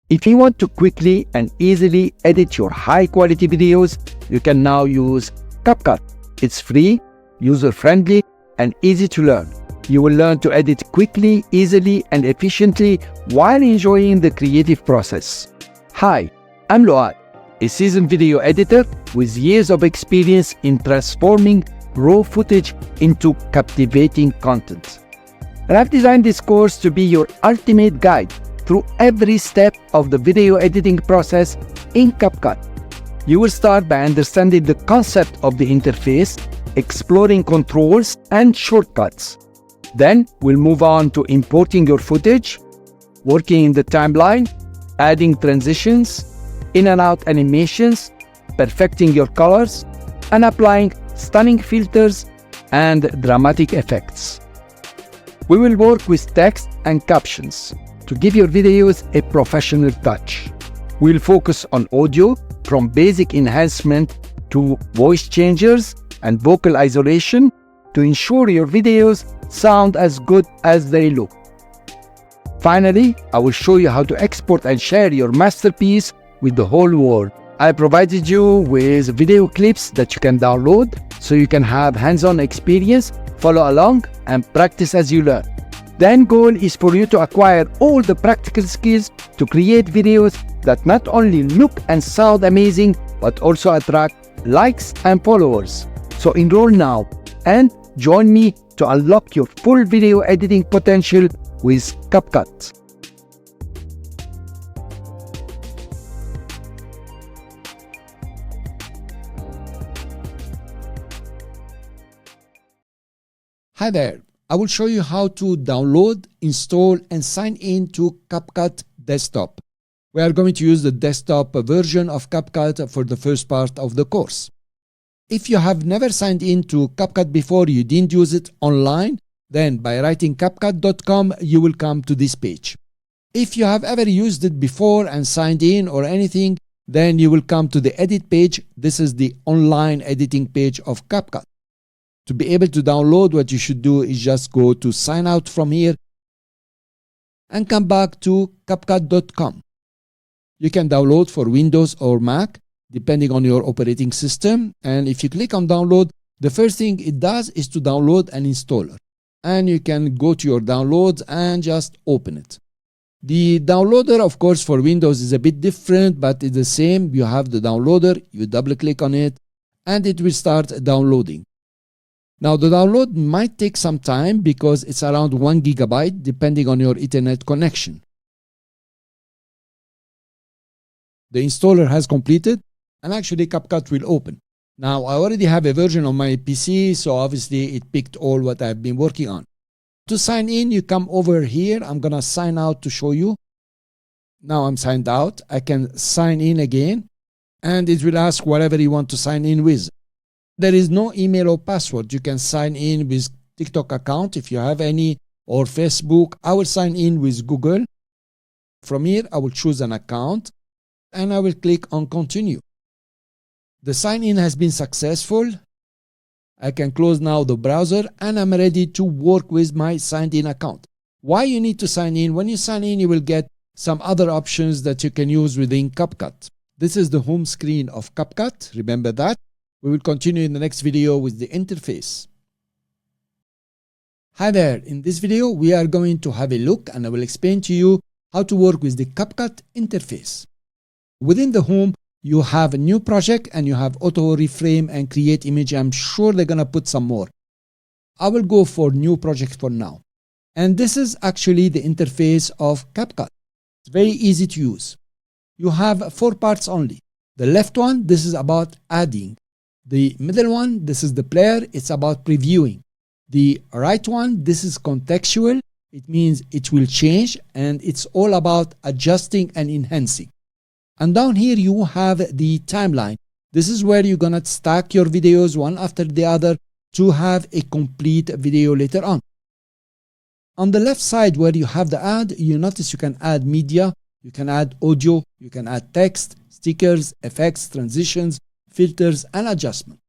If you want to quickly and easily edit your high-quality videos, you can now use CapCut. It's free, user-friendly, and easy to learn. You will learn to edit quickly, easily, and efficiently while enjoying the creative process. Hi, I'm Load, a seasoned video editor with years of experience in transforming raw footage into captivating content. And I've designed this course to be your ultimate guide through every step of the video editing process in CapCut. You will start by understanding the concept of the interface, exploring controls and shortcuts. Then we'll move on to importing your footage, working in the timeline, adding transitions, in and out animations, perfecting your colors, and applying stunning filters and dramatic effects. We will work with text and captions to give your videos a professional touch. We'll focus on audio, from basic enhancement to voice changers and vocal isolation, to ensure your videos sound as good as they look. Finally, I will show you how to export and share your masterpiece with the whole world. I provided you with video clips that you can download so you can have hands-on experience, follow along, and practice as you learn. The end goal is for you to acquire all the practical skills to create videos that not only look and sound amazing, but also attract likes and followers. So enroll now and join me to unlock your full video editing potential with CapCut. Hi there, I will show you how to download, install, and sign in to CapCut Desktop. We are going to use the desktop version of CapCut for the first part of the course. If you have never signed in to CapCut before, you didn't use it online, then by writing CapCut.com, you will come to this page. If you have ever used it before and signed in or anything, then you will come to the edit page. This is the online editing page of CapCut. To be able to download, what you should do is just go to sign out from here and come back to CapCut.com. You can download for Windows or Mac, depending on your operating system. And if you click on download, the first thing it does is to download an installer. And you can go to your downloads and just open it. The downloader, of course, for Windows is a bit different, but it's the same. You have the downloader, you double click on it, and it will start downloading. Now, the download might take some time because it's around 1 gigabyte, depending on your Ethernet connection. The installer has completed, and actually CapCut will open. Now, I already have a version on my PC, so obviously it picked all what I've been working on. To sign in, you come over here. I'm going to sign out to show you. Now I'm signed out. I can sign in again, and it will ask whatever you want to sign in with. There is no email or password. You can sign in with TikTok account if you have any, or Facebook. I will sign in with Google. From here, I will choose an account, and I will click on continue. The sign-in has been successful. I can close now the browser, and I'm ready to work with my signed-in account. Why you need to sign in? When you sign in, you will get some other options that you can use within CapCut. This is the home screen of CapCut. Remember that. We will continue in the next video with the interface. Hi there. In this video, we are going to have a look, and I will explain to you how to work with the CapCut interface. Within the home, you have a new project and you have auto reframe and create image. I'm sure they're going to put some more. I will go for new project for now. And this is actually the interface of CapCut. It's very easy to use. You have 4 parts only. The left one, this is about adding. The middle one, this is the player. It's about previewing. The right one, this is contextual. It means it will change, and it's all about adjusting and enhancing. And down here you have the timeline. This is where you're gonna stack your videos one after the other to have a complete video later on. On the left side where you have the ad, you notice you can add media, you can add audio, you can add text, stickers, effects, transitions, filters, and adjustment.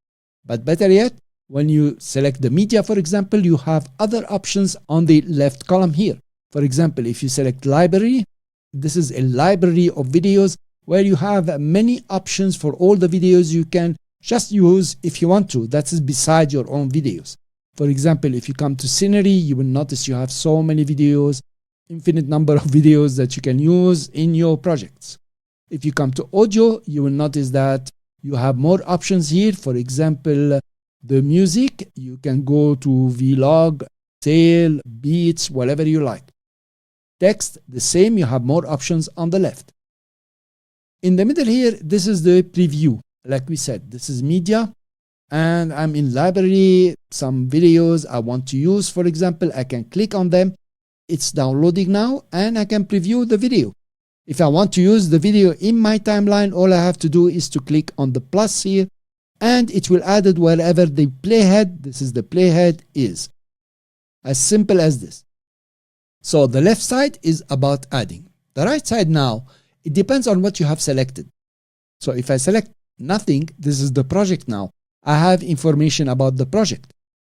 But better yet, when you select the media, for example, you have other options on the left column here. For example, if you select library, This is a library of videos where you have many options for all the videos you can just use if you want to. That is beside your own videos. For example, if you come to scenery, you will notice you have so many videos, infinite number of videos that you can use in your projects. If you come to audio, you will notice that you have more options here. For example, the music, you can go to vlog, sale, beats, whatever you like. Text, the same, you have more options on the left. In the middle here, this is the preview. Like we said, this is media, and I'm in library, some videos I want to use. For example, I can click on them. It's downloading now, and I can preview the video. If I want to use the video in my timeline, all I have to do is to click on the plus here, and it will add it wherever the playhead, this is the playhead, is. As simple as this. So the left side is about adding. The right side now, it depends on what you have selected. So if I select nothing, this is the project now. I have information about the project.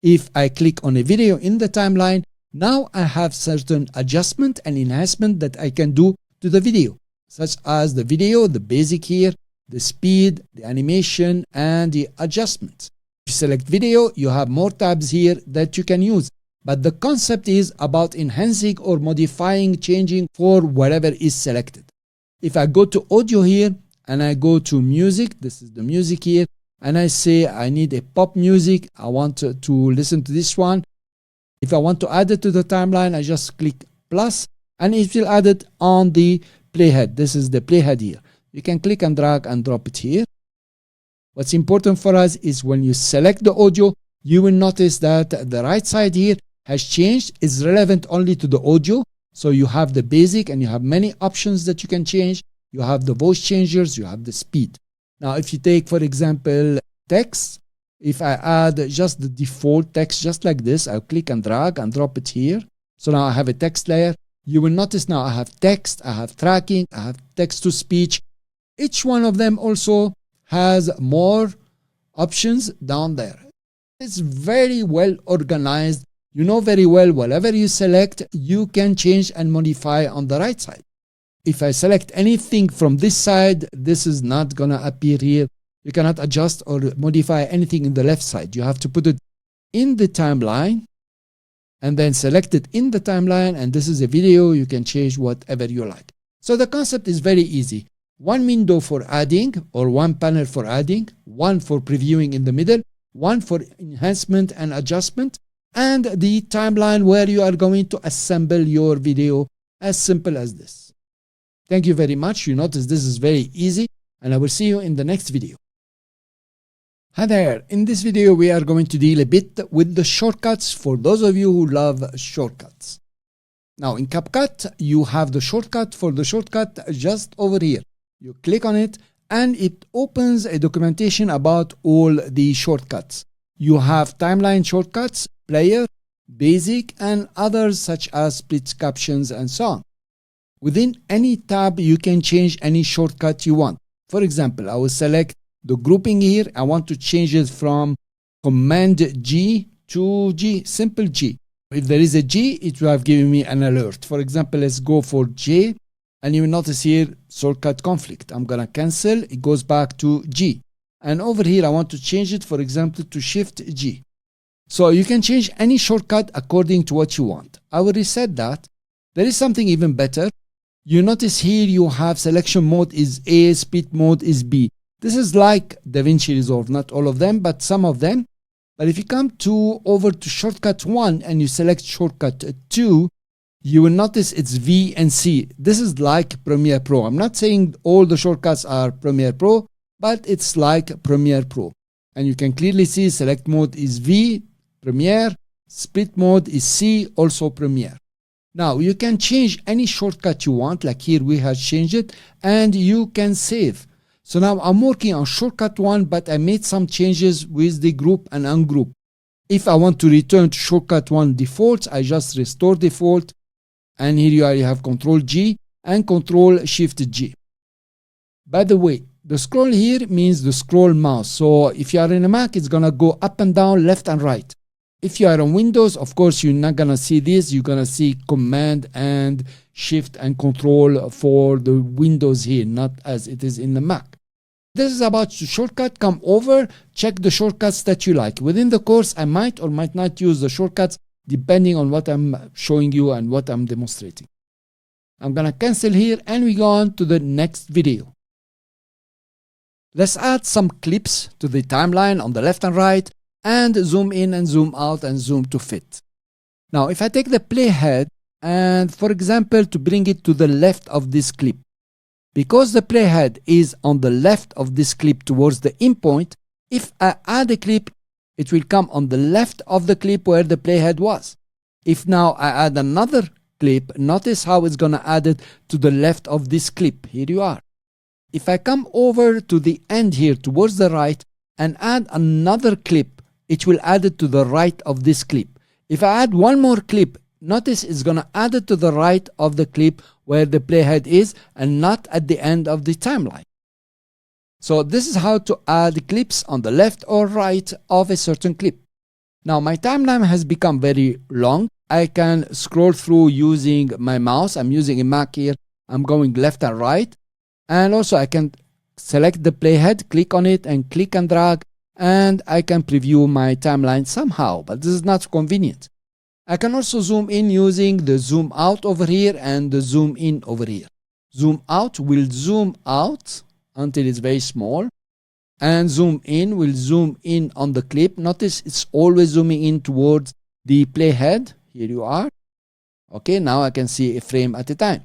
If I click on a video in the timeline, now I have certain adjustment and enhancement that I can do to the video, such as the video, the basic here, the speed, the animation, and the adjustments. If you select video, you have more tabs here that you can use. But the concept is about enhancing or modifying, changing for whatever is selected. If I go to audio here and I go to music, this is the music here, and I say I need a pop music, I want to listen to this one. If I want to add it to the timeline, I just click plus and it will add it on the playhead. This is the playhead here. You can click and drag and drop it here. What's important for us is when you select the audio, you will notice that the right side here has changed. It's relevant only to the audio. So you have the basic and you have many options that you can change. You have the voice changers, you have the speed. Now, if you take, for example, text, if I add just the default text, just like this, I'll click and drag and drop it here. So now I have a text layer. You will notice now I have text, I have tracking, I have text to speech. Each one of them also has more options down there. It's very well organized. You know very well, whatever you select, you can change and modify on the right side. If I select anything from this side, this is not going to appear here. You cannot adjust or modify anything in the left side. You have to put it in the timeline and then select it in the timeline. And this is a video. You can change whatever you like. So the concept is very easy. One window for adding or one panel for adding, one for previewing in the middle, one for enhancement and adjustment, and the timeline where you are going to assemble your video, as simple as this. Thank you very much. You notice this is very easy, and I will see you in the next video. Hi there. In this video, we are going to deal a bit with the shortcuts for those of you who love shortcuts. Now, in CapCut, you have the shortcut for the shortcut just over here. You click on it, and it opens a documentation about all the shortcuts. You have timeline shortcuts, player, basic, and others such as split captions and so on. Within any tab, you can change any shortcut you want. For example, I will select the grouping here. I want to change it from Command G to G, simple G. If there is a G, it will have given me an alert. For example, let's go for J, and you will notice here shortcut conflict. I'm going to cancel. It goes back to G. And over here, I want to change it, for example, to Shift G. So you can change any shortcut according to what you want. I will reset that. There is something even better. You notice here you have selection mode is A, speed mode is B. This is like DaVinci Resolve, not all of them, but some of them. But if you come over to shortcut 1 and you select shortcut 2, you will notice it's V and C. This is like Premiere Pro. I'm not saying all the shortcuts are Premiere Pro, but it's like Premiere Pro. And you can clearly see select mode is V, Premiere, split mode is C, also Premiere. Now you can change any shortcut you want, like here we have changed it, and you can save. So now I'm working on shortcut 1, but I made some changes with the group and ungroup. If I want to return to shortcut 1 default, I just restore default. And here you have Control G and Control Shift G. By the way, the scroll here means the scroll mouse. So if you are in a Mac, it's going to go up and down, left and right. If you are on Windows, of course, you're not going to see this. You're going to see Command and Shift and Control for the Windows here, not as it is in the Mac. This is about the shortcut. Come over, check the shortcuts that you like. Within the course, I might or might not use the shortcuts depending on what I'm showing you and what I'm demonstrating. I'm going to cancel here and we go on to the next video. Let's add some clips to the timeline on the left and right and zoom in and zoom out and zoom to fit. Now, if I take the playhead and, for example, to bring it to the left of this clip, because the playhead is on the left of this clip towards the in point, if I add a clip, it will come on the left of the clip where the playhead was. If now I add another clip, notice how it's going to add it to the left of this clip. Here you are. If I come over to the end here towards the right and add another clip, it will add it to the right of this clip. If I add one more clip, notice it's going to add it to the right of the clip where the playhead is and not at the end of the timeline. So this is how to add clips on the left or right of a certain clip. Now my timeline has become very long. I can scroll through using my mouse. I'm using a Mac here. I'm going left and right. And also I can select the playhead, click on it and click and drag, and I can preview my timeline somehow, but this is not convenient. I can also zoom in using the zoom out over here and the zoom in over here. Zoom out will zoom out until it's very small, and zoom in will zoom in on the clip. Notice it's always zooming in towards the playhead. Here you are. Okay, now I can see a frame at a time.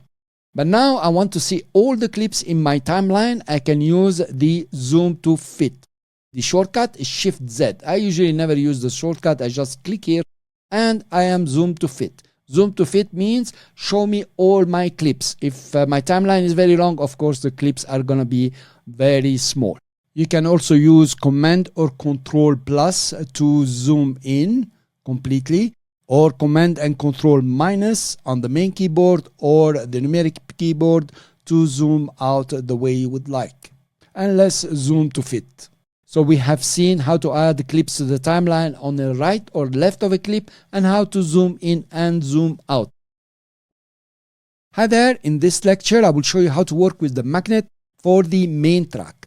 But now I want to see all the clips in my timeline. I can use the zoom to fit. The shortcut is Shift Z. I usually never use the shortcut. I just click here and I am zoom to fit. Zoom to fit means show me all my clips. If my timeline is very long, of course, the clips are going to be very small. You can also use Command or Control plus to zoom in completely, or Command and Control minus on the main keyboard or the numeric keyboard to zoom out the way you would like. And let's zoom to fit. So we have seen how to add clips to the timeline on the right or left of a clip and how to zoom in and zoom out. Hi there, in this lecture I will show you how to work with the magnet for the main track.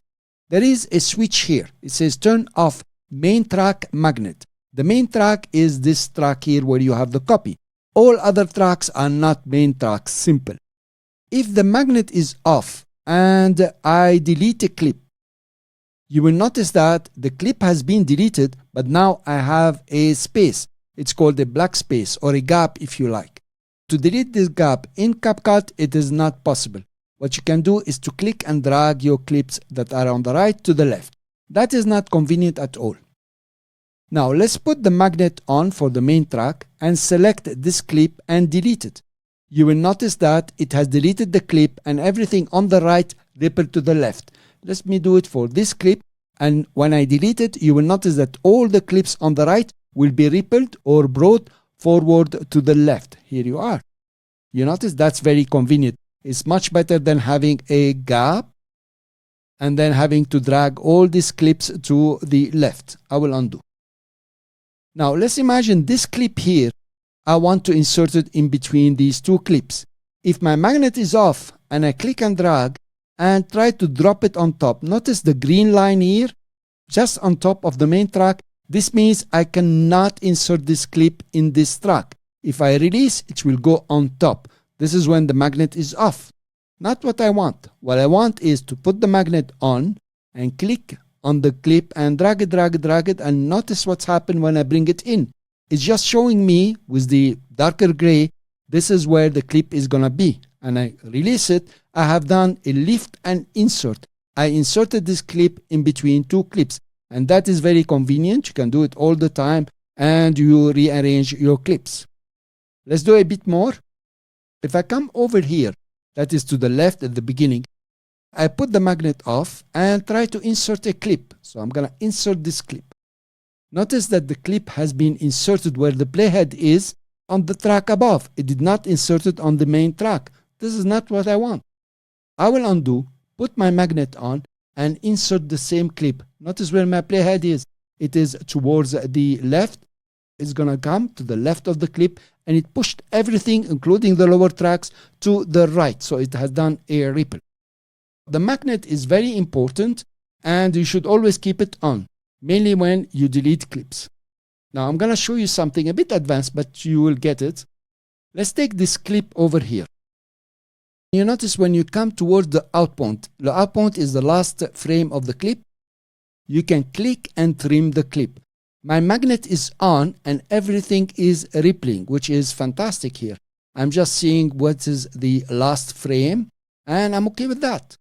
There is a switch here. It says turn off main track magnet. The main track is this track here where you have the copy. All other tracks are not main tracks, simple. If the magnet is off and I delete a clip, you will notice that the clip has been deleted, but now I have a space. It's called a black space or a gap if you like. To delete this gap in CapCut, it is not possible. What you can do is to click and drag your clips that are on the right to the left. That is not convenient at all. Now let's put the magnet on for the main track and select this clip and delete it. You will notice that it has deleted the clip and everything on the right rippled to the left. Let me do it for this clip, and when I delete it, you will notice that all the clips on the right will be rippled or brought forward to the left. Here you are. You notice that's very convenient. It's much better than having a gap and then having to drag all these clips to the left. I will undo. Now let's imagine this clip here. I want to insert it in between these two clips. If my magnet is off and I click and drag and try to drop it on top, notice the green line here just on top of the main track. This means I cannot insert this clip in this track. If I release, it will go on top. This is when the magnet is off. Not what I want. What I want is to put the magnet on and click on the clip and drag it, and notice what's happened when I bring it in. It's just showing me with the darker gray, this is where the clip is gonna be. And I release it, I have done a lift and insert. I inserted this clip in between two clips, and that is very convenient. You can do it all the time and you rearrange your clips. Let's do a bit more. If I come over here, that is to the left at the beginning, I put the magnet off and try to insert a clip. So I'm going to insert this clip. Notice that the clip has been inserted where the playhead is on the track above. It did not insert it on the main track. This is not what I want. I will undo, put my magnet on, and insert the same clip. Notice where my playhead is. It is towards the left. is going to come to the left of the clip, and it pushed everything, including the lower tracks, to the right. So it has done a ripple. The magnet is very important, and you should always keep it on, mainly when you delete clips. Now I'm going to show you something a bit advanced, but you will get it. Let's take this clip over here. You notice when you come towards the out point is the last frame of the clip. You can click and trim the clip. My magnet is on and everything is rippling, which is fantastic here. I'm just seeing what is the last frame, and I'm okay with that.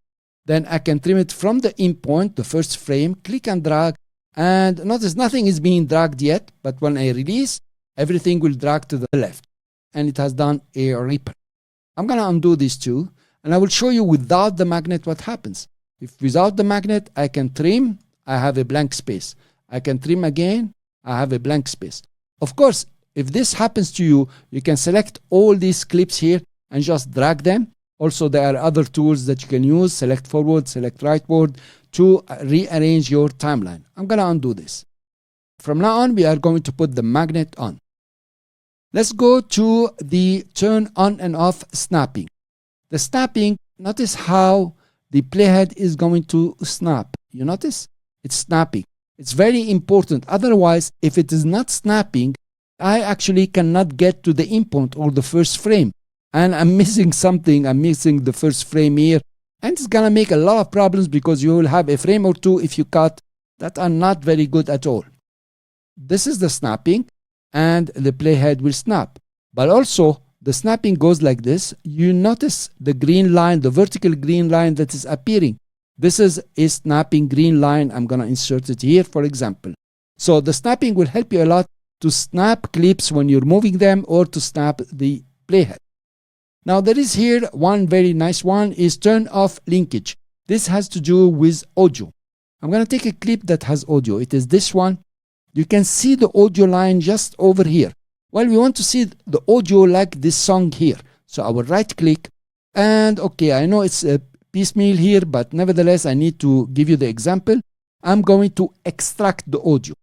Then I can trim it from the in point, the first frame, click and drag, and notice nothing is being dragged yet, but when I release, everything will drag to the left, and it has done a ripple. I'm going to undo these two, and I will show you without the magnet what happens. If without the magnet, I can trim, I have a blank space. I can trim again, I have a blank space. Of course, if this happens to you, you can select all these clips here and just drag them. Also, there are other tools that you can use, select forward, select rightward, to rearrange your timeline. I'm going to undo this. From now on, we are going to put the magnet on. Let's go to the turn on and off snapping. The snapping, notice how the playhead is going to snap. You notice? It's snapping. It's very important. Otherwise, if it is not snapping, I actually cannot get to the input or the first frame. And I'm missing something. I'm missing the first frame here. And it's going to make a lot of problems because you will have a frame or two if you cut that are not very good at all. This is the snapping, and the playhead will snap. But also, the snapping goes like this. You notice the green line, the vertical green line that is appearing. This is a snapping green line. I'm going to insert it here, for example. So the snapping will help you a lot to snap clips when you're moving them or to snap the playhead. Now there is here one very nice one is turn off linkage. This has to do with audio. I'm going to take a clip that has audio. It is this one. You can see the audio line just over here. Well, we want to see the audio like this song here. So I will right click, and okay, I know it's a piecemeal here, but nevertheless I need to give you the example. I'm going to extract the audio.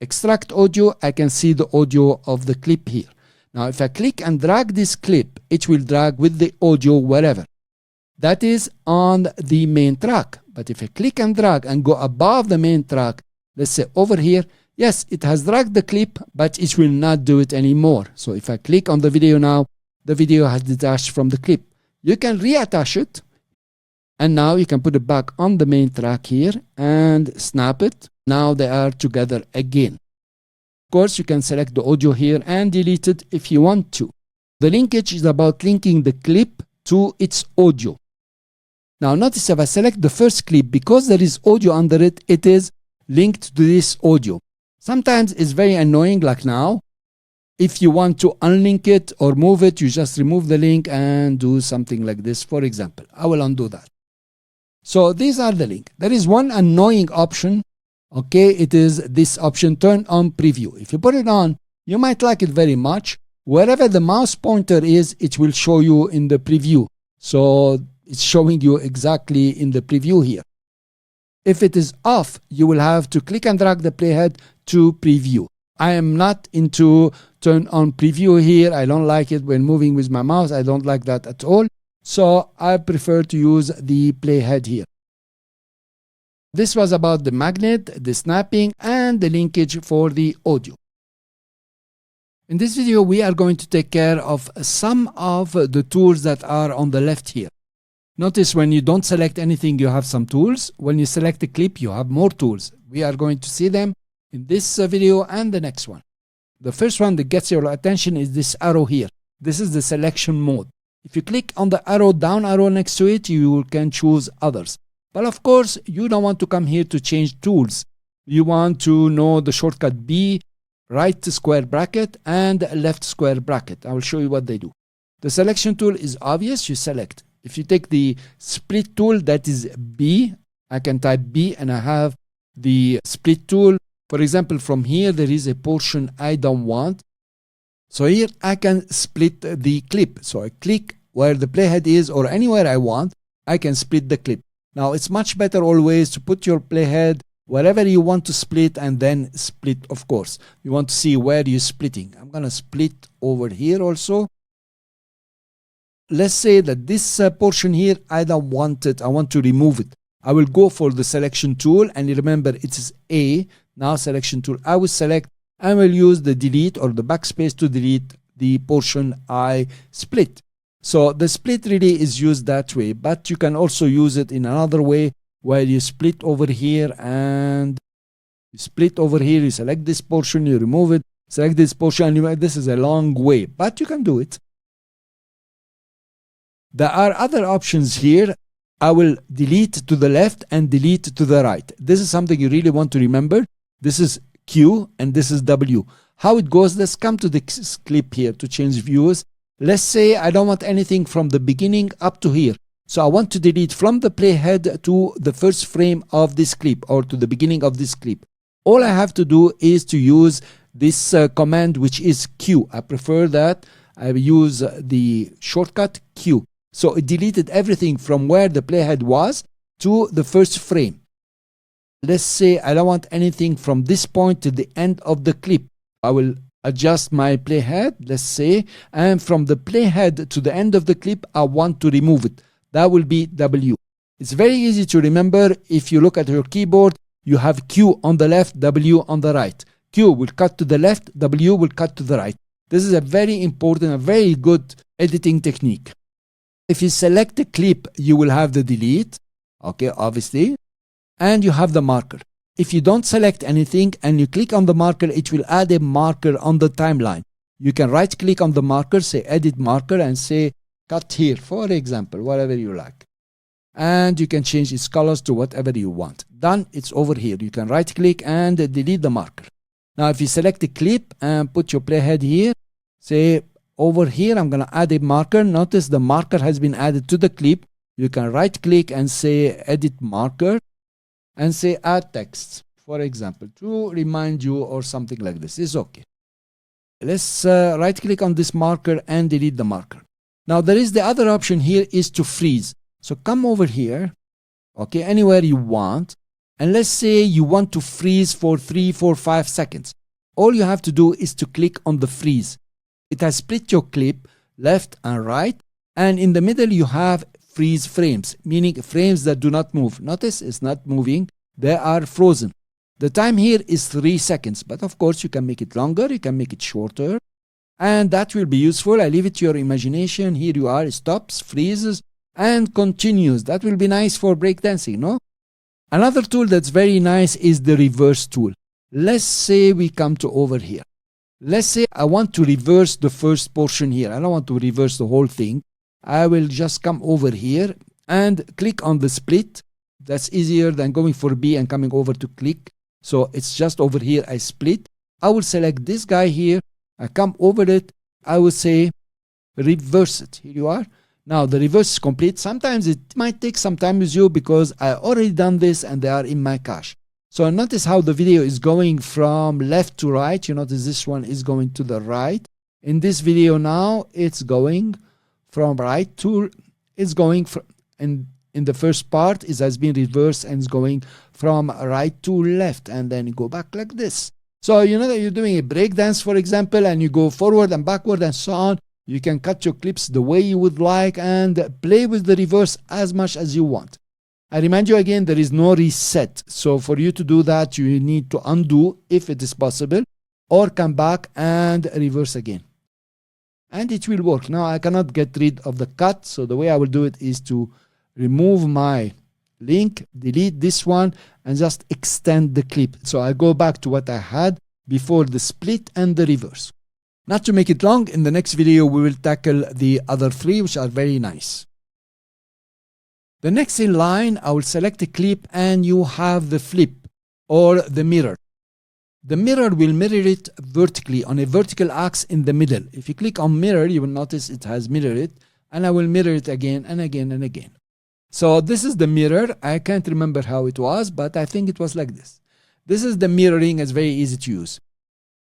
Extract audio, I can see the audio of the clip here. Now if I click and drag this clip, it will drag with the audio wherever. That is on the main track. But if I click and drag and go above the main track, let's say over here, yes, it has dragged the clip, but it will not do it anymore. So if I click on the video now, the video has detached from the clip. You can reattach it, and now you can put it back on the main track here and snap it. Now they are together again. Of course, you can select the audio here and delete it if you want to. The linkage is about linking the clip to its audio. Now notice if I select the first clip, because there is audio under it, it is linked to this audio. Sometimes it's very annoying, like now. If you want to unlink it or move it, you just remove the link and do something like this, for example. I will undo that. So these are the link. There is one annoying option. Okay, it is this option, turn on preview. If you put it on, you might like it very much. Wherever the mouse pointer is, it will show you in the preview. So it's showing you exactly in the preview here. If it is off, you will have to click and drag the playhead to preview. I am not into turn on preview here. I don't like it when moving with my mouse. I don't like that at all. So I prefer to use the playhead here. This was about the magnet, the snapping, and the linkage for the audio. In this video, we are going to take care of some of the tools that are on the left here. Notice when you don't select anything, you have some tools. When you select a clip, you have more tools. We are going to see them in this video and the next one. The first one that gets your attention is this arrow here. This is the selection mode. If you click on the arrow, down arrow next to it, you can choose others. But of course, you don't want to come here to change tools. You want to know the shortcut B, right square bracket, and left square bracket. I will show you what they do. The selection tool is obvious. You select. If you take the split tool, that is B. I can type B and I have the split tool. For example, from here, there is a portion I don't want. So here I can split the clip. So I click where the playhead is or anywhere I want. I can split the clip. Now it's much better always to put your playhead wherever you want to split, and then split, of course. You want to see where you're splitting. I'm going to split over here also. Let's say that this portion here, I don't want it. I want to remove it. I will go for the selection tool, and remember it is A. Now selection tool, I will select and will use the delete or the backspace to delete the portion I split. So the split really is used that way, but you can also use it in another way where you split over here and you split over here, you select this portion, you remove it, select this portion, and this is a long way, but you can do it. There are other options here. I will delete to the left and delete to the right. This is something you really want to remember. This is Q and this is W. How it goes, let's come to this clip here to change views. Let's say I don't want anything from the beginning up to here. So I want to delete from the playhead to the first frame of this clip or to the beginning of this clip. All I have to do is to use this command, which is Q. I prefer that I use the shortcut Q. So it deleted everything from where the playhead was to the first frame. Let's say I don't want anything from this point to the end of the clip. I will adjust my playhead, let's say, and from the playhead to the end of the clip, I want to remove it. That will be W. It's very easy to remember. If you look at your keyboard, you have Q on the left, W on the right. Q will cut to the left, W will cut to the right. This is a very important, a very good editing technique. If you select a clip, you will have the delete, okay, obviously, and you have the marker. If you don't select anything and you click on the marker, it will add a marker on the timeline. You can right click on the marker, say edit marker, and say cut here, for example, whatever you like. And you can change its colors to whatever you want. Done, it's over here. You can right click and delete the marker. Now if you select a clip and put your playhead here, say over here, I'm going to add a marker. Notice the marker has been added to the clip. You can right click and say edit marker and say add text, for example, to remind you or something like this. It's okay. Let's right click on this marker and delete the marker. Now there is the other option here is to freeze. So come over here, okay, anywhere you want. And let's say you want to freeze for 3, 4, 5 seconds. All you have to do is to click on the freeze. It has split your clip left and right, and in the middle you have freeze frames, meaning frames that do not move. Notice it's not moving, they are frozen. The time here is 3 seconds, but of course you can make it longer, you can make it shorter, and that will be useful. I leave it to your imagination. Here you are, it stops, freezes, and continues. That will be nice for breakdancing, no? Another tool that's very nice is the reverse tool. Let's say we come to over here. Let's say I want to reverse the first portion here. I don't want to reverse the whole thing. I will just come over here and click on the split. That's easier than going for B and coming over to click. So it's just over here, I split. I will select this guy here. I come over it. I will say reverse it. Here you are. Now the reverse is complete. Sometimes it might take some time with you because I already done this and they are in my cache. So notice how the video is going from left to right. You notice this one is going to the right. In this video now, it's going from right to, it's going from, in the first part, it has been reversed and it's going from right to left, and then you go back like this. So you know that you're doing a breakdance, for example, and you go forward and backward and so on. You can cut your clips the way you would like and play with the reverse as much as you want. I remind you again, there is no reset. So for you to do that, you need to undo if it is possible, or come back and reverse again. And it will work. Now I cannot get rid of the cut. So the way I will do it is to remove my link, delete this one, and just extend the clip. So I go back to what I had before the split and the reverse. Not to make it long, in the next video, we will tackle the other 3, which are very nice. The next in line, I will select a clip and you have the flip or the mirror. The mirror will mirror it vertically on a vertical axis in the middle. If you click on mirror, you will notice it has mirrored it, and I will mirror it again and again and again. So this is the mirror. I can't remember how it was, but I think it was like this. This is the mirroring. It's very easy to use.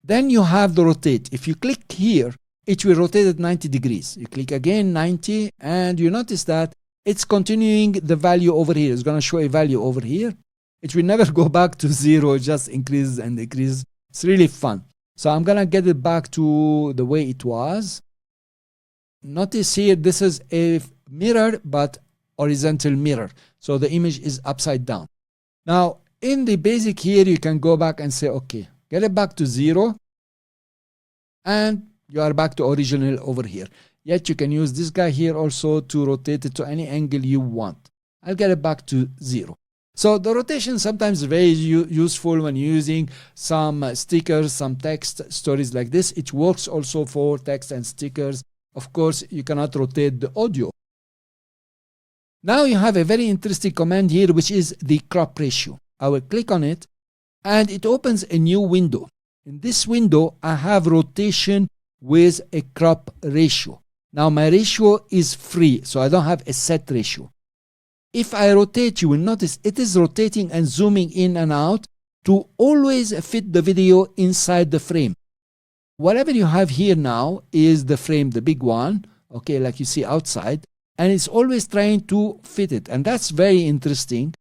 Then you have the rotate. If you click here, it will rotate at 90 degrees. You click again 90, and you notice that it's continuing the value over here. It's going to show a value over here. it will never go back to zero, it just increases and decreases. It's really fun. So I'm gonna get it back to the way it was. Notice here, this is a mirror, but horizontal mirror. So the image is upside down. Now, in the basic here, you can go back and say, okay, get it back to zero. And you are back to original over here. Yet you can use this guy here also to rotate it to any angle you want. I'll get it back to zero. So the rotation sometimes is very useful when using some stickers, some text, stories like this. It works also for text and stickers. Of course, you cannot rotate the audio. Now you have a very interesting command here, which is the crop ratio. I will click on it and it opens a new window. In this window, I have rotation with a crop ratio. Now my ratio is free, so I don't have a set ratio. If I rotate, you will notice it is rotating and zooming in and out to always fit the video inside the frame. Whatever you have here now is the frame, the big one, okay, like you see outside, and it's always trying to fit it. And that's very interesting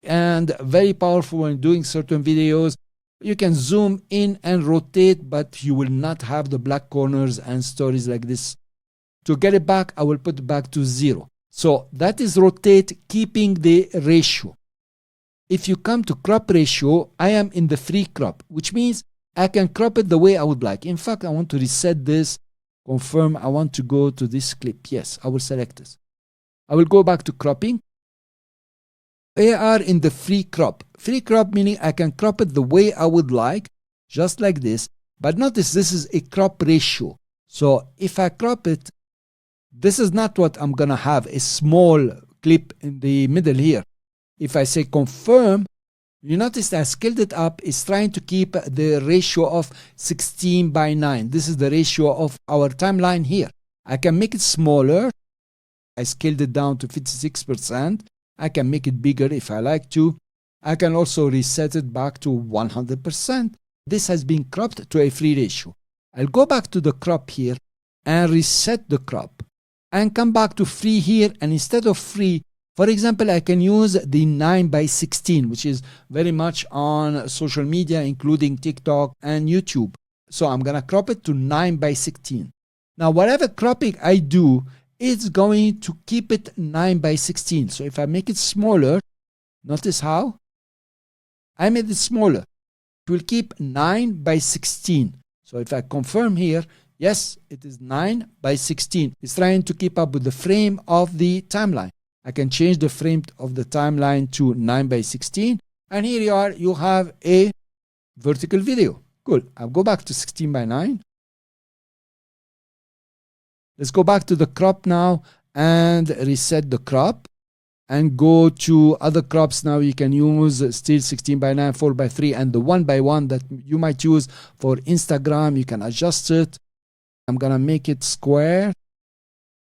and very powerful when doing certain videos. You can zoom in and rotate, but you will not have the black corners and stories like this. To get it back, I will put it back to zero. So that is rotate, keeping the ratio. If you come to crop ratio, I am in the free crop, which means I can crop it the way I would like. In fact, I want to reset this, confirm I want to go to this clip. Yes, I will select this. I will go back to cropping. We are in the free crop. Free crop meaning I can crop it the way I would like, just like this. But notice this is a crop ratio. So if I crop it, this is not what I'm gonna have, a small clip in the middle here. If I say confirm, you notice I scaled it up. It's trying to keep the ratio of 16:9. This is the ratio of our timeline here. I can make it smaller. I scaled it down to 56%. I can make it bigger if I like to. I can also reset it back to 100%. This has been cropped to a free ratio. I'll go back to the crop here and reset the crop and come back to free here. And instead of free, for example, I can use the 9:16, which is very much on social media, including TikTok and YouTube. So I'm going to crop it to 9:16. Now, whatever cropping I do, it's going to keep it 9:16. So if I make it smaller, notice how I made it smaller. It will keep 9:16. So if I confirm here, yes, it is 9:16. It's trying to keep up with the frame of the timeline. I can change the frame of the timeline to 9:16. And here you are, you have a vertical video. Cool. I'll go back to 16:9. Let's go back to the crop now and reset the crop and go to other crops. Now you can use still 16:9, 4:3, and the 1:1 that you might use for Instagram. You can adjust it. I'm gonna make it square.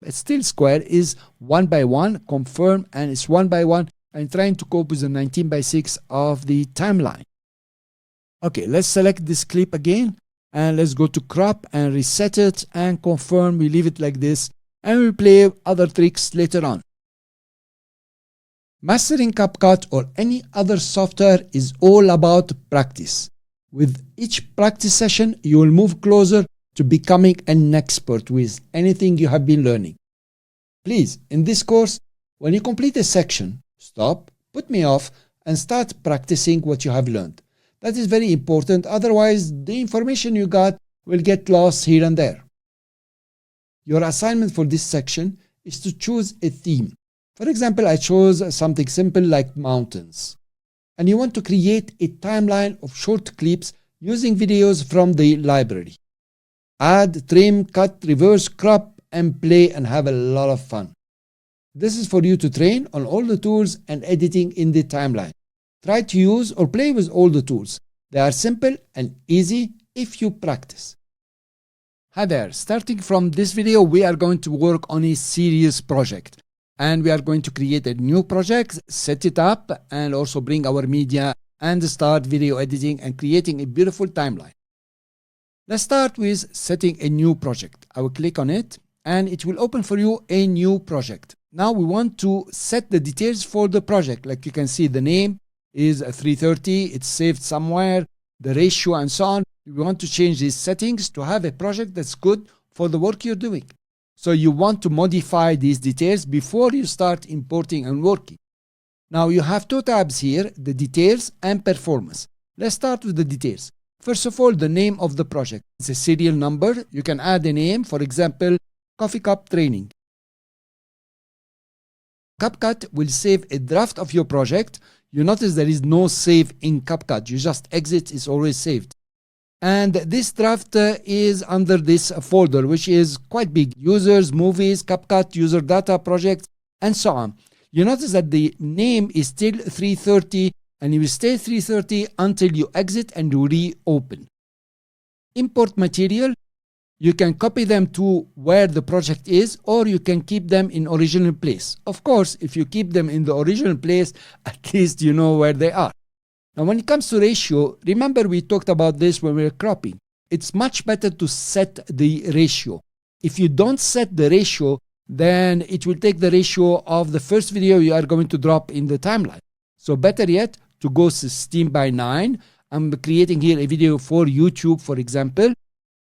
It's still square, is 1:1, confirm, and it's 1:1. I'm trying to cope with the 19:6 of the timeline. Okay, let's select this clip again and let's go to crop and reset it and confirm. We leave it like this and we'll play other tricks later on. Mastering CapCut or any other software is all about practice. With each practice session, you will move closer to becoming an expert with anything you have been learning. Please, in this course, when you complete a section, stop, put me off, and start practicing what you have learned. That is very important, otherwise the information you got will get lost here and there. Your assignment for this section is to choose a theme. For example, I chose something simple like mountains. And you want to create a timeline of short clips using videos from the library. Add, trim, cut, reverse, crop, and play and have a lot of fun. This is for you to train on all the tools and editing in the timeline. Try to use or play with all the tools. They are simple and easy if you practice. Hi there, starting from this video, we are going to work on a serious project. And we are going to create a new project, set it up, and also bring our media and start video editing and creating a beautiful timeline. Let's start with setting a new project. I will click on it and it will open for you a new project. Now we want to set the details for the project. Like you can see the name, is 330. It's saved somewhere, the ratio and so on. You want to change these settings to have a project that's good for the work you're doing. So you want to modify these details before you start importing and working. Now you have two tabs here, the details and performance. Let's start with the details. First of all, the name of the project. It's a serial number. You can add a name, for example, Coffee Cup Training. CapCut will save a draft of your project. You notice there is no save in CapCut. You just exit, it's always saved. And this draft is under this folder, which is quite big. Users, movies, CapCut, user data, projects, and so on. You notice that the name is still 330, and you will stay 330 until you exit and you reopen. Import material. You can copy them to where the project is, or you can keep them in original place. Of course, if you keep them in the original place, at least you know where they are. Now, when it comes to ratio, remember we talked about this when we were cropping. It's much better to set the ratio. If you don't set the ratio, then it will take the ratio of the first video you are going to drop in the timeline. So better yet, to go 16:9. I'm creating here a video for YouTube, for example.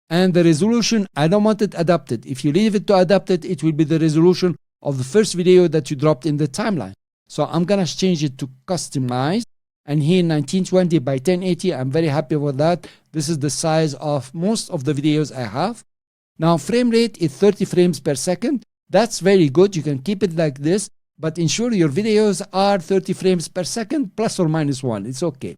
And the resolution, I don't want it adapted. If you leave it to adapted, it will be the resolution of the first video that you dropped in the timeline. So I'm going to change it to customize. And here 1920 by 1080, I'm very happy with that. This is the size of most of the videos I have. Now frame rate is 30 frames per second. That's very good. You can keep it like this, but ensure your videos are 30 frames per second plus or minus 1. It's okay.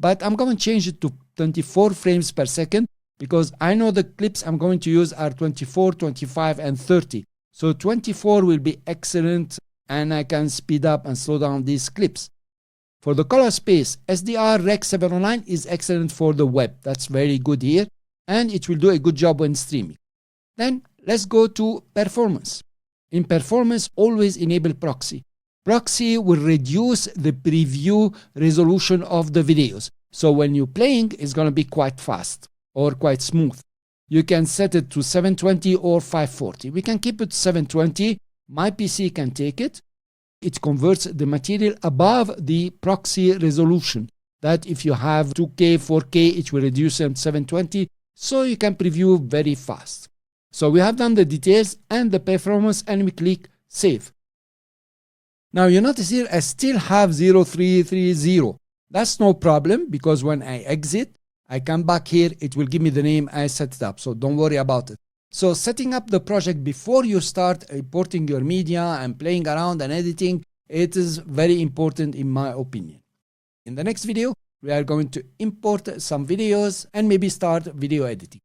But I'm going to change it to 24 frames per second. Because I know the clips I'm going to use are 24, 25, and 30. So 24 will be excellent, and I can speed up and slow down these clips. For the color space, SDR Rec 709 is excellent for the web. That's very good here, and it will do a good job when streaming. Then let's go to performance. In performance, always enable proxy. Proxy will reduce the preview resolution of the videos. So when you're playing, it's going to be quite fast or quite smooth. You can set it to 720 or 540. We can keep it 720. My PC can take it. It converts the material above the proxy resolution. That if you have 2K, 4K, it will reduce them to 720. So you can preview very fast. So we have done the details and the performance, and we click Save. Now you notice here I still have 0330. That's no problem, because when I exit, I come back here, it will give me the name I set it up. So don't worry about it. So setting up the project before you start importing your media and playing around and editing, it is very important in my opinion. In the next video, we are going to import some videos and maybe start video editing.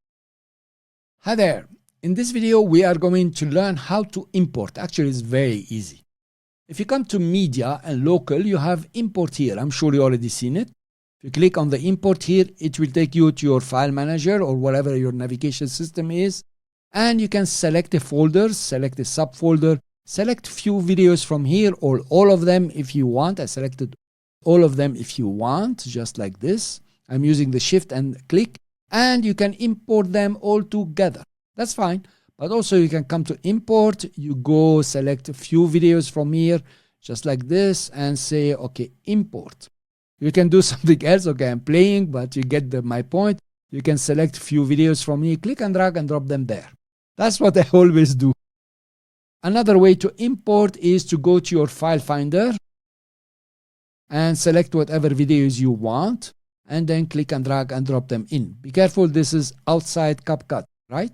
Hi there. In this video, we are going to learn how to import. Actually, it's very easy. If you come to media and local, you have import here. I'm sure you already seen it. If you click on the import here, it will take you to your file manager or whatever your navigation system is. And you can select a folder, select a subfolder, select few videos from here or all of them if you want. I selected all of them if you want, just like this. I'm using the shift and click, and you can import them all together. That's fine. But also you can come to import, you go select a few videos from here, just like this, and say, okay, import. You can do something else. Okay, I'm playing, but you get my point. You can select a few videos from here, click and drag and drop them there. That's what I always do. Another way to import is to go to your file finder and select whatever videos you want, and then click and drag and drop them in. Be careful, this is outside CapCut, right?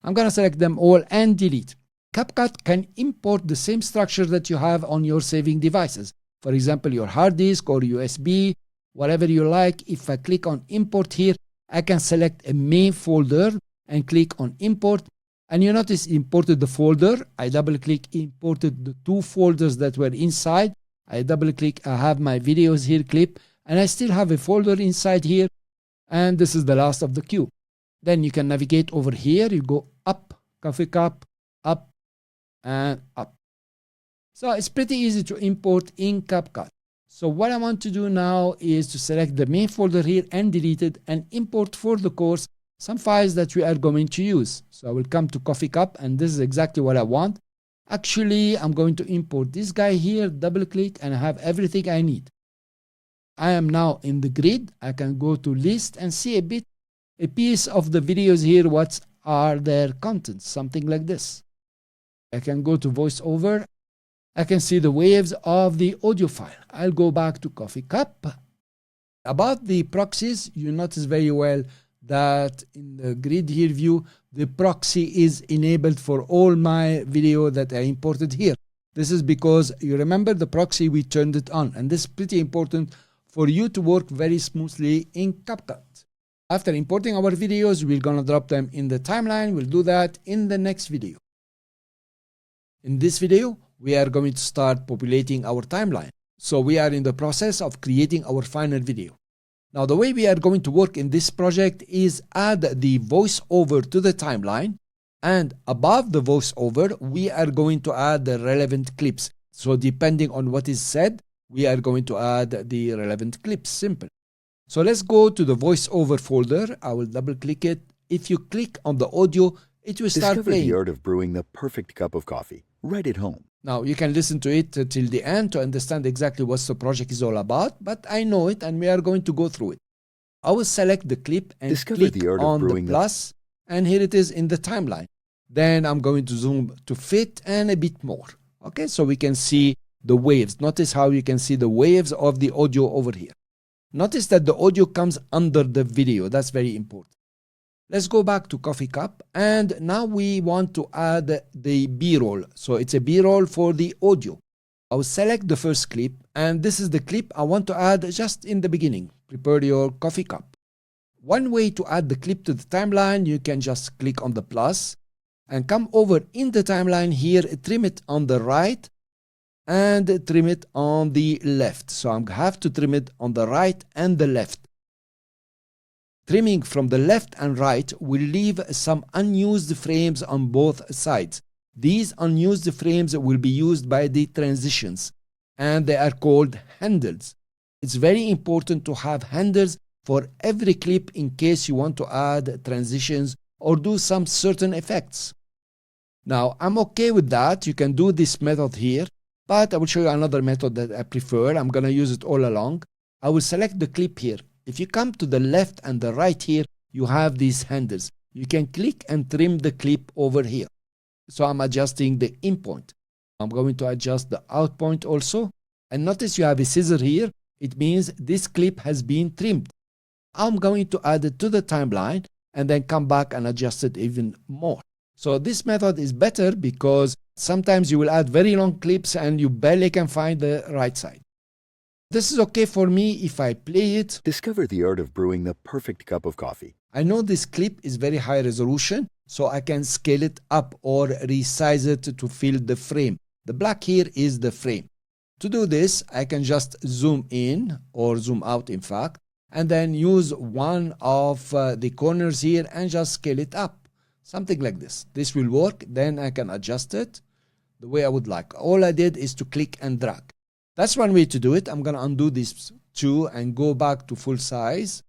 I'm going to select them all and delete. CapCut can import the same structure that you have on your saving devices. For example, your hard disk or USB, whatever you like. If I click on import here, I can select a main folder and click on import. And you notice imported the folder. I double click, imported the two folders that were inside. I double click, I have my videos here clip, and I still have a folder inside here. And this is the last of the queue. Then you can navigate over here. You go up, coffee cup, up, and up. So it's pretty easy to import in CapCut. So what I want to do now is to select the main folder here and delete it and import for the course some files that we are going to use. So I will come to coffee cup, and this is exactly what I want. Actually, I'm going to import this guy here, double click, and I have everything I need. I am now in the grid. I can go to list and see a piece of the videos here. What are their contents? Something like this. I can go to voiceover. I can see the waves of the audio file. I'll go back to Coffee Cup. About the proxies, you notice very well that in the grid here view, the proxy is enabled for all my video that I imported here. This is because you remember the proxy, we turned it on, and this is pretty important for you to work very smoothly in CapCut. After importing our videos, we're gonna drop them in the timeline. We'll do that in the next video. In this video, we are going to start populating our timeline. So we are in the process of creating our final video. Now the way we are going to work in this project is add the voiceover to the timeline, and above the voiceover we are going to add the relevant clips. So depending on what is said, we are going to add the relevant clips. Simple. So let's go to the voiceover folder. I will double click it. If you click on the audio, it will start Discover playing. the art of brewing the perfect cup of coffee right at home. Now you can listen to it till the end to understand exactly what the project is all about, but I know it and we are going to go through it. I will select the clip and click on the plus, and here it is in the timeline. Then I'm going to zoom to fit and a bit more. Okay, so we can see the waves. Notice how you can see the waves of the audio over here. Notice that the audio comes under the video. That's very important. Let's go back to Coffee Cup, and now we want to add the B-roll. So it's a B-roll for the audio. I will select the first clip, and this is the clip I want to add just in the beginning. Prepare your coffee cup. One way to add the clip to the timeline, you can just click on the plus and come over in the timeline here, trim it on the right and trim it on the left. So I have to trim it on the right and the left. Trimming from the left and right will leave some unused frames on both sides. These unused frames will be used by the transitions, and they are called handles. It's very important to have handles for every clip in case you want to add transitions or do some certain effects. Now, I'm okay with that. You can do this method here, but I will show you another method that I prefer. I'm going to use it all along. I will select the clip here. If you come to the left and the right here, you have these handles. You can click and trim the clip over here. So I'm adjusting the in point. I'm going to adjust the out point also. And notice you have a scissor here. It means this clip has been trimmed. I'm going to add it to the timeline and then come back and adjust it even more. So this method is better because sometimes you will add very long clips and you barely can find the right side. This is okay for me if I play it. Discover the art of brewing the perfect cup of coffee. I know this clip is very high resolution, so I can scale it up or resize it to fill the frame. The black here is the frame. To do this, I can just zoom in or zoom out, in fact, and then use one of the corners here and just scale it up. Something like this. This will work. Then I can adjust it the way I would like. All I did is to click and drag. That's one way to do it. I'm going to undo these two and go back to full size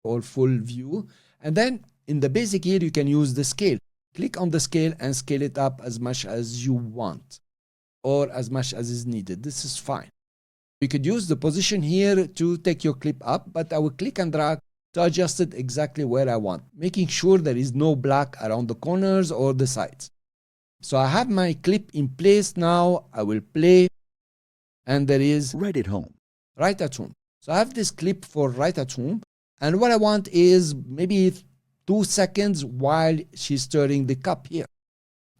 or full view. And then in the basic here, you can use the scale. Click on the scale and scale it up as much as you want or as much as is needed. This is fine. You could use the position here to take your clip up, but I will click and drag to adjust it exactly where I want, making sure there is no black around the corners or the sides. So I have my clip in place now. I will play. And there is right at home. Right at home. So I have this clip for right at home. And what I want is maybe 2 seconds while she's stirring the cup here.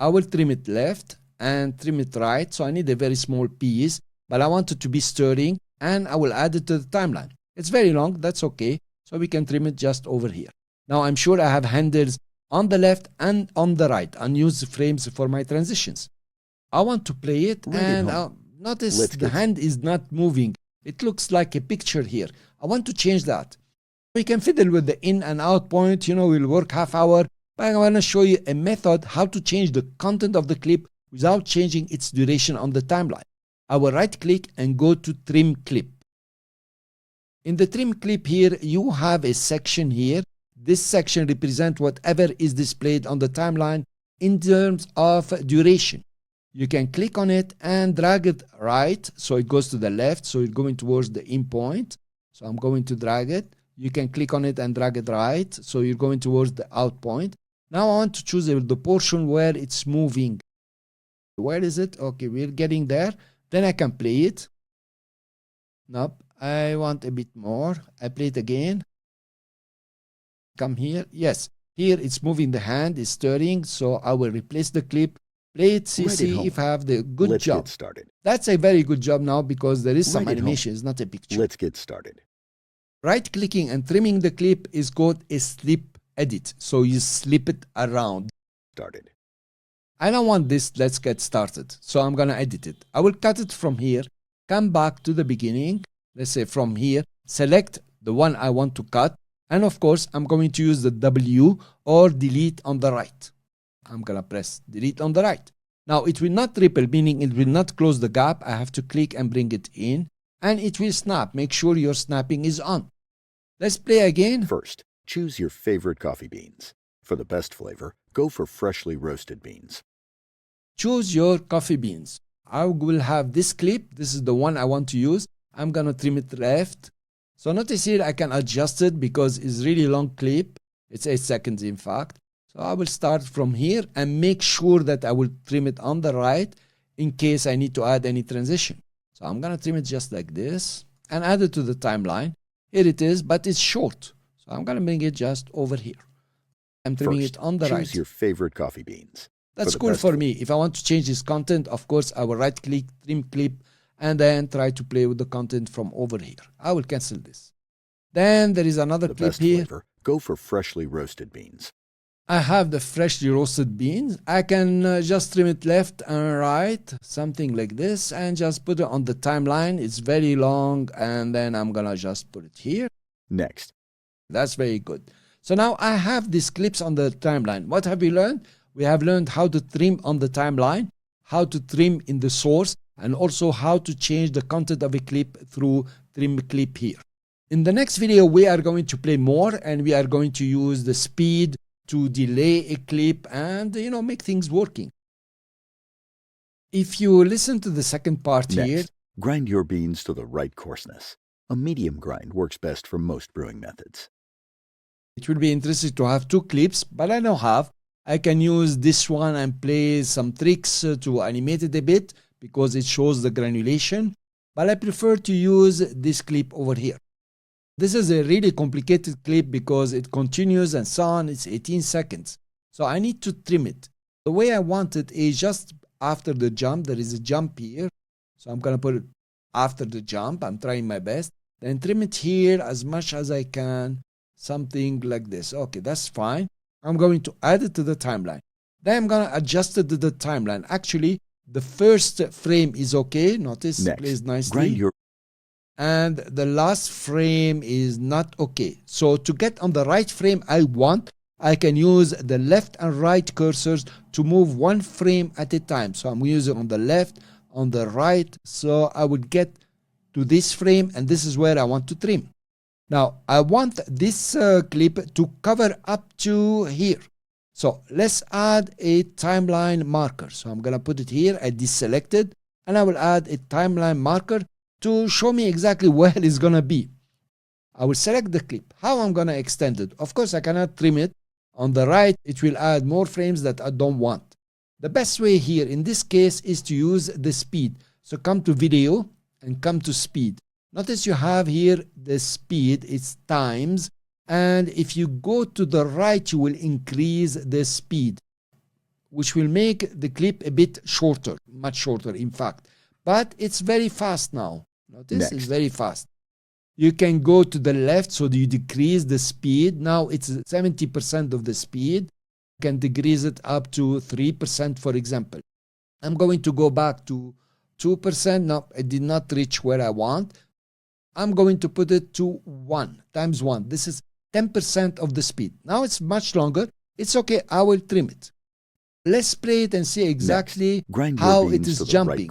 I will trim it left and trim it right. So I need a very small piece, but I want it to be stirring, and I will add it to the timeline. It's very long. That's okay. So we can trim it just over here. Now I'm sure I have handles on the left and on the right, unused frames for my transitions. I want to play it, right and notice the hand is not moving. It looks like a picture here. I want to change that. We can fiddle with the in and out point. We'll work half hour. But I want to show you a method how to change the content of the clip without changing its duration on the timeline. I will right click and go to trim clip. In the trim clip here, you have a section here. This section represents whatever is displayed on the timeline in terms of duration. You can click on it and drag it right, so it goes to the left, so it's going towards the in point. So I'm going to drag it. You can click on it and drag it right. So you're going towards the out point. Now I want to choose the portion where it's moving. Where is it? Okay, we're getting there. Then I can play it. Nope, I want a bit more. I play it again. Come here. Yes, here it's moving the hand, it's stirring. So I will replace the clip. Play it, see if I have the good Let's job. Get started. That's a very good job now because there is some Right at home. animation. It's not a picture. Let's get started. Right-clicking and trimming the clip is called a slip edit. So you slip it around. Started. I don't want this. Let's get started. So I'm going to edit it. I will cut it from here. Come back to the beginning. Let's say from here. Select the one I want to cut. And of course, I'm going to use the W or delete on the right. I'm going to press delete on the right. Now, it will not ripple, meaning it will not close the gap. I have to click and bring it in. And it will snap. Make sure your snapping is on. Let's play again. First, choose your favorite coffee beans. For the best flavor, go for freshly roasted beans. Choose your coffee beans. I will have this clip. This is the one I want to use. I'm going to trim it left. So notice here I can adjust it because it's really long clip. It's 8 seconds in fact. So I will start from here and make sure that I will trim it on the right in case I need to add any transition. So I'm going to trim it just like this and add it to the timeline. Here it is, but it's short. So I'm going to bring it just over here. I'm trimming it on the right. Choose your favorite coffee beans. That's cool for me. If I want to change this content, of course, I will right click, trim clip, and then try to play with the content from over here. I will cancel this. Then there is another clip here. Flavor, go for freshly roasted beans. I have the freshly roasted beans. I can just trim it left and right, something like this, and just put it on the timeline. It's very long, and then I'm going to just put it here. Next. That's very good. So now I have these clips on the timeline. What have we learned? We have learned how to trim on the timeline, how to trim in the source, and also how to change the content of a clip through trim clip here. In the next video, we are going to play more, and we are going to use the speed to delay a clip and, make things working. If you listen to the second part here. Grind your beans to the right coarseness. A medium grind works best for most brewing methods. It will be interesting to have two clips, but I don't have. I can use this one and play some tricks to animate it a bit because it shows the granulation. But I prefer to use this clip over here. This is a really complicated clip because it continues and so on. It's 18 seconds. So I need to trim it. The way I want it is just after the jump. There is a jump here. So I'm going to put it after the jump. I'm trying my best. Then trim it here as much as I can. Something like this. Okay, that's fine. I'm going to add it to the timeline. Then I'm going to adjust it to the timeline. Actually, the first frame is okay. Notice it plays nicely. And the last frame is not okay. So to get on the right frame I can use the left and right cursors to move one frame at a time. So I'm using on the left, on the right. So I would get to this frame, and this is where I want to trim. Now, I want this clip to cover up to here. So let's add a timeline marker. So I'm going to put it here. I deselected, and I will add a timeline marker to show me exactly where it's going to be. I will select the clip. How I'm going to extend it? Of course, I cannot trim it. On the right, it will add more frames that I don't want. The best way here in this case is to use the speed. So come to video and come to speed. Notice you have here the speed, it's times, and if you go to the right, you will increase the speed, which will make the clip a bit shorter, much shorter in fact. But it's very fast now. Notice it's very fast. You can go to the left, so you decrease the speed. Now it's 70% of the speed. You can decrease it up to 3%, for example. I'm going to go back to 2%. No, I did not reach where I want. I'm going to put it to 1 times 1. This is 10% of the speed. Now it's much longer. It's okay. I will trim it. Let's play it and see exactly how it is jumping.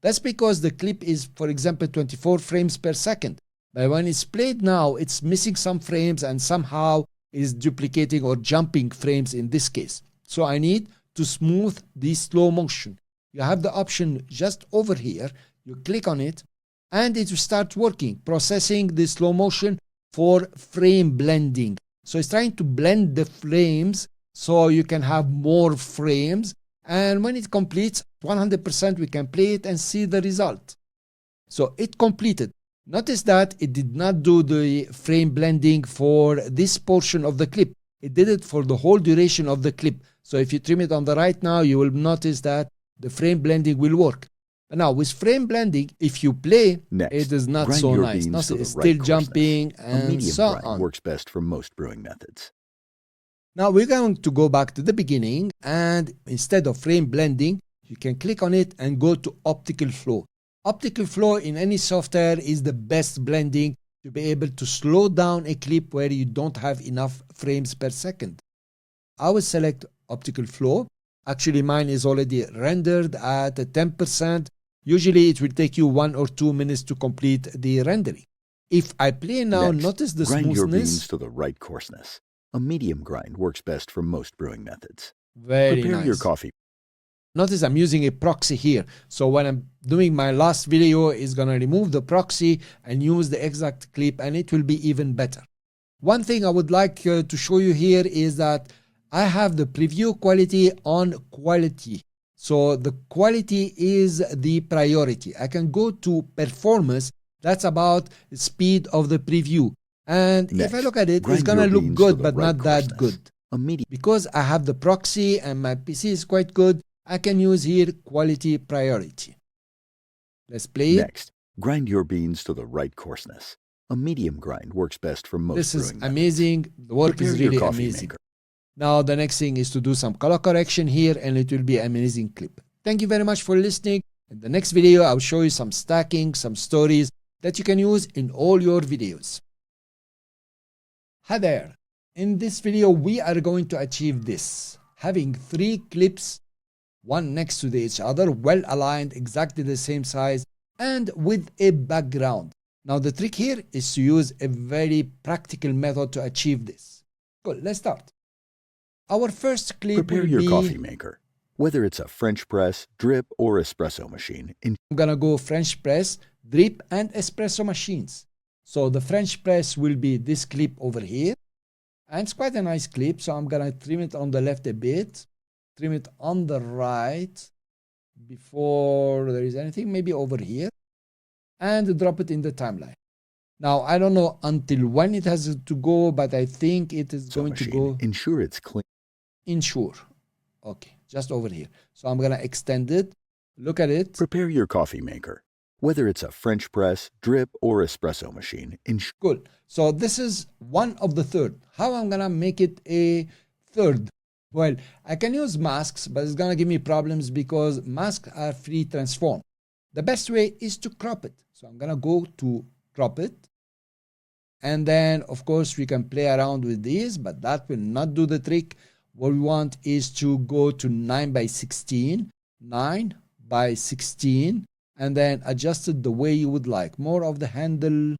That's because the clip is, for example, 24 frames per second. But when it's played now, it's missing some frames and somehow is duplicating or jumping frames in this case. So I need to smooth the slow motion. You have the option just over here. You click on it and it will start working, processing the slow motion for frame blending. So it's trying to blend the frames so you can have more frames, and when it completes 100%, we can play it and see the result. So it completed. Notice that it did not do the frame blending for this portion of the clip. It did it for the whole duration of the clip. So if you trim it on the right now, you will notice that the frame blending will work. But now with frame blending, if you play, Next, it is not grind so your nice. beans to the It's right still coarseness. jumping A and medium so grind on. works best for most brewing methods. Now we're going to go back to the beginning, and instead of frame blending, you can click on it and go to optical flow. Optical flow in any software is the best blending to be able to slow down a clip where you don't have enough frames per second. I will select optical flow. Actually, mine is already rendered at 10%. Usually it will take you 1 or 2 minutes to complete the rendering. If I play now, Next, notice the grind your beans smoothness. to the right coarseness. A medium grind works best for most brewing methods. Very Prepare nice. your coffee. Notice I'm using a proxy here. So when I'm doing my last video, it's going to remove the proxy and use the exact clip, and it will be even better. One thing I would like to show you here is that I have the preview quality on quality. So the quality is the priority. I can go to performance. That's about speed of the preview. And Next, if I look at it, it's grind going to your look beans good, to the but right not that coarseness. good. A medium. Because I have the proxy and my PC is quite good, I can use here quality priority. Let's play it. Next, grind your beans to the right coarseness. A medium grind works best for most This is brewing methods. amazing. The work Prepare is your really coffee amazing. maker. Now the next thing is to do some color correction here, and it will be an amazing clip. Thank you very much for listening. In the next video, I'll show you some stacking, some stories that you can use in all your videos. Hi there. In this video, we are going to achieve this. Having 3 clips, one next to each other, well aligned, exactly the same size, and with a background. Now the trick here is to use a very practical method to achieve this. Good, let's start. Our first clip Prepare will your be, coffee maker. Whether it's a French press, drip, or espresso machine, I'm gonna go French press, drip, and espresso machines. So the French press will be this clip over here. And it's quite a nice clip, so I'm gonna trim it on the left a bit, trim it on the right before there is anything, maybe over here, and drop it in the timeline. Now, I don't know until when it has to go, but I think it is going to go. ensure it's clean. Ensure. Okay, just over here. So I'm gonna extend it. Look at it. Prepare your coffee maker. Whether it's a French press, drip, or espresso machine, ensure. Good. So this is one of the third. How I'm gonna make it a third? Well, I can use masks, but it's gonna give me problems because masks are free transform. The best way is to crop it. So I'm gonna go to crop it. And then, of course, we can play around with these, but that will not do the trick. What we want is to go to 9:16, 9:16, and then adjust it the way you would like. More of the handle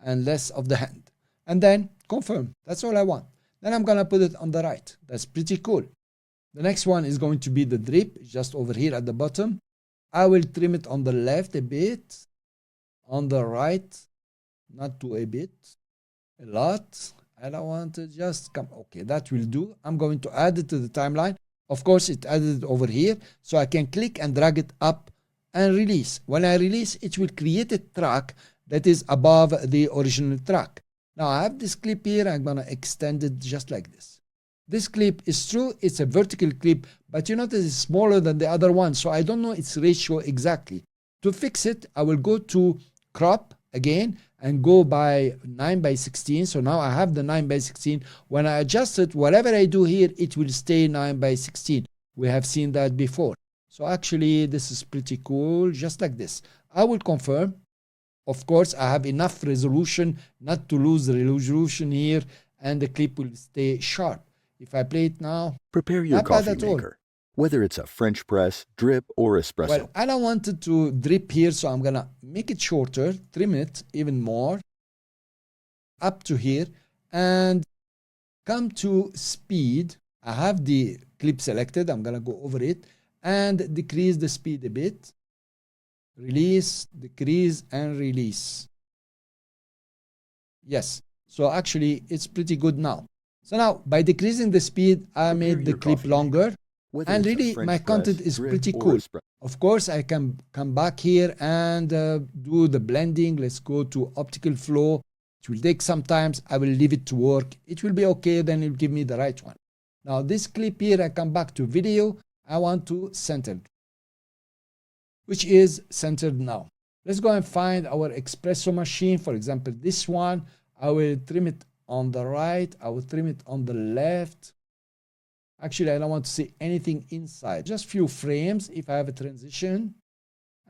and less of the hand. And then confirm. That's all I want. Then I'm going to put it on the right. That's pretty cool. The next one is going to be the drip, just over here at the bottom. I will trim it on the left a bit, on the right, not too a bit, a lot. I don't want to just come. Okay, that will do. I'm going to add it to the timeline. Of course, it added it over here, so I can click and drag it up and release. When I release, it will create a track that is above the original track. Now I have this clip here. I'm going to extend it just like this. This clip is true. It's a vertical clip, but you notice it's smaller than the other one, so I don't know its ratio exactly. To fix it, I will go to crop again and go by 9:16. So now I have the 9:16. When I adjust it, whatever I do here, it will stay 9:16. We have seen that before. So actually, this is pretty cool, just like this. I will confirm. Of course, I have enough resolution not to lose the resolution here, and the clip will stay sharp. If I play it now, Prepare your not bad coffee at all. maker. Whether it's a French press, drip, or espresso. Well, I don't want it to drip here, so I'm gonna make it shorter, trim it even more, up to here, and come to speed. I have the clip selected. I'm gonna go over it and decrease the speed a bit. release, decrease, and release. Yes, so actually it's pretty good now. So now by decreasing the speed, I made the clip longer, and really my content is pretty cool. Of course, I can come back here and do the blending. Let's go to optical flow. It will take some time. I will leave it to work. It will be okay, then it will give me the right one. Now this clip here, I come back to video. I want to center it, which is centered now. Let's go and find our espresso machine. For example, this one, I will trim it on the right. I will trim it on the left. Actually, I don't want to see anything inside. Just few frames if I have a transition.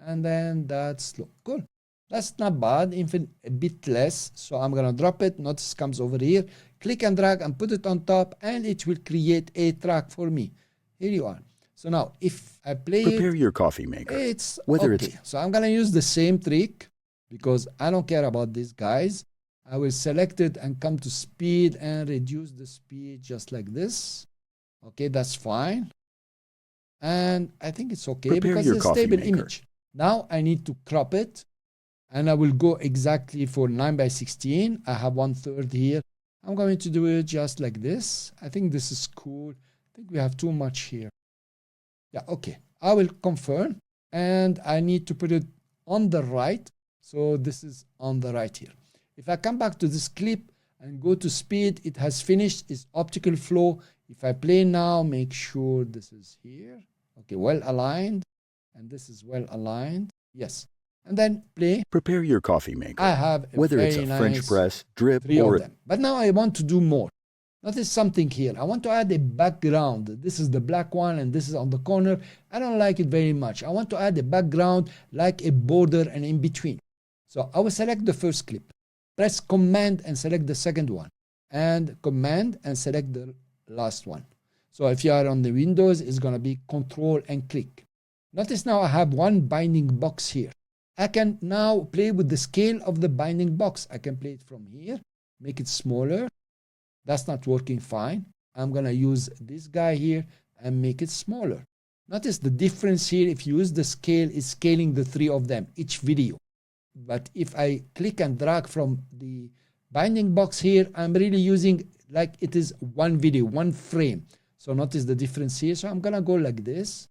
And then that's cool. That's not bad, even a bit less. So I'm going to drop it. Notice comes over here. Click and drag and put it on top, and it will create a track for me. Here you are. So now if I play Prepare your coffee maker. It's Whether okay. So I'm going to use the same trick because I don't care about these guys. I will select it and come to speed and reduce the speed just like this. Okay, that's fine. And I think it's okay because it's a stable image. Now I need to crop it, and I will go exactly for 9:16. I have 1/3 here. I'm going to do it just like this. I think this is cool. I think we have too much here. Yeah, okay. I will confirm, and I need to put it on the right. So this is on the right here. If I come back to this clip and go to speed, it has finished its optical flow. If I play now, make sure this is here. Okay, well aligned. And this is well aligned. Yes. And then play. Prepare your coffee maker. I have a whether it's a nice French press, drip, three or of them. But now I want to do more. Notice something here. I want to add a background. This is the black one, and this is on the corner. I don't like it very much. I want to add a background like a border and in between. So I will select the first clip. Press Command and select the second one. And Command and select the last one. So if you are on the Windows, it's going to be Control and click. Notice now I have one binding box here. I can now play with the scale of the binding box. I can play it from here, make it smaller. That's not working fine. I'm going to use this guy here and make it smaller. Notice the difference here. If you use the scale, it's scaling the three of them, each video. But if I click and drag from the binding box here, I'm really using like it is one video, one frame. So notice the difference here. So I'm going to go like this.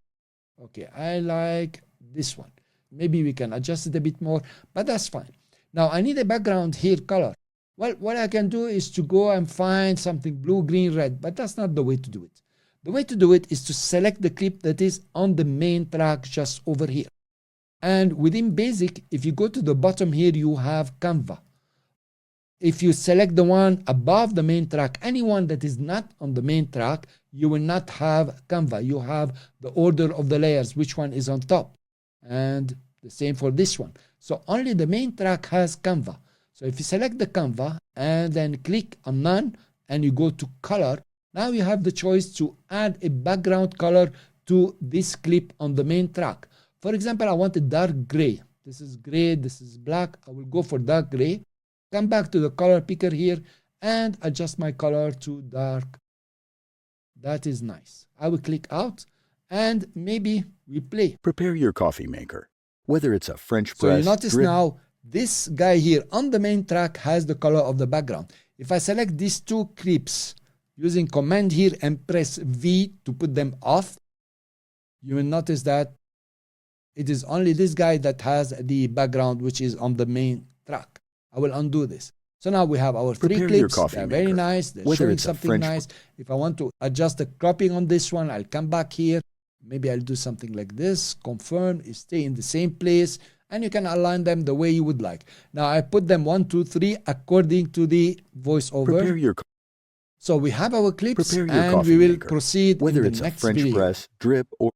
Okay, I like this one. Maybe we can adjust it a bit more, but that's fine. Now I need a background here color. Well, what I can do is to go and find something blue, green, red, but that's not the way to do it. The way to do it is to select the clip that is on the main track just over here. And within Basic, if you go to the bottom here, you have Canva. If you select the one above the main track, anyone that is not on the main track, you will not have Canva. You have the order of the layers, which one is on top. And the same for this one. So only the main track has Canva. So if you select the Canva and then click on None and you go to Color, now you have the choice to add a background color to this clip on the main track. For example, I want a dark gray. This is gray, this is black. I will go for dark gray. Come back to the color picker here and adjust my color to dark. That is nice. I will click out and maybe we play. Prepare your coffee maker. Whether it's a French press, so you notice now this guy here on the main track has the color of the background. If I select these two clips using Command here and press V to put them off, you will notice that it is only this guy that has the background which is on the main track. I will undo this. So now we have our three clips. They're very nice. They're showing something nice. If I want to adjust the cropping on this one, I'll come back here. Maybe I'll do something like this. Confirm. Stay in the same place. And you can align them the way you would like. Now I put them 1, 2, 3 according to the voiceover. So we have our clips and we will proceed whether in it's the next a French video. press, drip, or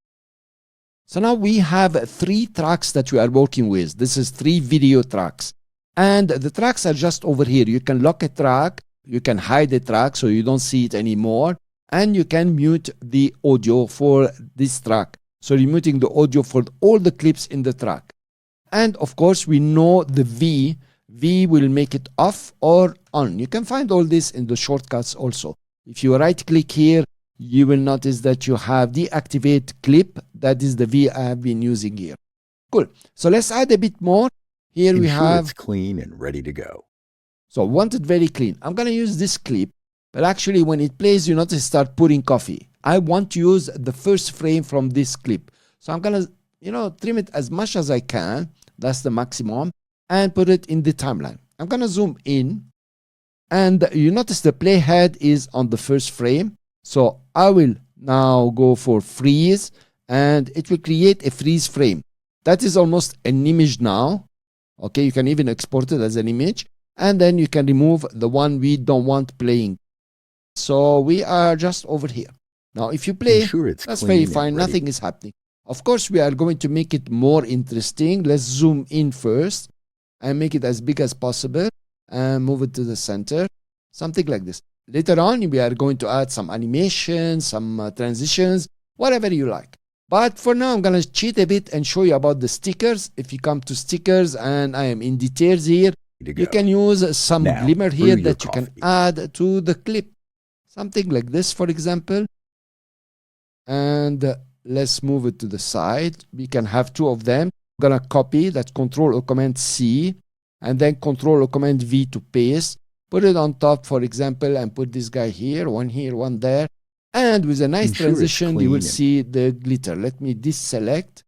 So now we have 3 tracks that we are working with. This is 3 video tracks. And the tracks are just over here. You can lock a track. You can hide the track so you don't see it anymore. And you can mute the audio for this track. So you're muting the audio for all the clips in the track. And of course, we know the V. V will make it off or on. You can find all this in the shortcuts also. If you right click here, you will notice that you have deactivate clip. That is the V I have been using here. Cool. So let's add a bit more. Here we Ensure have, it's clean and ready to go. so I want it very clean. I'm going to use this clip, but actually when it plays, you notice start pouring coffee. I want to use the first frame from this clip. So I'm going to, trim it as much as I can. That's the maximum. And put it in the timeline. I'm going to zoom in. And you notice the playhead is on the first frame. So I will now go for freeze. And it will create a freeze frame. That is almost an image now. Okay, you can even export it as an image. And then you can remove the one we don't want playing. So we are just over here. Now, if you play, that's very fine. Nothing is happening. Of course, we are going to make it more interesting. Let's zoom in first and make it as big as possible and move it to the center. Something like this. Later on, we are going to add some animation, some transitions, whatever you like. But for now, I'm going to cheat a bit and show you about the stickers. If you come to stickers and I am in details here, you can use some glimmer here that you can add to the clip. Something like this, for example. And let's move it to the side. We can have two of them. I'm going to copy that, Control or Command C, and then Control or Command V to paste. Put it on top, for example, and put this guy here, one there. And with a nice transition, you will see the glitter. Let me deselect.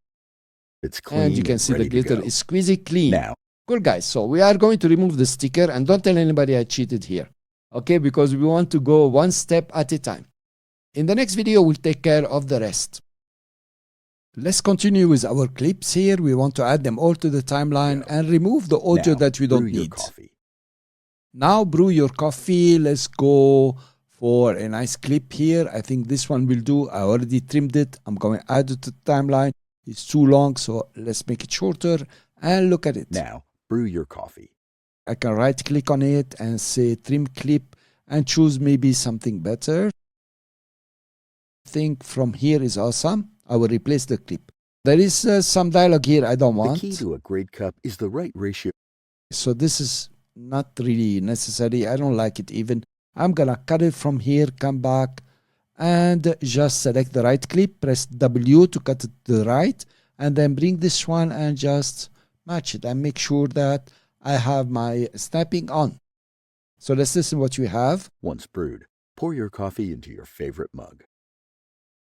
It's clean and you can see the glitter is squeezy clean. Now. Cool, guys. So we are going to remove the sticker, and don't tell anybody I cheated here. Okay, because we want to go one step at a time. In the next video, we'll take care of the rest. Let's continue with our clips here. We want to add them all to the timeline and remove the audio that we don't need. Now brew your coffee. Let's go for a nice clip here. I think this one will do. I already trimmed it. I'm going to add it to the timeline. It's too long, so let's make it shorter and look at it. Now brew your coffee. I can right click on it and say trim clip and choose maybe something better. I think from here is awesome. I will replace the clip. There is some dialogue here I don't want. The key to a great cup is the right ratio. So this is not really necessary. I don't like it even. I'm gonna cut it from here, come back and just select the right clip, press W to cut it to the right, and then bring this one and just match it and make sure that I have my snapping on. So let's listen what we have. Once brewed, pour your coffee into your favorite mug.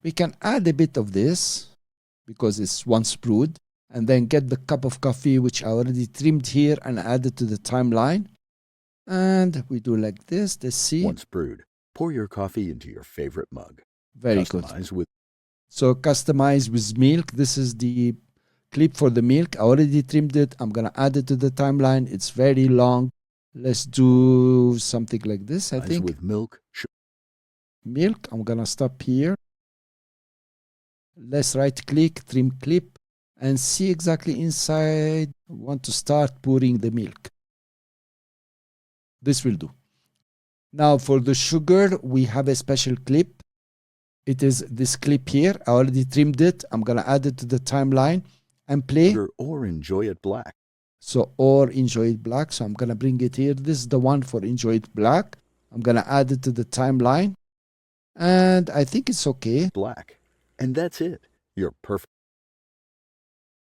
We can add a bit of this because it's once brewed, and then get the cup of coffee which I already trimmed here and added to the timeline. And we do like this. Let's see. Once brewed, pour your coffee into your favorite mug. Very good. So customize with milk. This is the clip for the milk. I already trimmed it. I'm going to add it to the timeline. It's very long. Let's do something like this, I think. With milk. Milk. I'm going to stop here. Let's right click, trim clip, and see exactly inside. I want to start pouring the milk. This will do. Now for the sugar, we have a special clip. It is this clip here. I already trimmed it. I'm going to add it to the timeline and play. Or enjoy it black. So, or enjoy it black. So I'm going to bring it here. This is the one for enjoy it black. I'm going to add it to the timeline. And I think it's okay. Black. And that's it. You're perfect.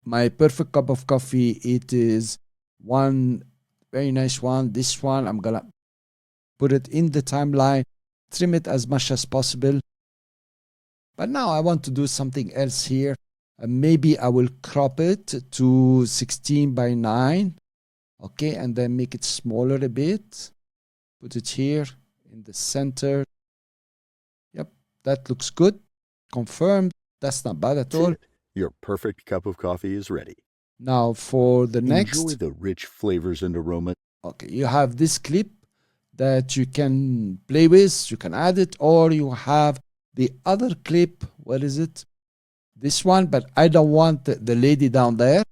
My perfect cup of coffee, it is one very nice one. This one, I'm going to put it in the timeline, trim it as much as possible. But now I want to do something else here. Maybe I will crop it to 16 by 9. Okay, and then make it smaller a bit. Put it here in the center. Yep, that looks good. Confirmed. That's not bad at all. Your perfect cup of coffee is ready. Now for the next. Enjoy the rich flavors and aroma. Okay, you have this clip that you can play with. You can add it, or you have the other clip. What is it? This one, but I don't want the lady down there.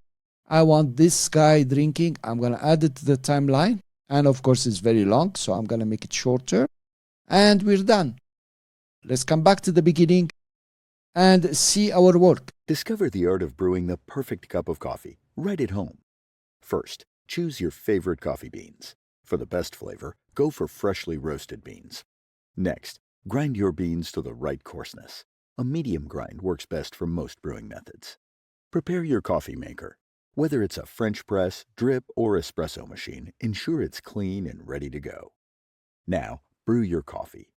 I want this guy drinking. I'm going to add it to the timeline. And of course, it's very long, so I'm going to make it shorter. And we're done. Let's come back to the beginning and see our work. Discover the art of brewing the perfect cup of coffee right at home. First, choose your favorite coffee beans. For the best flavor, go for freshly roasted beans. Next, grind your beans to the right coarseness. A medium grind works best for most brewing methods. Prepare your coffee maker. Whether it's a French press, drip, or espresso machine, ensure it's clean and ready to go. Now, brew your coffee.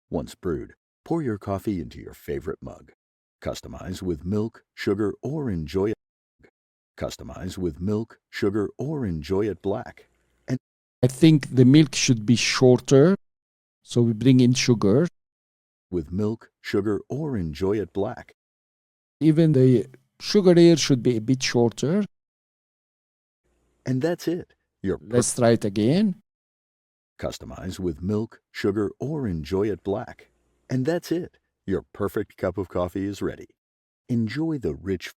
Once brewed, pour your coffee into your favorite mug. Customize with milk, sugar, or enjoy it. Customize with milk, sugar, or enjoy it black. And I think the milk should be shorter, so we bring in sugar. with milk, sugar, or enjoy it black. Even the sugar here should be a bit shorter. And that's it. Let's try it again. Customize with milk, sugar, or enjoy it black. And that's it. Your perfect cup of coffee is ready. Enjoy the rich.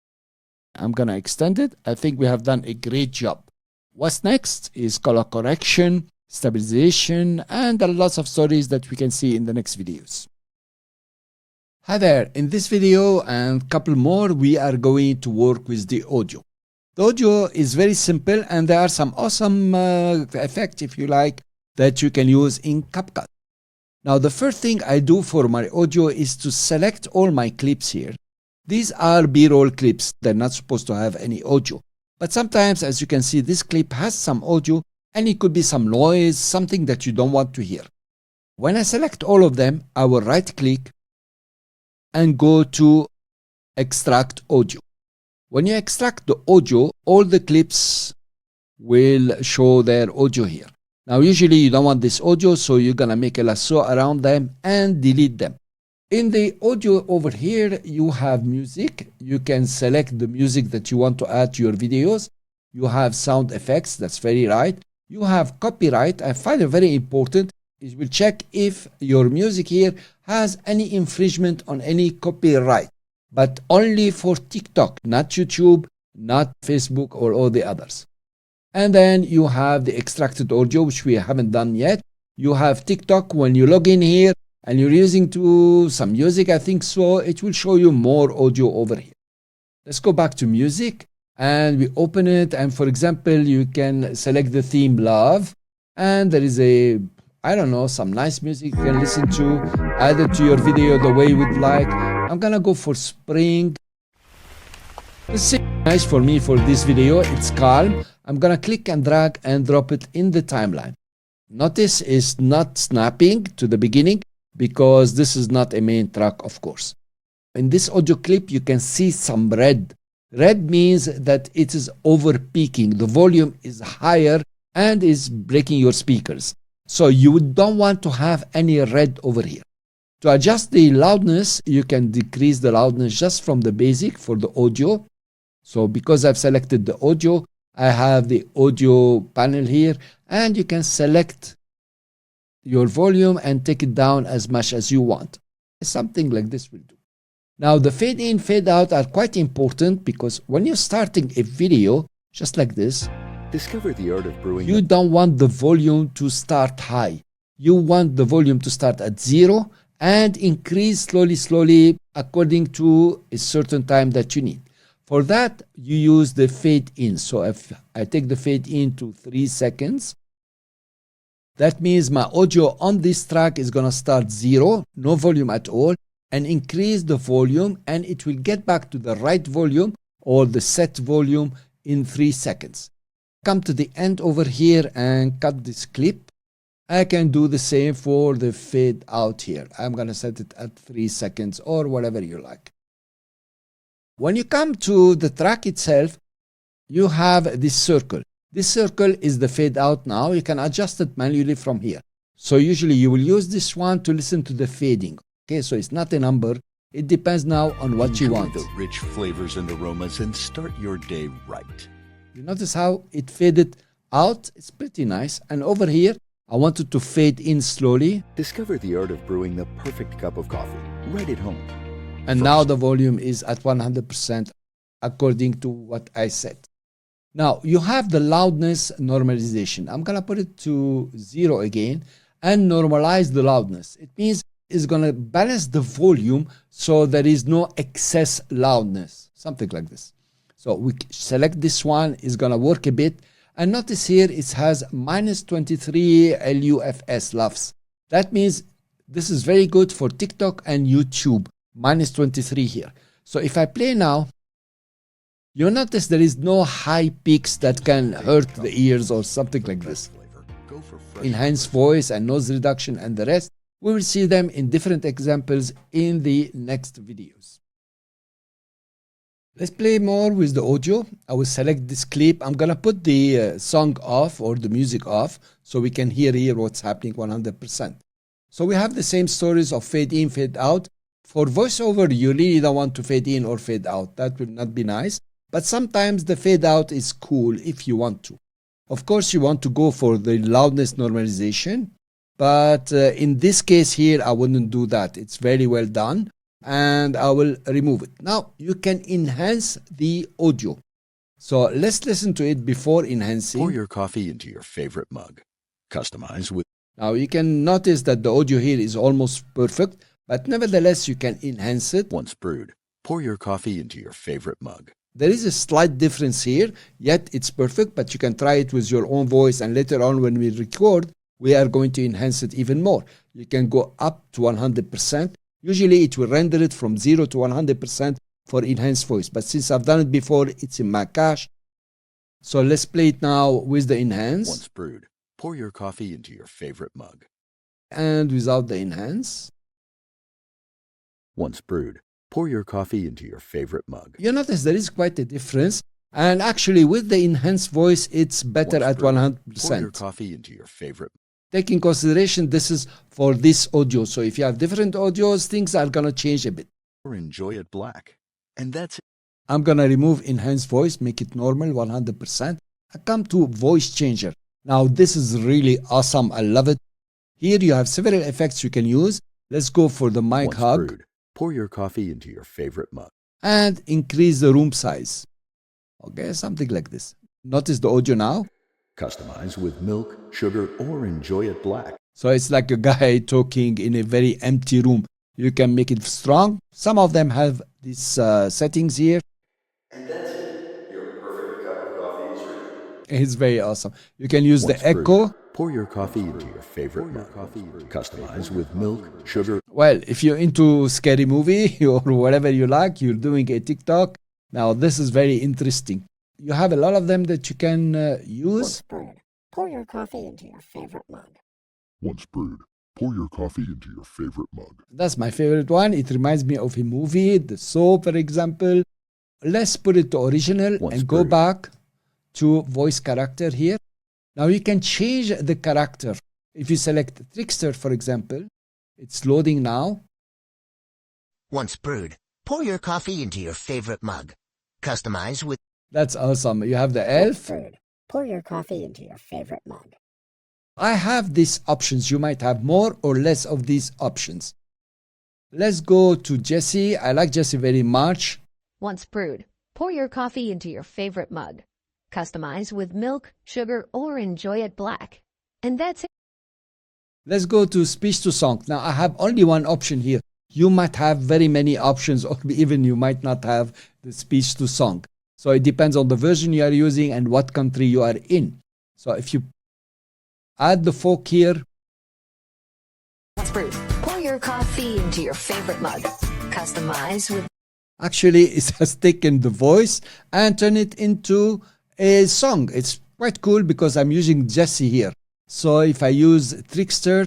I'm going to extend it. I think we have done a great job. What's next is color correction, stabilization, and there are lots of stories that we can see in the next videos. Hi there. In this video and a couple more, we are going to work with the audio. The audio is very simple, and there are some awesome effects, if you like, that you can use in CapCut. Now, the first thing I do for my audio is to select all my clips here. These are B-roll clips. They're not supposed to have any audio. But sometimes, as you can see, this clip has some audio, and it could be some noise, something that you don't want to hear. When I select all of them, I will right-click and go to Extract Audio. When you extract the audio, all the clips will show their audio here. Now, usually you don't want this audio, so you're going to make a lasso around them and delete them. In the audio over here, you have music. You can select the music that you want to add to your videos. You have sound effects. That's very right. You have copyright. I find it very important. You will check if your music here has any infringement on any copyright, but only for TikTok, not YouTube, not Facebook, or all the others. And then you have the extracted audio, which we haven't done yet. You have TikTok. When you log in here and you're using to some music, I think so, it will show you more audio over here. Let's go back to music and we open it. And for example, you can select the theme Love, and there is a, I don't know, some nice music you can listen to, add it to your video the way you would like. I'm gonna go for Spring. This is nice for me for this video. It's calm. I'm gonna click and drag and drop it in the timeline. Notice it's not snapping to the beginning because this is not a main track, of course. In this audio clip, you can see some red. Red means that it is over peaking. The volume is higher and is breaking your speakers. So you don't want to have any red over here. To adjust the loudness, you can decrease the loudness just from the basic for the audio. So because I've selected the audio, I have the audio panel here, and you can select your volume and take it down as much as you want. Something like this will do. Now the fade in, fade out are quite important because when you're starting a video, just like this, Discover the art of brewing. you don't want the volume to start high. You want the volume to start at 0 and increase slowly according to a certain time that you need. For that, you use the fade in. So if I take the fade in to 3 seconds, that means my audio on this track is going to start 0, no volume at all, and increase the volume, and it will get back to the right volume or the set volume in 3 seconds. Come to the end over here and cut this clip. I can do the same for the fade out here. I'm going to set it at 3 seconds or whatever you like. When you come to the track itself, you have this circle. This circle is the fade out now. You can adjust it manually from here. So usually you will use this one to listen to the fading. Okay, so it's not a number. It depends now on what you want. The rich flavors and aromas and start your day right. You notice how it faded out? It's pretty nice. And over here, I wanted to fade in slowly. Discover the art of brewing the perfect cup of coffee right at home. And now the volume is at 100% according to what I said. Now you have the loudness normalization. I'm going to put it to 0 again and normalize the loudness. It means it's going to balance the volume so there is no excess loudness, something like this. So we select this one, it's going to work a bit. And notice here it has minus 23 LUFS LUFS. That means this is very good for TikTok and YouTube. Minus 23 here. So if I play now, You'll notice there is no high peaks that can hurt the ears or something like this. Enhanced voice and noise reduction and the rest, we will see them in different examples in the next videos. Let's play more with the audio. I will select this clip. I'm gonna put the song off or the music off so we can hear here what's happening 100%. So we have the same stories of fade in, fade out. For voiceover, you really don't want to fade in or fade out. That would not be nice. But sometimes the fade out is cool if you want to. Of course, you want to go for the loudness normalization. But in this case here, I wouldn't do that. It's very well done. And I will remove it. Now, you can enhance the audio. So let's listen to it before enhancing. Pour your coffee into your favorite mug. Customize with... Now, you can notice that the audio here is almost perfect, but nevertheless, you can enhance it. Once brewed, pour your coffee into your favorite mug. There is a slight difference here, yet it's perfect, but you can try it with your own voice, and later on when we record, we are going to enhance it even more. You can go up to 100%. Usually it will render it from 0 to 100% for enhanced voice. But since I've done it before, it's in my cache. So let's play it now with the enhance. Once brewed, pour your coffee into your favorite mug. And without the enhance. Once brewed, pour your coffee into your favorite mug. You notice there is quite a difference. And actually with the enhanced voice, it's better at 100%. Pour your coffee into your favorite. Take in consideration, this is for this audio. So if you have different audios, things are going to change a bit. Or enjoy it black. And that's it. I'm going to remove enhanced voice, make it normal, 100%. I come to voice changer. Now, this is really awesome. I love it. Here you have several effects you can use. Let's go for the mic Once hug. brewed, pour your coffee into your favorite mug. And increase the room size. Okay, something like this. Notice the audio now. Customize with milk, sugar, or enjoy it black. So it's like a guy talking in a very empty room. You can make it strong. Some of them have these settings here. And that's it. Your perfect cup of coffee is ready. It's very awesome. You can use Once the echo. brewed, pour your coffee into your favorite mug. Customize with milk, sugar. Well, if you're into scary movie or whatever you like, you're doing a TikTok. Now, this is very interesting. You have a lot of them that you can use. Once brewed, pour your coffee into your favorite mug. Once brewed, pour your coffee into your favorite mug. That's my favorite one. It reminds me of a movie, The Soap, for example. Let's put it to original Once and go brewed. back to voice character here. Now you can change the character. If you select Trickster, for example, it's loading now. Once brewed, pour your coffee into your favorite mug. Customize with... That's awesome. You have the Once elf. brewed, pour your coffee into your favorite mug. I have these options. You might have more or less of these options. Let's go to Jesse. I like Jesse very much. Once brewed, pour your coffee into your favorite mug. Customize with milk, sugar, or enjoy it black. And that's it. Let's go to speech to song. Now I have only one option here. You might have very many options, or even you might not have the speech to song. So it depends on the version you are using and what country you are in. So if you add the folk here. Once brewed, pour your coffee into your favorite mug. Customize with... Actually, it has taken the voice and turned it into a song. It's quite cool because I'm using Jesse here. So if I use Trickster,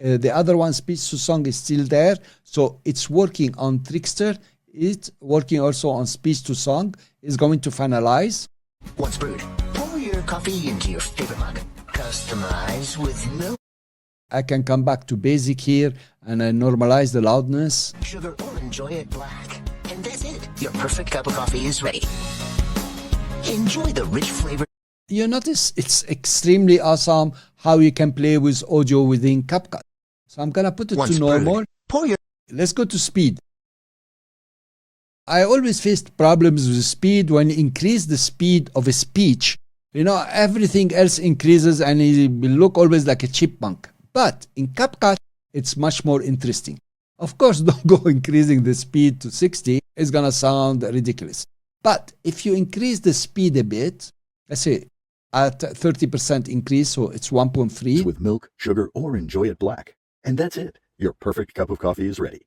the other one, speech to song, is still there. So it's working on Trickster. It's working also on speech to song. It's going to finalize. Once brewed, pour your coffee into your favorite mug. Customize with milk, I can come back to basic here and I normalize the loudness. sugar, or enjoy it black. And that's it. Your perfect cup of coffee is ready. Enjoy the rich flavor. You notice it's extremely awesome how you can play with audio within CapCut. So I'm going to put it Once to normal. brewed, pour your... Let's go to speed. I always faced problems with speed when you increase the speed of a speech. You know, everything else increases and it will look always like a chipmunk. But in CapCut, it's much more interesting. Of course, don't go increasing the speed to 60. It's going to sound ridiculous. But if you increase the speed a bit, let's say at 30% increase, so it's 1.3. With milk, sugar, or enjoy it black. And that's it. Your perfect cup of coffee is ready.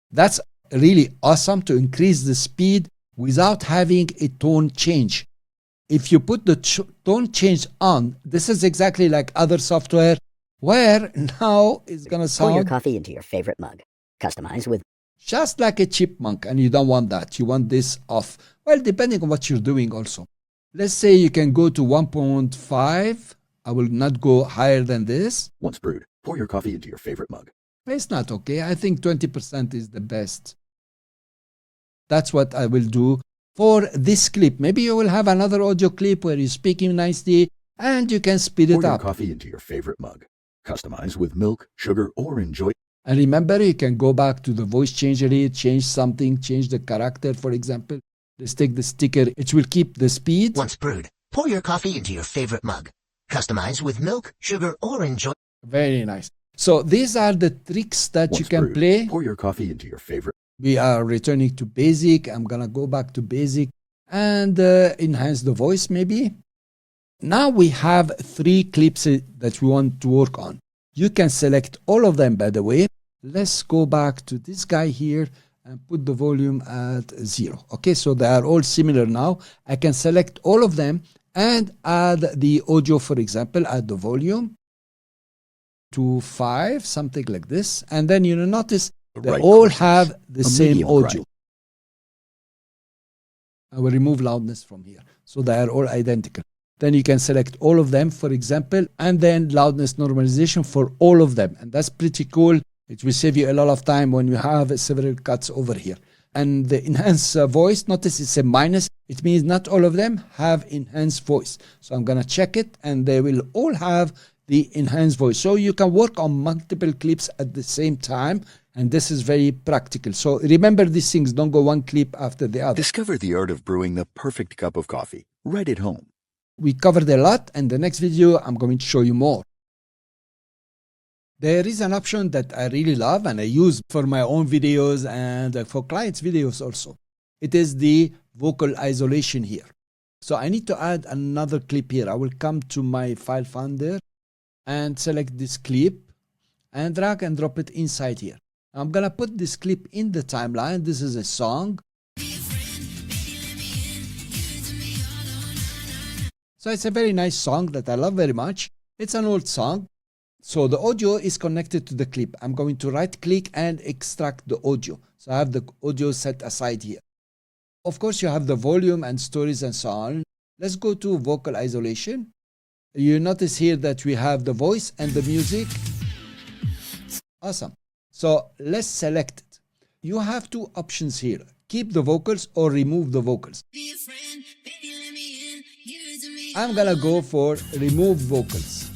That's really awesome to increase the speed without having a tone change. If you put the tone change on, this is exactly like other software where now it's going to Pour your sound coffee into your favorite mug. Customize with just like a chipmunk, and you don't want that. You want this off. Well, depending on what you're doing also. Let's say you can go to 1.5. I will not go higher than this. Once brewed, pour your coffee into your favorite mug. It's not okay. I think 20% is the best. That's what I will do for this clip. Maybe you will have another audio clip where you're speaking nicely and you can speed Pour it your up. coffee into your favorite mug. Customize with milk, sugar, or enjoy. And remember, you can go back to the voice changer here, change something, change the character, for example. Let's take the sticker. It will keep the speed. Once brewed, pour your coffee into your favorite mug. Customize with milk, sugar, or enjoy. Very nice. So these are the tricks that you Once can brewed, play. pour your coffee into your favorite. We are returning to basic. I'm going to go back to basic and enhance the voice maybe. Now we have 3 clips that we want to work on. You can select all of them, by the way. Let's go back to this guy here and put the volume at 0. Okay, so they are all similar now. I can select all of them and add the audio, for example, add the volume to 5, something like this. And then you notice they Right all choices. have the A same medium audio. grind. I will remove loudness from here. So they are all identical. Then you can select all of them, for example, and then loudness normalization for all of them. And that's pretty cool. It will save you a lot of time when you have several cuts over here. And the enhance voice, notice it's a minus. It means not all of them have enhanced voice. So I'm going to check it and they will all have the enhanced voice. So you can work on multiple clips at the same time. And this is very practical. So remember these things. Don't go one clip after the other. Discover the art of brewing the perfect cup of coffee right at home. We covered a lot, and the next video I'm going to show you more. There is an option that I really love and I use for my own videos and for clients' videos also. It is the vocal isolation here. So I need to add another clip here. I will come to my file finder and select this clip and drag and drop it inside here. I'm going to put this clip in the timeline. This is a song. So it's a very nice song that I love very much. It's an old song. So the audio is connected to the clip. I'm going to right click and extract the audio. So I have the audio set aside here. Of course, you have the volume and stories and so on. Let's go to vocal isolation. You notice here that we have the voice and the music. Awesome. So let's select it. You have 2 options here. Keep the vocals or remove the vocals. I'm gonna go for remove vocals.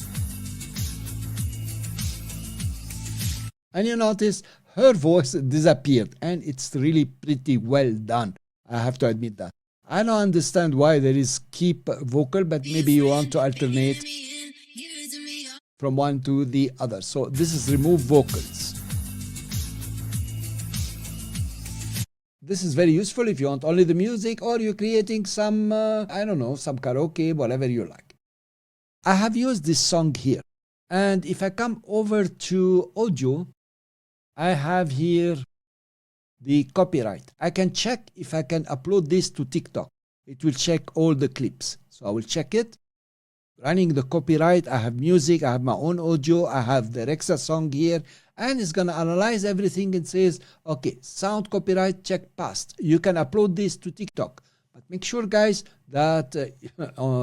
And you notice her voice disappeared and it's really pretty well done. I have to admit that. I don't understand why there is keep vocal, but maybe you want to alternate from one to the other. So this is remove vocals. This is very useful if you want only the music or you're creating some, I don't know, some karaoke, whatever you like. I have used this song here. And if I come over to audio, I have here the copyright. I can check if I can upload this to TikTok. It will check all the clips. So I will check it. Running the copyright, I have music, I have my own audio, I have the Rexa song here, and it's going to analyze everything and says, okay, sound copyright check passed. You can upload this to TikTok. But make sure, guys, that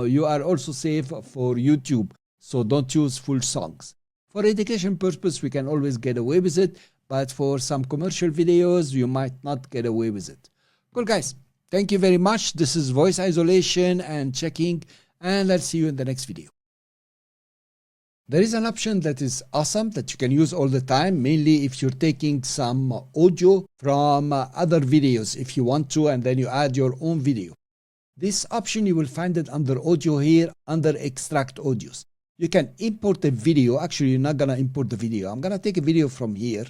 you are also safe for YouTube. So don't use full songs. For education purpose, we can always get away with it. But for some commercial videos, you might not get away with it. Cool, guys. Thank you very much. This is voice isolation and checking. And I'll see you in the next video. There is an option that is awesome that you can use all the time, mainly if you're taking some audio from other videos if you want to, and then you add your own video. This option, you will find it under audio here, under extract audios. You can import a video. Actually, you're not going to import the video. I'm going to take a video from here,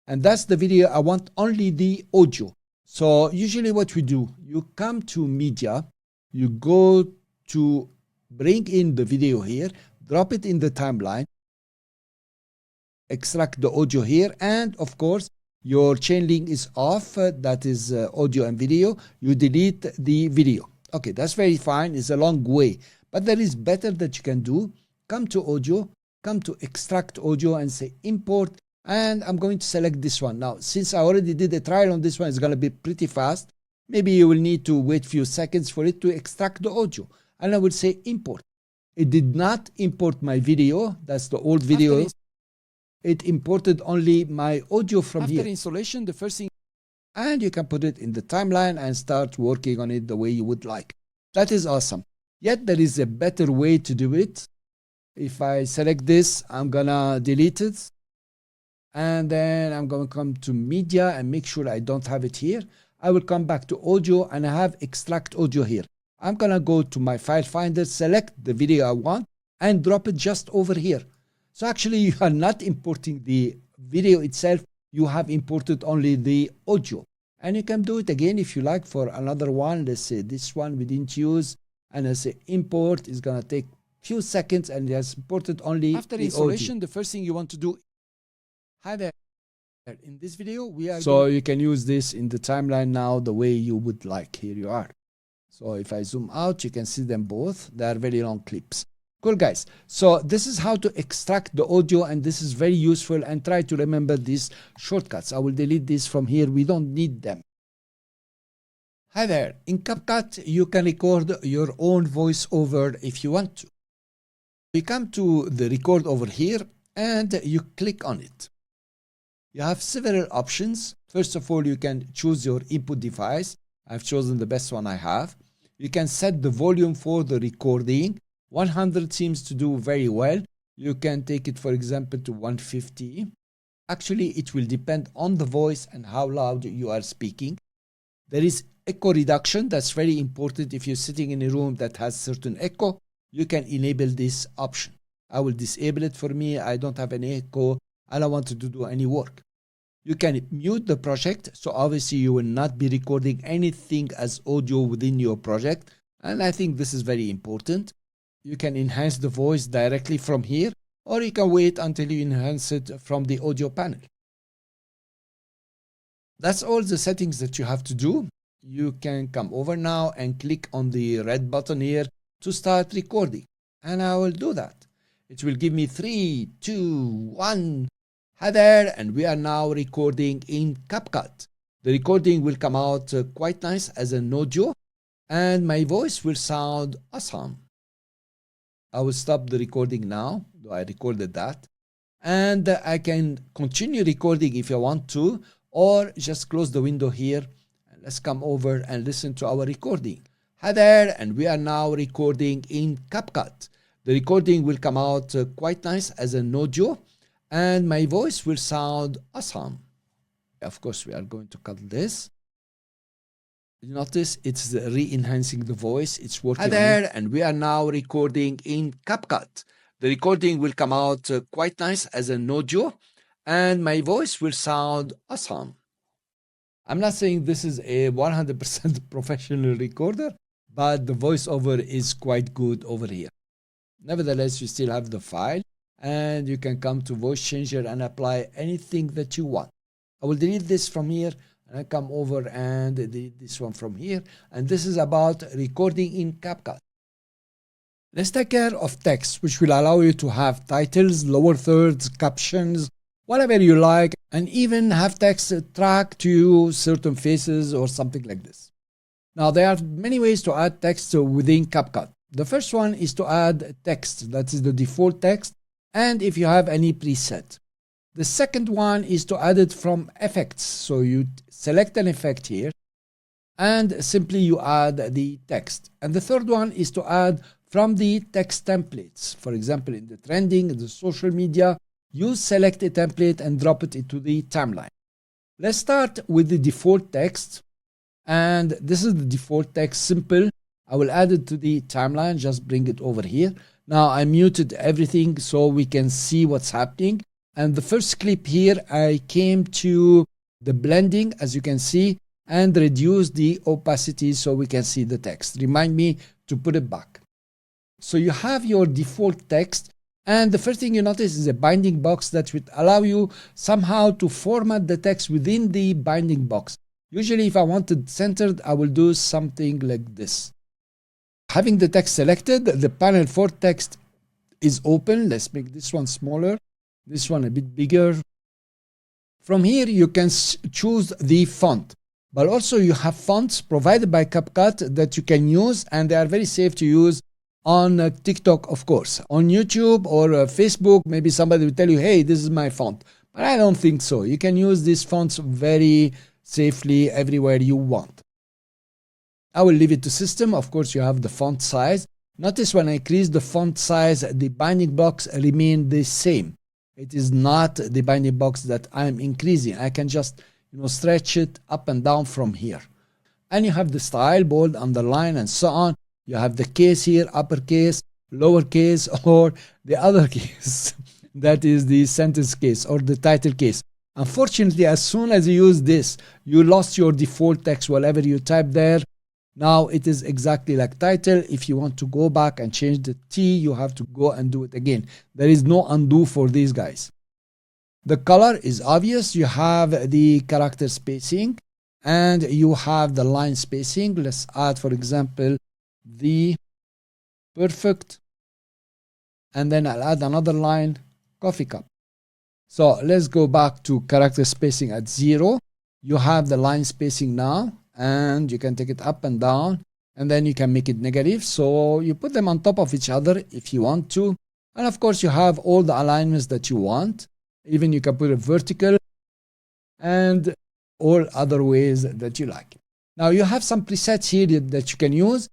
and that's the video. I want only the audio. So usually what we do, you come to media, you go to bring in the video here, drop it in the timeline, extract the audio here, and of course, your chain link is off, that is audio and video, you delete the video. Okay, that's very fine. It's a long way. But there is better that you can do. Come to audio, come to extract audio and say import. And I'm going to select this one. Now, since I already did a trial on this one, it's going to be pretty fast. Maybe you will need to wait a few seconds for it to extract the audio. And I will say import. It did not import my video. That's the old video. It imported only my audio from here. After installation, the first thing, and you can put it in the timeline and start working on it the way you would like. That is awesome. Yet there is a better way to do it. If I select this, I'm gonna delete it. And then I'm gonna come to media and make sure I don't have it here. I will come back to audio and I have extract audio here. I'm gonna go to my file finder, select the video I want and drop it just over here. So actually you are not importing the video itself, you have imported only the audio. And you can do it again if you like for another one. Let's say this one we didn't use, and I say import is gonna take few seconds and it has imported only after the installation audio. The first thing you want to do, hi there, in this video we are so you can use this in the timeline now the way you would like. Here you are. So if I zoom out, you can see them both. They are very long clips. Cool, guys. So this is how to extract the audio, and this is very useful, and try to remember these shortcuts. I will delete these from here. We don't need them. Hi there. In CapCut, you can record your own voiceover if you want to. You come to the record over here and you click on it. You have several options. First of all, you can choose your input device. I've chosen the best one I have. You can set the volume for the recording. 100 seems to do very well. You can take it, for example, to 150. Actually, it will depend on the voice and how loud you are speaking. There is echo reduction. That's very important. If you're sitting in a room that has certain echo, you can enable this option. I will disable it for me. I don't have any echo. I don't want to do any work. You can mute the project. So obviously you will not be recording anything as audio within your project. And I think this is very important. You can enhance the voice directly from here, or you can wait until you enhance it from the audio panel. That's all the settings that you have to do. You can come over now and click on the red button here to start recording. And I will do that. It will give me 3, 2, 1. Hi there, and we are now recording in CapCut. The recording will come out quite nice as an audio, and my voice will sound awesome. I will stop the recording now, though I recorded that. And I can continue recording if I want to, or just close the window here. And let's come over and listen to our recording. Hi there, and we are now recording in CapCut. The recording will come out quite nice as an audio, and my voice will sound awesome. Of course, we are going to cut this. You notice it's re-enhancing the voice. It's working. Hi there, and we are now recording in CapCut. The recording will come out quite nice as an audio, and my voice will sound awesome. I'm not saying this is a 100% professional recorder, but the voiceover is quite good over here. Nevertheless, you still have the file, and you can come to voice changer and apply anything that you want. I will delete this from here. And I come over and delete this one from here. And this is about recording in CapCut. Let's take care of text, which will allow you to have titles, lower thirds, captions, whatever you like, and even have text track to certain faces or something like this. Now, there are many ways to add text within CapCut. The first one is to add text. That is the default text. And if you have any preset. The second one is to add it from effects. So you select an effect here and simply you add the text. And the third one is to add from the text templates. For example, in the trending, in the social media, you select a template and drop it into the timeline. Let's start with the default text. And this is the default text, simple. I will add it to the timeline, just bring it over here. Now I muted everything so we can see what's happening. And the first clip here, I came to the blending, as you can see, and reduce the opacity so we can see the text. Remind me to put it back. So you have your default text. And the first thing you notice is a binding box that would allow you somehow to format the text within the binding box. Usually if I want it centered, I will do something like this. Having the text selected, the panel for text is open. Let's make this one smaller, this one a bit bigger. From here, you can choose the font, but also you have fonts provided by CapCut that you can use, and they are very safe to use on TikTok, of course. On YouTube or Facebook, maybe somebody will tell you, hey, this is my font. But I don't think so. You can use these fonts very safely everywhere you want. I will leave it to system. Of course, you have the font size. Notice when I increase the font size, the binding box remain the same. It is not the binding box that I'm increasing. I can just stretch it up and down from here. And you have the style, bold, underline, and so on. You have the case here, uppercase, lowercase, or the other case. That is the sentence case or the title case. Unfortunately, as soon as you use this, you lost your default text, whatever you type there. Now it is exactly like title. If you want to go back and change the T, you have to go and do it again. There is no undo for these guys. The color is obvious. You have the character spacing and you have the line spacing. Let's add, for example, the perfect, and then I'll add another line, coffee cup. So let's go back to character spacing at 0. You have the line spacing now, and you can take it up and down, and then you can make it negative. So you put them on top of each other if you want to. And of course, you have all the alignments that you want. Even you can put it vertical and all other ways that you like. Now you have some presets here that you can use.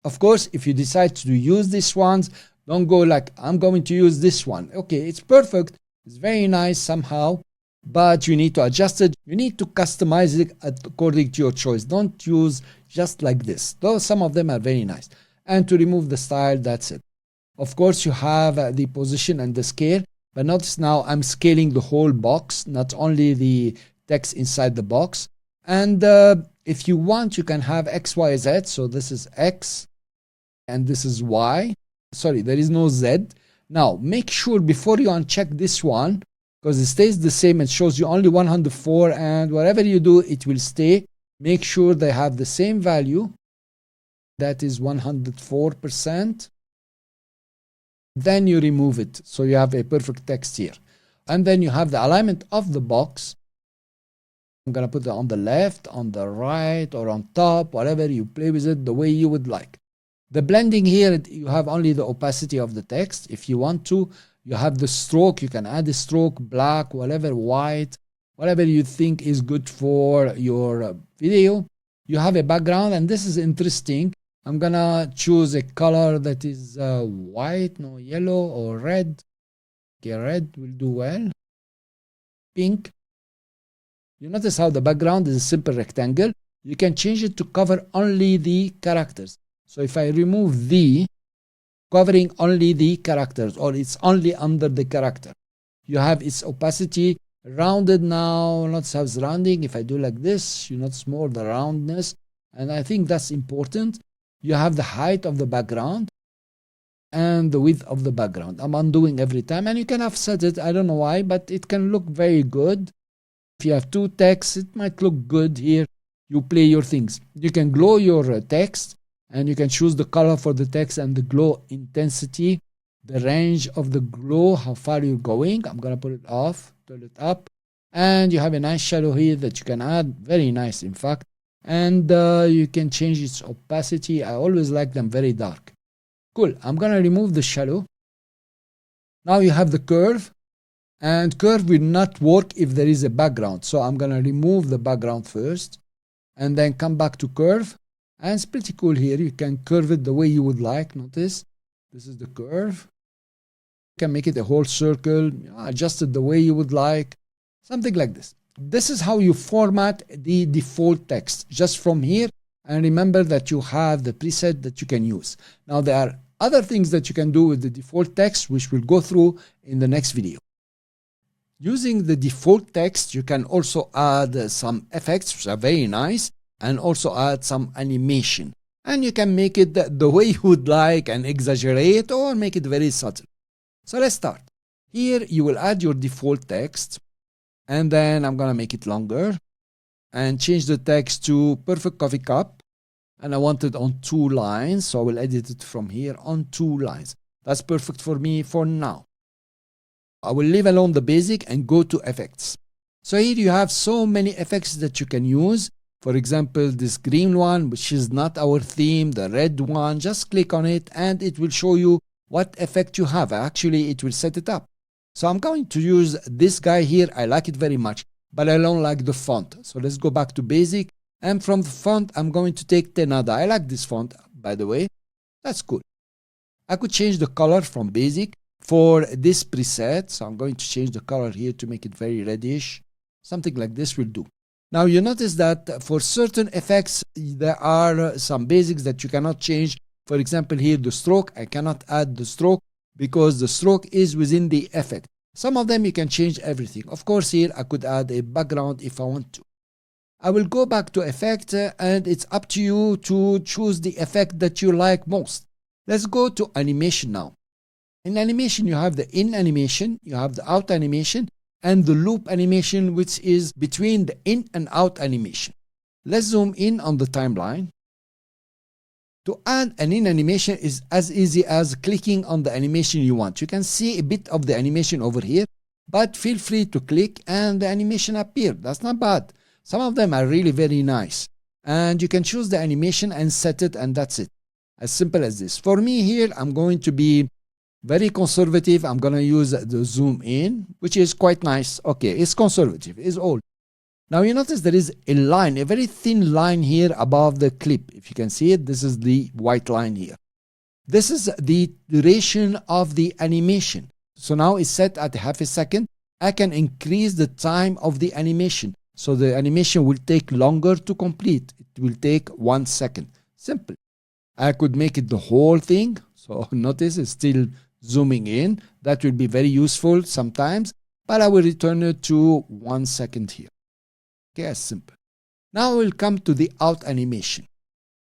Of course, if you decide to use these ones, don't go like, I'm going to use this one. Okay, it's perfect. It's very nice somehow, but you need to adjust it. You need to customize it according to your choice. Don't use just like this, though some of them are very nice. And to remove the style, that's it. Of course, you have the position and the scale, but notice now I'm scaling the whole box, not only the text inside the box. And if you want, you can have X, Y, Z. So this is X and this is Y. Sorry, there is no Z. Now, make sure before you uncheck this one, because it stays the same, it shows you only 104, and whatever you do, it will stay. Make sure they have the same value. That is 104%. Then you remove it, so you have a perfect text here. And then you have the alignment of the box. I'm going to put it on the left, on the right, or on top, whatever you play with it the way you would like. The blending here, you have only the opacity of the text. If you want to, you have the stroke. You can add a stroke, black, whatever, white, whatever you think is good for your video. You have a background, and this is interesting. I'm going to choose a color that is white, no yellow, or red. Okay, red will do well. Pink. You notice how the background is a simple rectangle. You can change it to cover only the characters. So if I remove the, covering only the characters, or it's only under the character. You have its opacity rounded now. Notice how it's rounding. If I do like this, you notice more the roundness. And I think that's important. You have the height of the background and the width of the background. I'm undoing every time. And you can offset it. I don't know why, but it can look very good. If you have two texts, it might look good here. You play your things. You can glow your text. And you can choose the color for the text and the glow intensity, the range of the glow, how far you're going. I'm going to put it off, turn it up. And you have a nice shadow here that you can add. Very nice, in fact. And you can change its opacity. I always like them very dark. Cool. I'm going to remove the shadow. Now you have the curve. And curve will not work if there is a background. So I'm going to remove the background first. And then come back to curve. And it's pretty cool here. You can curve it the way you would like. Notice, this is the curve. You can make it a whole circle, adjust it the way you would like, something like this. This is how you format the default text, just from here. And remember that you have the preset that you can use. Now, there are other things that you can do with the default text, which we'll go through in the next video. Using the default text, you can also add some effects, which are very nice, and also add some animation. And you can make it the way you would like and exaggerate or make it very subtle. So let's start. Here you will add your default text, and then I'm going to make it longer and change the text to perfect coffee cup. And I want it on 2 lines, so I will edit it from here on 2 lines. That's perfect for me for now. I will leave alone the basic and go to effects. So here you have so many effects that you can use. For example, this green one, which is not our theme, the red one, just click on it and it will show you what effect you have. Actually, it will set it up. So I'm going to use this guy here. I like it very much, but I don't like the font. So let's go back to basic. And from the font, I'm going to take Tenada. I like this font, by the way. That's cool. I could change the color from basic for this preset. So I'm going to change the color here to make it very reddish. Something like this will do. Now you notice that for certain effects, there are some basics that you cannot change. For example, here the stroke, I cannot add the stroke because the stroke is within the effect. Some of them you can change everything. Of course, here I could add a background if I want to. I will go back to effect and it's up to you to choose the effect that you like most. Let's go to animation now. In animation, you have the in animation, you have the out animation, and the loop animation, which is between the in and out animation. Let's zoom in on the timeline. To add an in animation is as easy as clicking on the animation you want. You can see a bit of the animation over here, but feel free to click and the animation appears. That's not bad. Some of them are really very nice. And you can choose the animation and set it, and that's it. As simple as this. For me here, I'm going to be very conservative. I'm going to use the zoom in, which is quite nice. Okay, it's conservative. It's old. Now you notice there is a line, a very thin line here above the clip. If you can see it, this is the white line here. This is the duration of the animation. So now it's set at half a second. I can increase the time of the animation. So the animation will take longer to complete. It will take 1 second. Simple. I could make it the whole thing. So notice it's still zooming in. That will be very useful sometimes, but I will return it to 1 second here. Okay, as simple. Now we'll come to the out animation.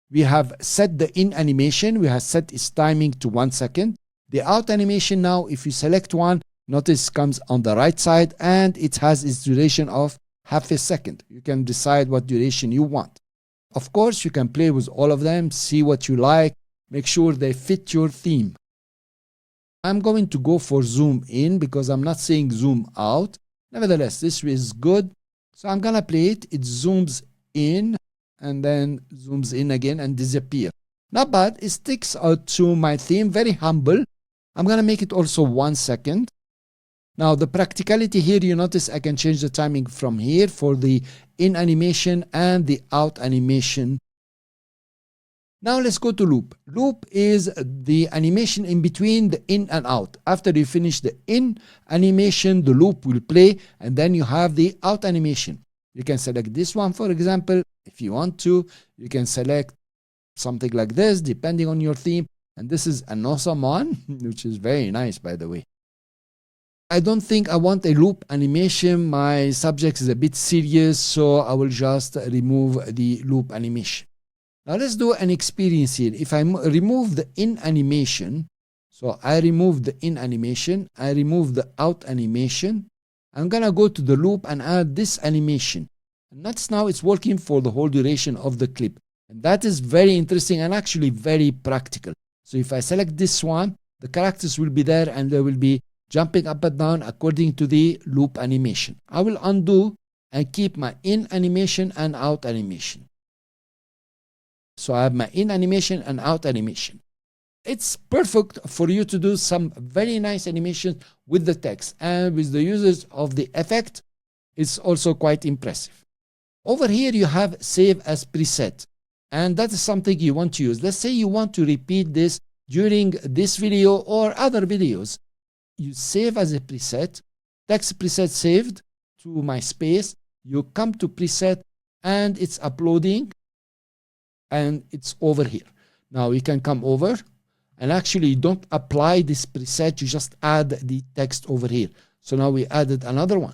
We have set the in animation. We have set its timing to 1 second. The out animation now, if you select one, notice comes on the right side and it has its duration of half a second. You can decide what duration you want. Of course, you can play with all of them, see what you like, make sure they fit your theme. I'm going to go for zoom in because I'm not saying zoom out. Nevertheless, this is good. So I'm going to play it. It zooms in and then zooms in again and disappear. Not bad. It sticks out to my theme. Very humble. I'm going to make it also 1 second. Now the practicality here, you notice I can change the timing from here for the in animation and the out animation. Now let's go to loop. Loop is the animation in between the in and out. After you finish the in animation, the loop will play and then you have the out animation. You can select this one, for example. If you want to, you can select something like this depending on your theme. And this is an awesome one, which is very nice, by the way. I don't think I want a loop animation. My subject is a bit serious, so I will just remove the loop animation. Now let's do an experience here. If I remove the in animation, so I remove the in animation, I remove the out animation, I'm gonna go to the loop and add this animation. And notice now it's working for the whole duration of the clip. And that is very interesting and actually very practical. So if I select this one, the characters will be there and they will be jumping up and down according to the loop animation. I will undo and keep my in animation and out animation. So I have my in animation and out animation. It's perfect for you to do some very nice animations with the text, and with the users of the effect, it's also quite impressive. Over here you have save as preset, and that is something you want to use. Let's say you want to repeat this during this video or other videos. You save as a preset, text preset saved to my space. You come to preset and it's uploading and it's over here. Now you can come over and actually you don't apply this preset, you just add the text over here. So now we added another one.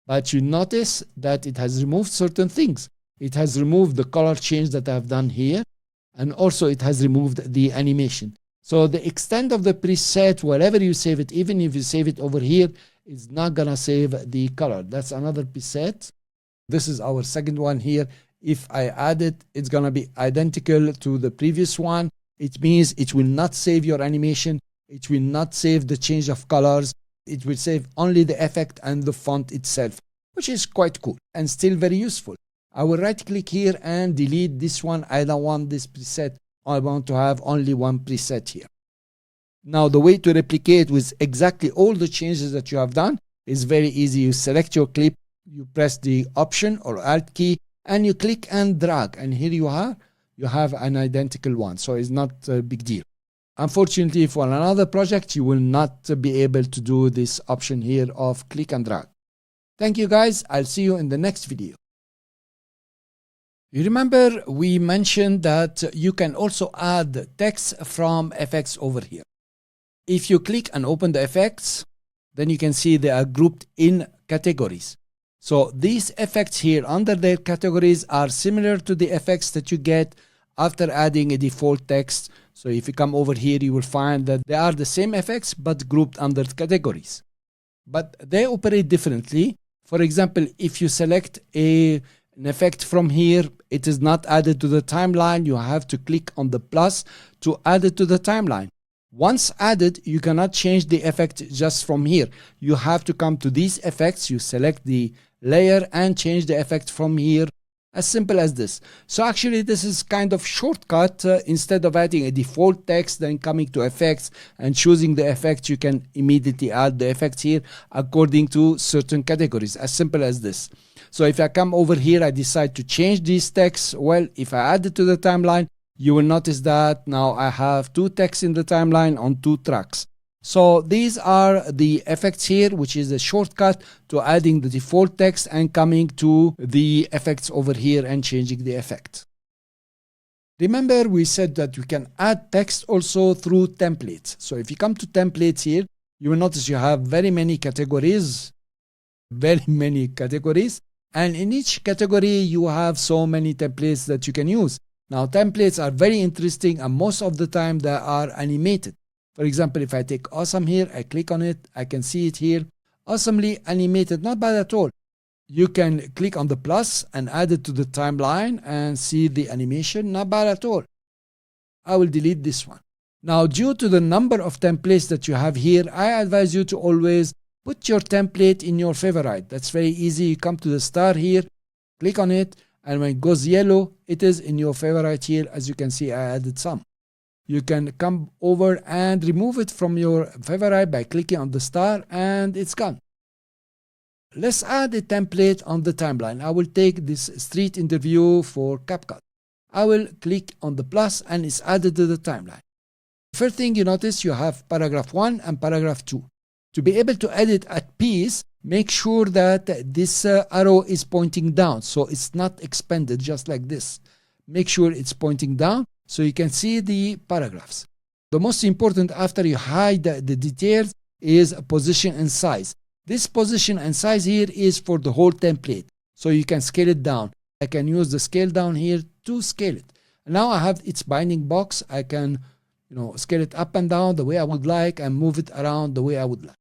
But you notice that it has removed certain things. It has removed the color change that I've done here. and also it has removed the animation. So the extent of the preset, wherever you save it, even if you save it over here, it's not gonna save the color. That's another preset. This is our second one here. If I add it, it's gonna be identical to the previous one. It means it will not save your animation. It will not save the change of colors. It will save only the effect and the font itself, which is quite cool and still very useful. I will right click here and delete this one. I don't want this preset. I want to have only one preset here. Now the way to replicate with exactly all the changes that you have done is very easy. You select your clip, you press the Option or Alt key, and you click and drag, and here you have an identical one. So it's not a big deal. Unfortunately, for another project, you will not be able to do this option here of click and drag. Thank you guys. I'll see you in the next video. You remember we mentioned that you can also add text from effects over here. If you click and open the effects, then you can see they are grouped in categories. So these effects here under their categories are similar to the effects that you get after adding a default text. So if you come over here, you will find that they are the same effects but grouped under categories. But they operate differently. For example, if you select an effect from here, it is not added to the timeline. You have to click on the plus to add it to the timeline. Once added, you cannot change the effect just from here. You have to come to these effects, you select the layer and change the effect from here. As simple as this. So actually this is kind of shortcut. Instead of adding a default text, then coming to effects and choosing the effect, you can immediately add the effect here according to certain categories. As simple as this. So if I come over here, I decide to change these texts. Well, if I add it to the timeline, you will notice that now I have two texts in the timeline on two tracks. So these are the effects here, which is a shortcut to adding the default text and coming to the effects over here and changing the effect. Remember, we said that you can add text also through templates. So if you come to templates here, you will notice you have very many categories. And in each category, you have so many templates that you can use. Now, templates are very interesting, and most of the time they are animated. For example, if I take awesome here, I click on it, I can see it here. Awesomely animated, not bad at all. You can click on the plus and add it to the timeline and see the animation, not bad at all. I will delete this one. Now, due to the number of templates that you have here, I advise you to always put your template in your favorite. That's very easy. You come to the star here, click on it, and when it goes yellow, it is in your favorite here. As you can see, I added some. You can come over and remove it from your favorite by clicking on the star, and it's gone. Let's add a template on the timeline. I will take this street interview for CapCut. I will click on the plus and it's added to the timeline. First thing you notice, you have paragraph 1 and paragraph 2. To be able to edit at peace, make sure that this arrow is pointing down, so it's not expanded just like this. Make sure it's pointing down so you can see the paragraphs. The most important after you hide the details is position and size. This position and size here is for the whole template, so you can scale it down. I can use the scale down here to scale it. Now I have its binding box. I can scale it up and down the way I would like and move it around the way I would like.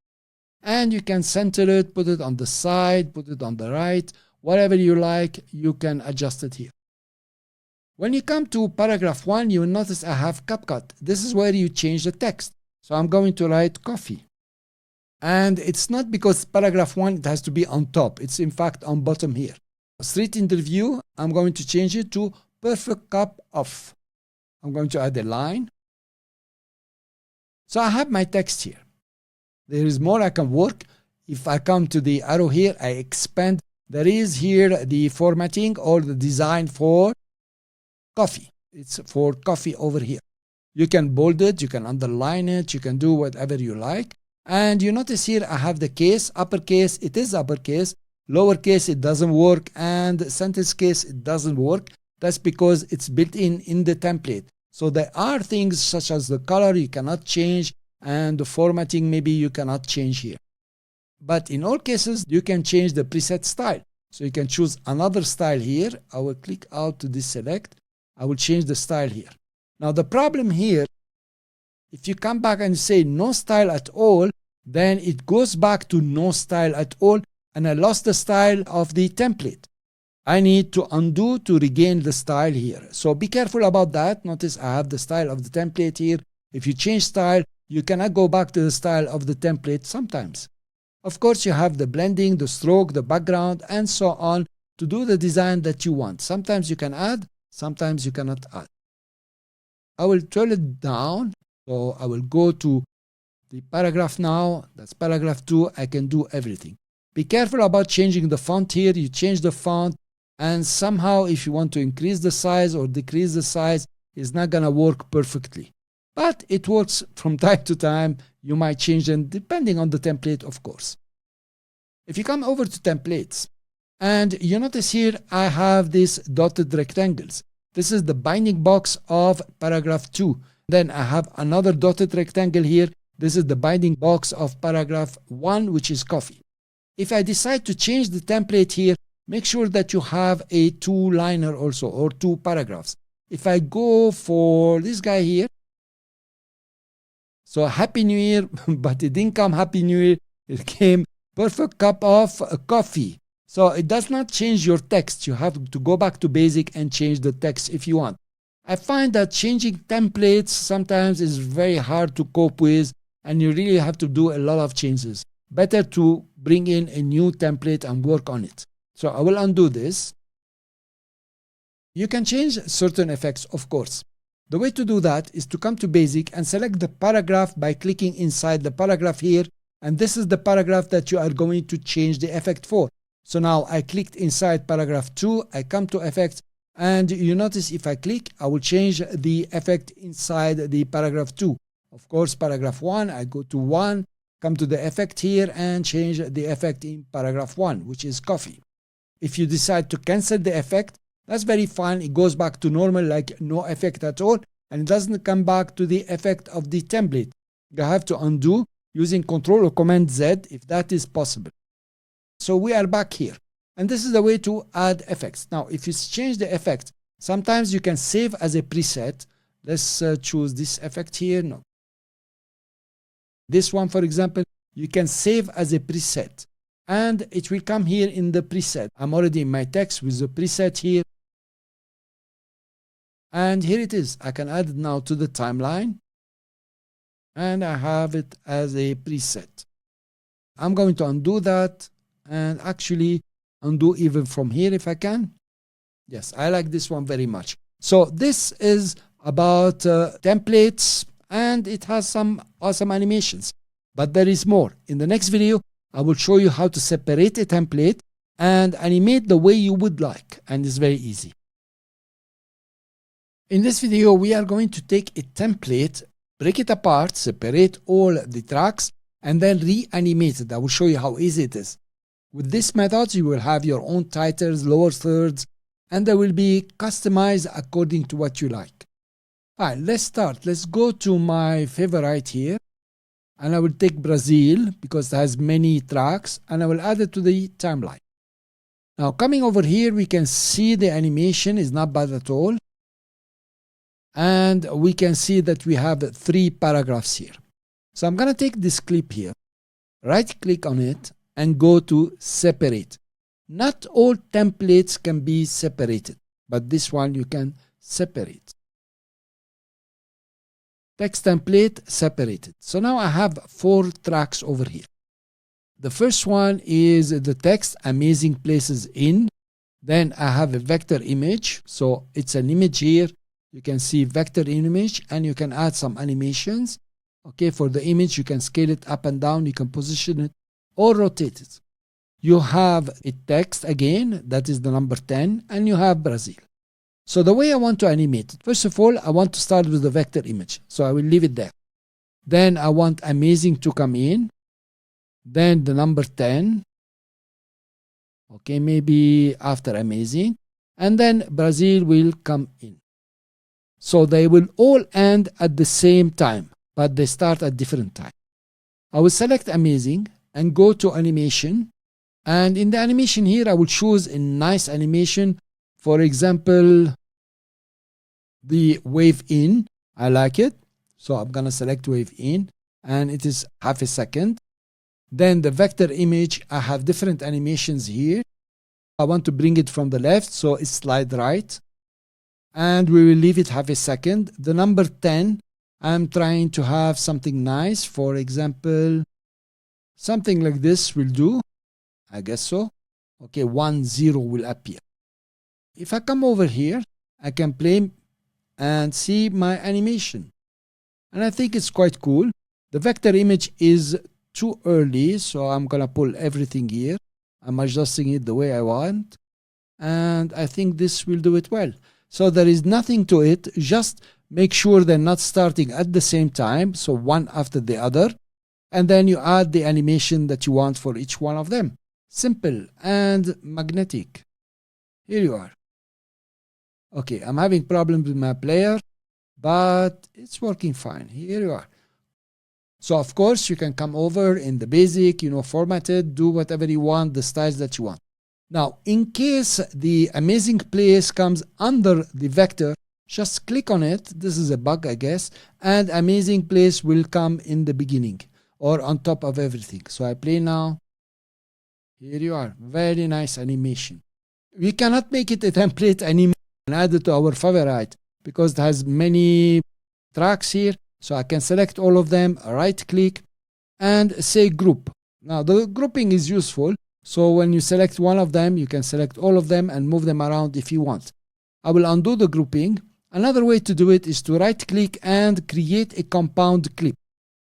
And you can center it, put it on the side, put it on the right, whatever you like, you can adjust it here. When you come to paragraph 1, you will notice I have CapCut. This is where you change the text. So I'm going to write coffee. And it's not because paragraph 1, it has to be on top. It's in fact on bottom here. Street interview, I'm going to change it to perfect cup of. I'm going to add a line. So I have my text here. There is more I can work. If I come to the arrow here, I expand. There is here the formatting or the design for coffee. It's for coffee over here. You can bold it, you can underline it, you can do whatever you like. And you notice here I have the case, uppercase, it is uppercase, lowercase, it doesn't work, and sentence case, it doesn't work. That's because it's built in the template. So there are things such as the color you cannot change, and the formatting maybe you cannot change here. But in all cases, you can change the preset style. So you can choose another style here. I will click out to deselect. I will change the style here. Now the problem here, if you come back and say no style at all, then it goes back to no style at all, and I lost the style of the template. I need to undo to regain the style here. So be careful about that. Notice I have the style of the template here. If you change style, you cannot go back to the style of the template sometimes. Of course, you have the blending, the stroke, the background, and so on to do the design that you want. Sometimes you can add, sometimes you cannot add. I will turn it down. So I will go to the paragraph now. That's paragraph 2. I can do everything. Be careful about changing the font here. You change the font, and somehow if you want to increase the size or decrease the size, it's not going to work perfectly. But it works from time to time. You might change them depending on the template, of course. If you come over to templates, and you notice here I have these dotted rectangles. This is the binding box of paragraph 2. Then I have another dotted rectangle here. This is the binding box of paragraph 1, which is coffee. If I decide to change the template here, make sure that you have a 2-liner also, or 2 paragraphs. If I go for this guy here, so Happy New Year, but it didn't come Happy New Year, it came perfect cup of coffee. So it does not change your text. You have to go back to basic and change the text if you want. I find that changing templates sometimes is very hard to cope with, and you really have to do a lot of changes. Better to bring in a new template and work on it. So I will undo this. You can change certain effects, of course. The way to do that is to come to basic and select the paragraph by clicking inside the paragraph here, and this is the paragraph that you are going to change the effect for. So now I clicked inside paragraph 2, I come to effects, and you notice if I click, I will change the effect inside the paragraph 2. Of course, paragraph 1, I go to 1, come to the effect here and change the effect in paragraph 1, which is coffee. If you decide to cancel the effect, that's very fine. It goes back to normal, like no effect at all, and it doesn't come back to the effect of the template. You have to undo using Ctrl or Command Z if that is possible. So we are back here. And this is the way to add effects. Now, if you change the effect, sometimes you can save as a preset. Let's choose this effect here. No. This one, for example, you can save as a preset. And it will come here in the preset. I'm already in my text with the preset here. And here it is. I can add it now to the timeline. And I have it as a preset. I'm going to undo that and actually undo even from here if I can. Yes, I like this one very much. So this is about templates, and it has some awesome animations. But there is more. In the next video, I will show you how to separate a template and animate the way you would like, and it's very easy. In this video, we are going to take a template, break it apart, separate all the tracks, and then reanimate it. I will show you how easy it is. With this method, you will have your own titles, lower thirds, and they will be customized according to what you like. All right, let's start. Let's go to my favorite here, and I will take Brazil because it has many tracks, and I will add it to the timeline. Now, coming over here, we can see the animation is not bad at all. And we can see that we have 3 paragraphs here. So I'm going to take this clip here, right-click on it, and go to separate. Not all templates can be separated, but this one you can separate. Text template separated. So now I have 4 tracks over here. The first one is the text, amazing places in. Then I have a vector image. So it's an image here. You can see vector image, and you can add some animations. Okay, for the image, you can scale it up and down. You can position it or rotate it. You have a text again, that is the number 10, and you have Brazil. So the way I want to animate it, first of all, I want to start with the vector image. So I will leave it there. Then I want amazing to come in. Then the number 10. Okay, maybe after amazing. And then Brazil will come in. So they will all end at the same time, but they start at different time. I will select amazing and go to animation. And in the animation here, I will choose a nice animation. For example, the wave in. I like it. So I'm going to select wave in, and it is half a second. Then the vector image, I have different animations here. I want to bring it from the left, so it's slide right. And we will leave it half a second. The number 10, I'm trying to have something nice. For example, something like this will do. I guess so. Okay, 1, 0 will appear. If I come over here, I can play and see my animation. And I think it's quite cool. The vector image is too early, so I'm going to pull everything here. I'm adjusting it the way I want. And I think this will do it well. So there is nothing to it. Just make sure they're not starting at the same time. So one after the other. And then you add the animation that you want for each one of them. Simple and magnetic. Here you are. Okay, I'm having problems with my player, but it's working fine. Here you are. So of course you can come over in the basic, format it, do whatever you want, the styles that you want. Now, in case the amazing place comes under the vector, just click on it. This is a bug, I guess, and amazing place will come in the beginning or on top of everything. So I play now. Here you are. Very nice animation. We cannot make it a template anymore and add it to our favorite because it has many tracks here. So I can select all of them, right click and say group. Now the grouping is useful. So when you select one of them, you can select all of them and move them around if you want. I will undo the grouping. Another way to do it is to right click and create a compound clip.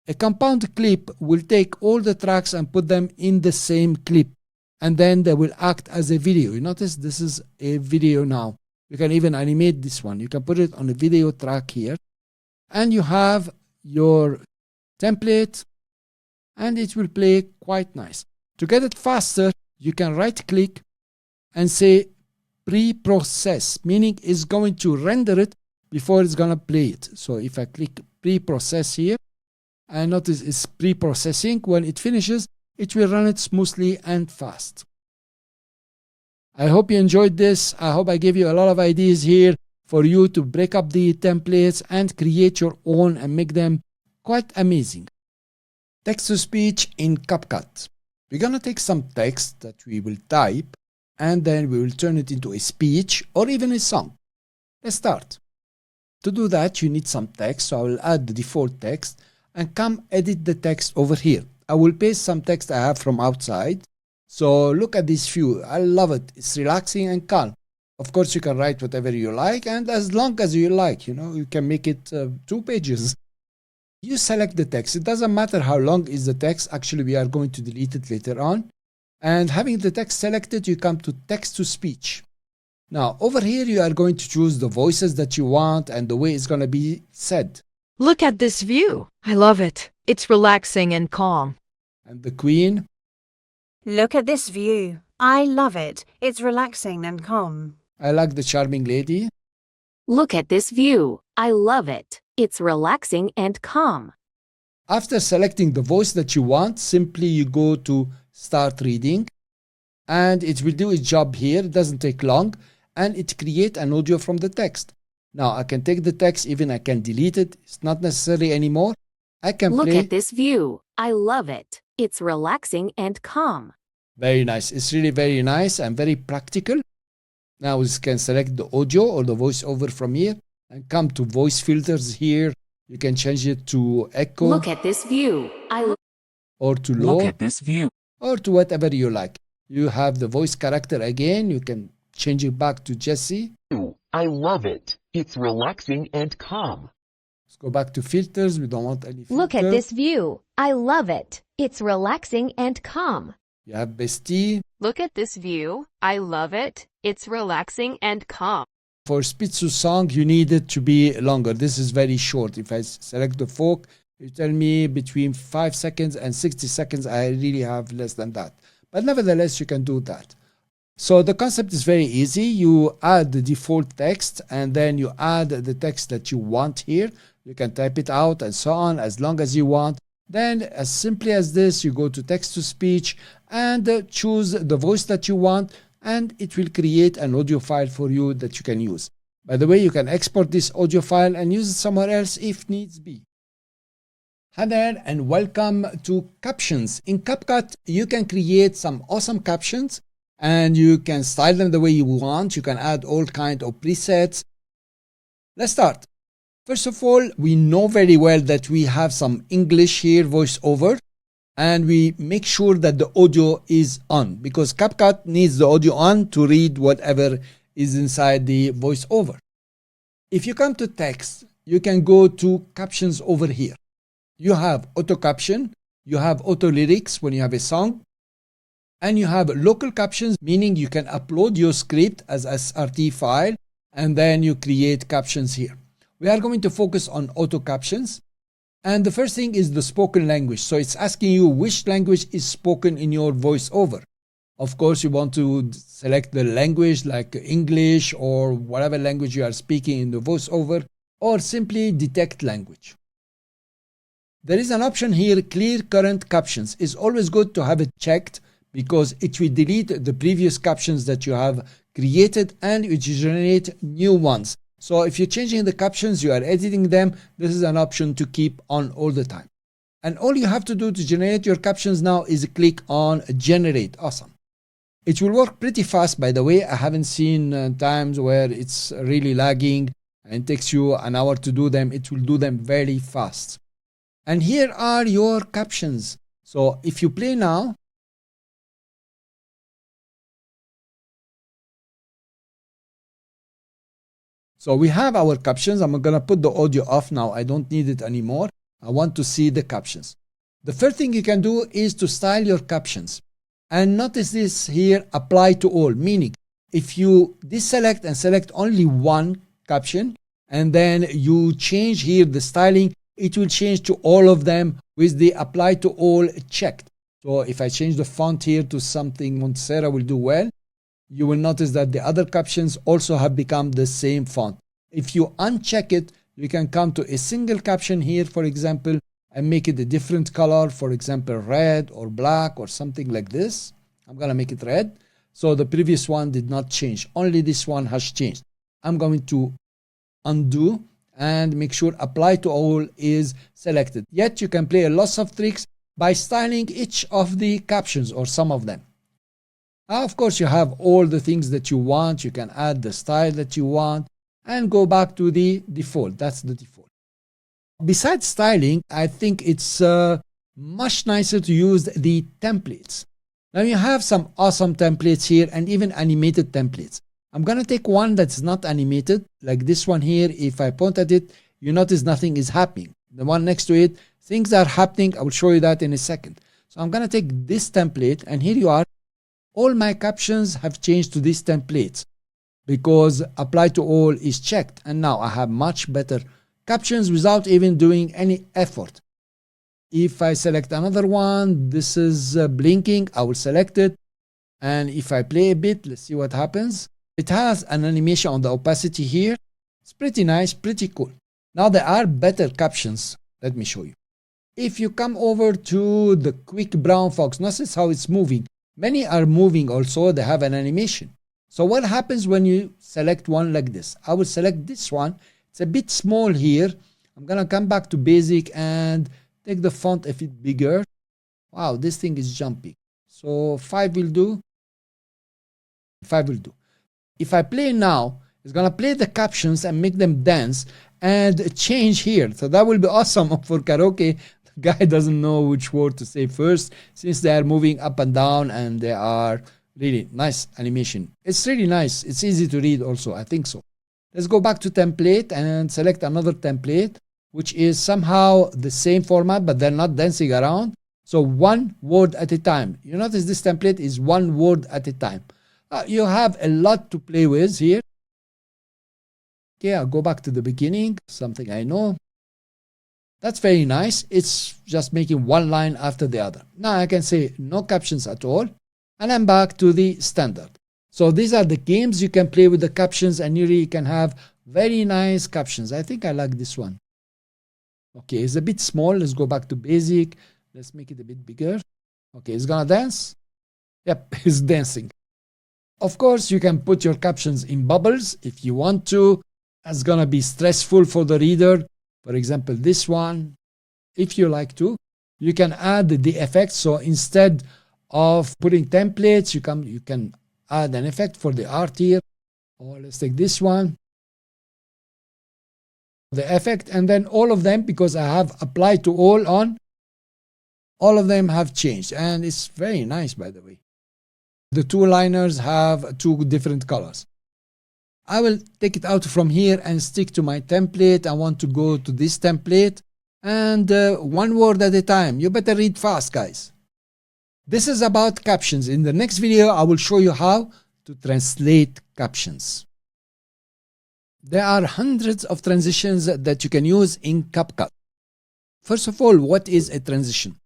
A compound clip will take all the tracks and put them in the same clip. And then they will act as a video. You notice this is a video now. You can even animate this one. You can put it on a video track here. And you have your template and it will play quite nice. To get it faster, you can right click and say pre-process, meaning it's going to render it before it's going to play it. So if I click pre-process here, I notice it's pre-processing. When it finishes, it will run it smoothly and fast. I hope you enjoyed this. I hope I gave you a lot of ideas here for you to break up the templates and create your own and make them quite amazing. Text-to-speech in CapCut. We're going to take some text that we will type and then we will turn it into a speech or even a song. Let's start. To do that, you need some text, so I will add the default text and come edit the text over here. I will paste some text I have from outside. So look at this view. I love it. It's relaxing and calm. Of course, you can write whatever you like, and as long as you like, you can make it 2 pages. You select the text. It doesn't matter how long is the text. Actually, we are going to delete it later on. And having the text selected, you come to text to speech. Now, over here, you are going to choose the voices that you want and the way it's going to be said. Look at this view. I love it. It's relaxing and calm. And the queen. Look at this view. I love it. It's relaxing and calm. I like the charming lady. Look at this view. I love it. It's relaxing and calm. After selecting the voice that you want, simply you go to start reading and it will do its job here. It doesn't take long and it creates an audio from the text. Now I can take the text, even I can delete it. It's not necessary anymore. I can Look play. at this view. I love it. It's relaxing and calm. Very nice. It's really very nice and very practical. Now we can select the audio or the voiceover from here and come to voice filters here. You can change it to echo. Look at this view. Or to low. Look at this view. Or to whatever you like. You have the voice character again. You can change it back to Jesse. I love it. It's relaxing and calm. Let's go back to filters. We don't want any filter. Look at this view. I love it. It's relaxing and calm. You have Bestie. Look at this view. I love it. It's relaxing and calm. For speech to song, you need it to be longer. This is very short. If I select the folk, you tell me between 5 seconds and 60 seconds. I really have less than that. But nevertheless, you can do that. So the concept is very easy. You add the default text and then you add the text that you want here. You can type it out and so on as long as you want. Then as simply as this, you go to text to speech and choose the voice that you want and it will create an audio file for you that you can use. By the way, you can export this audio file and use it somewhere else if needs be. Hi there and welcome to Captions. In CapCut, you can create some awesome captions and you can style them the way you want. You can add all kinds of presets. Let's start. First of all, we know very well that we have some English here, voiceover, and we make sure that the audio is on because CapCut needs the audio on to read whatever is inside the voiceover. If you come to text, you can go to captions over here. You have auto caption, you have auto lyrics when you have a song, and you have local captions, meaning you can upload your script as SRT file and then you create captions here. We are going to focus on auto captions, and the first thing is the spoken language. So it's asking you which language is spoken in your voiceover. Of course, you want to select the language like English or whatever language you are speaking in the voiceover, or simply detect language. There is an option here, clear current captions. It's always good to have it checked because it will delete the previous captions that you have created and it will generate new ones. So if you're changing the captions, you are editing them, this is an option to keep on all the time. And all you have to do to generate your captions now is click on generate. Awesome. It will work pretty fast, by the way. I haven't seen times where it's really lagging and it takes you an hour to do them. It will do them very fast. And here are your captions. So if you play now, so we have our captions. I'm going to put the audio off now. I don't need it anymore. I want to see the captions. The first thing you can do is to style your captions. And notice this here, apply to all, meaning if you deselect and select only one caption and then you change here the styling, it will change to all of them with the apply to all checked. So if I change the font here to something Montserrat will do well, you will notice that the other captions also have become the same font. If you uncheck it, you can come to a single caption here, for example, and make it a different color, for example, red or black or something like this. I'm going to make it red. So the previous one did not change. Only this one has changed. I'm going to undo and make sure apply to all is selected. Yet you can play a lot of tricks by styling each of the captions or some of them. Of course, you have all the things that you want. You can add the style that you want and go back to the default. That's the default. Besides styling, I think it's much nicer to use the templates. Now you have some awesome templates here and even animated templates. I'm going to take one that's not animated, like this one here. If I point at it, you notice nothing is happening. The one next to it, things are happening. I will show you that in a second. So I'm going to take this template and here you are. All my captions have changed to these templates because apply to all is checked. And now I have much better captions without even doing any effort. If I select another one, this is blinking, I will select it. And if I play a bit, let's see what happens. It has an animation on the opacity here. It's pretty nice, pretty cool. Now there are better captions. Let me show you. If you come over to the quick brown fox, notice how it's moving. Many are moving also, they have an animation. So what happens when you select one like this? I will select this one. It's a bit small here. I'm going to come back to basic and take the font a bit bigger. Wow, this thing is jumping. So 5 will do. 5 will do. If I play now, it's going to play the captions and make them dance and change here. So that will be awesome for karaoke. The guy doesn't know which word to say first since they are moving up and down and they are really nice animation. It's really nice. It's easy to read also. I think so. Let's go back to template and select another template, which is somehow the same format, but they're not dancing around. So one word at a time. You notice this template is one word at a time. You have a lot to play with here. Okay, I'll go back to the beginning, something I know. That's very nice. It's just making one line after the other. Now I can say no captions at all. And I'm back to the standard. So these are the games you can play with the captions and you really can have very nice captions. I think I like this one. Okay, it's a bit small. Let's go back to basic. Let's make it a bit bigger. Okay, it's gonna dance. Yep, it's dancing. Of course, you can put your captions in bubbles if you want to. It's gonna be stressful for the reader. For example, this one, if you like to, you can add the effect. So instead of putting templates, you can add an effect for the art here. Or let's take this one, the effect, and then all of them, because I have applied to all of them have changed, and it's very nice, by the way. The two liners have two different colors. I will take it out from here and stick to my template. I want to go to this template, and one word at a time. You better read fast, guys. This is about captions. In the next video, I will show you how to translate captions. There are hundreds of transitions that you can use in CapCut. First of all, what is a transition?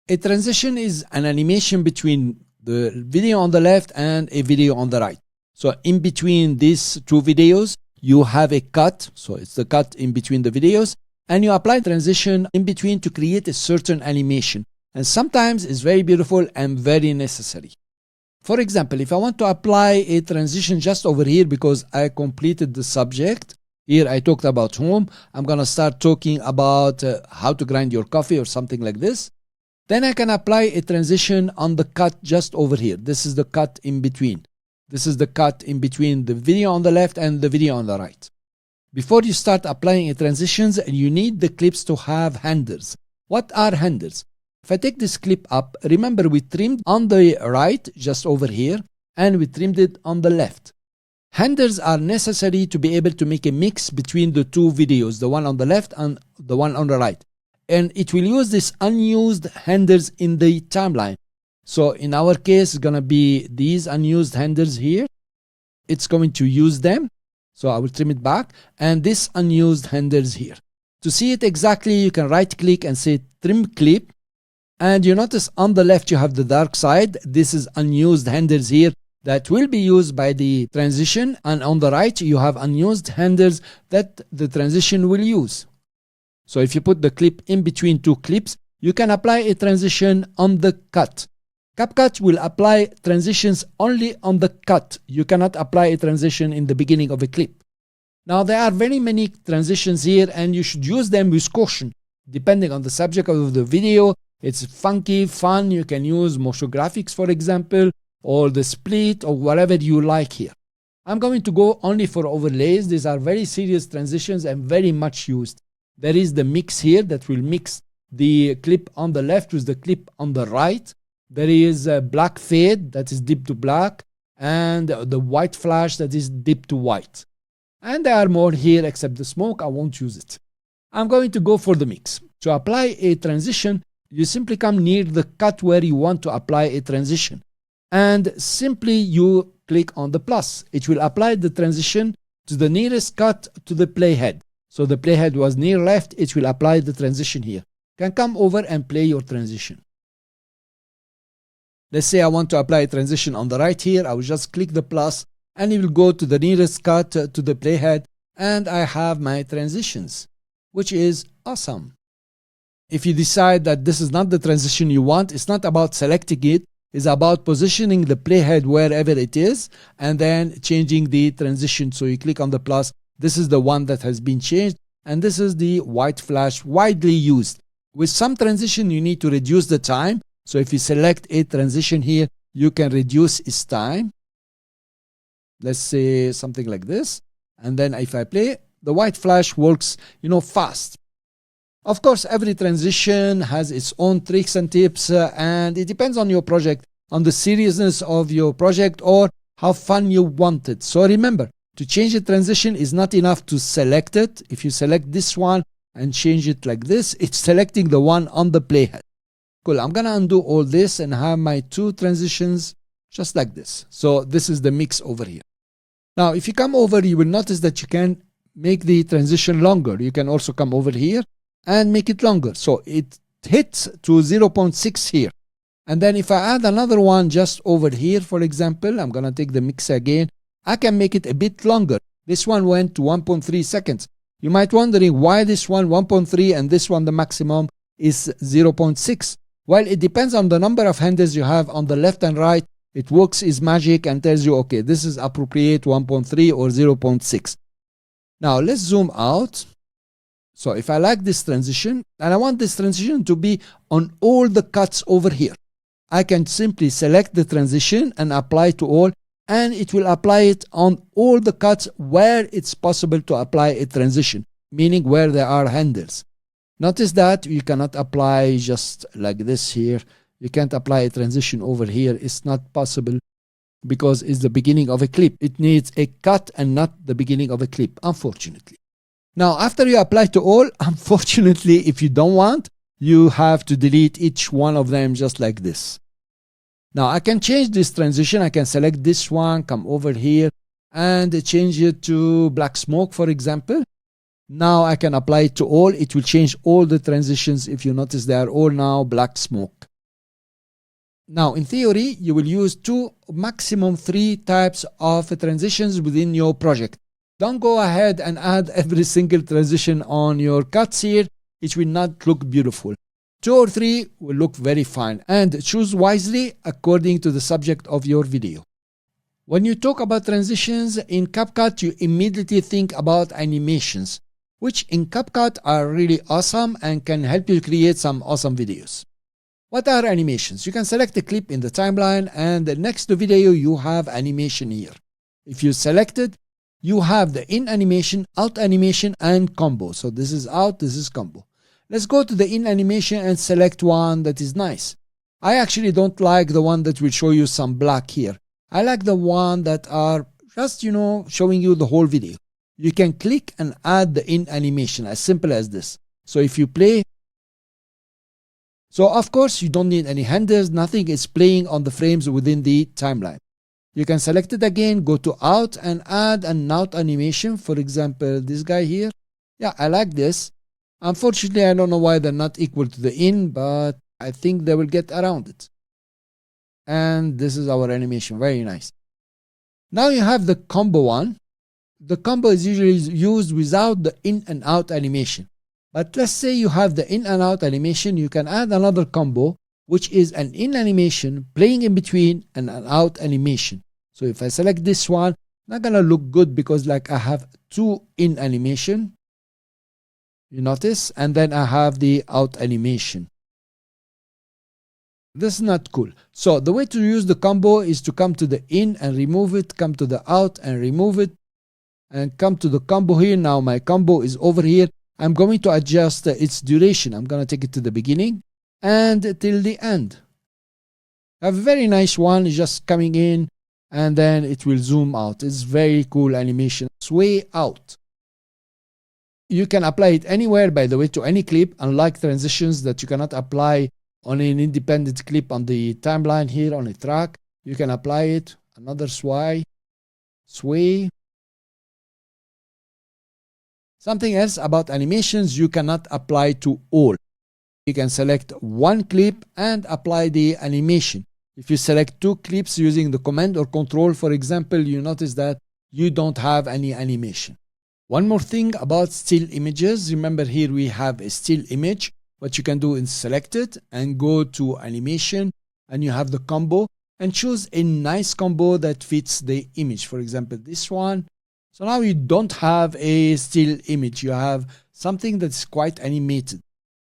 A transition is an animation between the video on the left and a video on the right. So in between these two videos, you have a cut. So it's the cut in between the videos, and you apply transition in between to create a certain animation. And sometimes it's very beautiful and very necessary. For example, if I want to apply a transition just over here because I completed the subject, here I talked about home, I'm going to start talking about how to grind your coffee or something like this. Then I can apply a transition on the cut just over here. This is the cut in between. This is the cut in between the video on the left and the video on the right. Before you start applying transitions, you need the clips to have handles. What are handles? If I take this clip up, remember we trimmed on the right, just over here, and we trimmed it on the left. Handles are necessary to be able to make a mix between the two videos, the one on the left and the one on the right. And it will use this unused handles in the timeline. So in our case, it's going to be these unused handles here. It's going to use them. So I will trim it back. And this unused handles here. To see it exactly, you can right click and say trim clip. And you notice on the left, you have the dark side. This is unused handles here that will be used by the transition. And on the right, you have unused handles that the transition will use. So if you put the clip in between two clips, you can apply a transition on the cut. CapCut will apply transitions only on the cut. You cannot apply a transition in the beginning of a clip. Now, there are very many transitions here, and you should use them with caution. Depending on the subject of the video, it's funky, fun. You can use motion graphics, for example, or the split, or whatever you like here. I'm going to go only for overlays. These are very serious transitions and very much used. There is the mix here that will mix the clip on the left with the clip on the right. There is a black fade that is deep to black, and the white flash that is deep to white. And there are more here, except the smoke. I won't use it. I'm going to go for the mix. To apply a transition, you simply come near the cut where you want to apply a transition. And simply you click on the plus. It will apply the transition to the nearest cut to the playhead. So the playhead was near left, it will apply the transition here. You can come over and play your transition. Let's say I want to apply a transition on the right here. I will just click the plus and it will go to the nearest cut to the playhead, and I have my transitions, which is awesome. If you decide that this is not the transition you want, it's not about selecting it. It's about positioning the playhead wherever it is and then changing the transition. So you click on the plus. This is the one that has been changed, and this is the white flash widely used. With some transition, you need to reduce the time. So if you select a transition here, you can reduce its time. Let's say something like this. And then if I play, the white flash works, fast. Of course, every transition has its own tricks and tips, and it depends on your project, on the seriousness of your project, or how fun you want it. So remember, to change a transition is not enough to select it. If you select this one and change it like this, it's selecting the one on the playhead. Cool, I'm gonna undo all this and have my two transitions just like this. So this is the mix over here. Now, if you come over, you will notice that you can make the transition longer. You can also come over here and make it longer. So it hits to 0.6 here. And then if I add another one just over here, for example, I'm gonna take the mix again. I can make it a bit longer. This one went to 1.3 seconds. You might wondering why this one 1.3 and this one the maximum is 0.6. Well, it depends on the number of handles you have on the left and right. It works its magic and tells you, okay, this is appropriate 1.3 or 0.6. Now let's zoom out. So if I like this transition and I want this transition to be on all the cuts over here, I can simply select the transition and apply to all, and it will apply it on all the cuts where it's possible to apply a transition, meaning where there are handles. Notice that you cannot apply just like this here. You can't apply a transition over here. It's not possible because it's the beginning of a clip. It needs a cut and not the beginning of a clip, unfortunately. Now, after you apply to all, unfortunately, if you don't want, you have to delete each one of them just like this. Now, I can change this transition. I can select this one, come over here, and change it to black smoke, for example. Now I can apply it to all. It will change all the transitions. If you notice, they are all now black smoke. Now, in theory, you will use 2, maximum 3 types of transitions within your project. Don't go ahead and add every single transition on your cuts here. It will not look beautiful. 2 or 3 will look very fine, and choose wisely according to the subject of your video. When you talk about transitions in CapCut, you immediately think about animations, which in CapCut are really awesome and can help you create some awesome videos. What are animations? You can select a clip in the timeline, and next to video you have animation here. If you select it, you have the in animation, out animation, and combo. So this is out, this is combo. Let's go to the in animation and select one that is nice. I actually don't like the one that will show you some black here. I like the one that are just, showing you the whole video. You can click and add the in animation, as simple as this. So if you play, so of course you don't need any handles, nothing is playing on the frames within the timeline. You can select it again, go to out and add an out animation. For example, this guy here. Yeah, I like this. Unfortunately, I don't know why they're not equal to the in, but I think they will get around it. And this is our animation, very nice. Now you have the combo one. The combo is usually used without the in and out animation. But let's say you have the in and out animation, you can add another combo, which is an in animation playing in between and an out animation. So if I select this one, not gonna look good because like I have 2 in animation. You notice? And then I have the out animation. This is not cool. So the way to use the combo is to come to the in and remove it, come to the out and remove it, and come to the combo here. Now my combo is over here. I'm going to adjust its duration. I'm going to take it to the beginning and till the end. A very nice one is just coming in and then it will zoom out. It's very cool animation. It's way out. You can apply it anywhere, by the way, to any clip, unlike transitions that you cannot apply on an independent clip on the timeline here on a track. You can apply it. Another sway. Something else about animations, you cannot apply to all. You can select one clip and apply the animation. If you select 2 clips using the command or control, for example, you notice that you don't have any animation. One more thing about still images. Remember here we have a still image. What you can do is select it and go to animation, and you have the combo, and choose a nice combo that fits the image. For example, this one. So now you don't have a still image. You have something that's quite animated.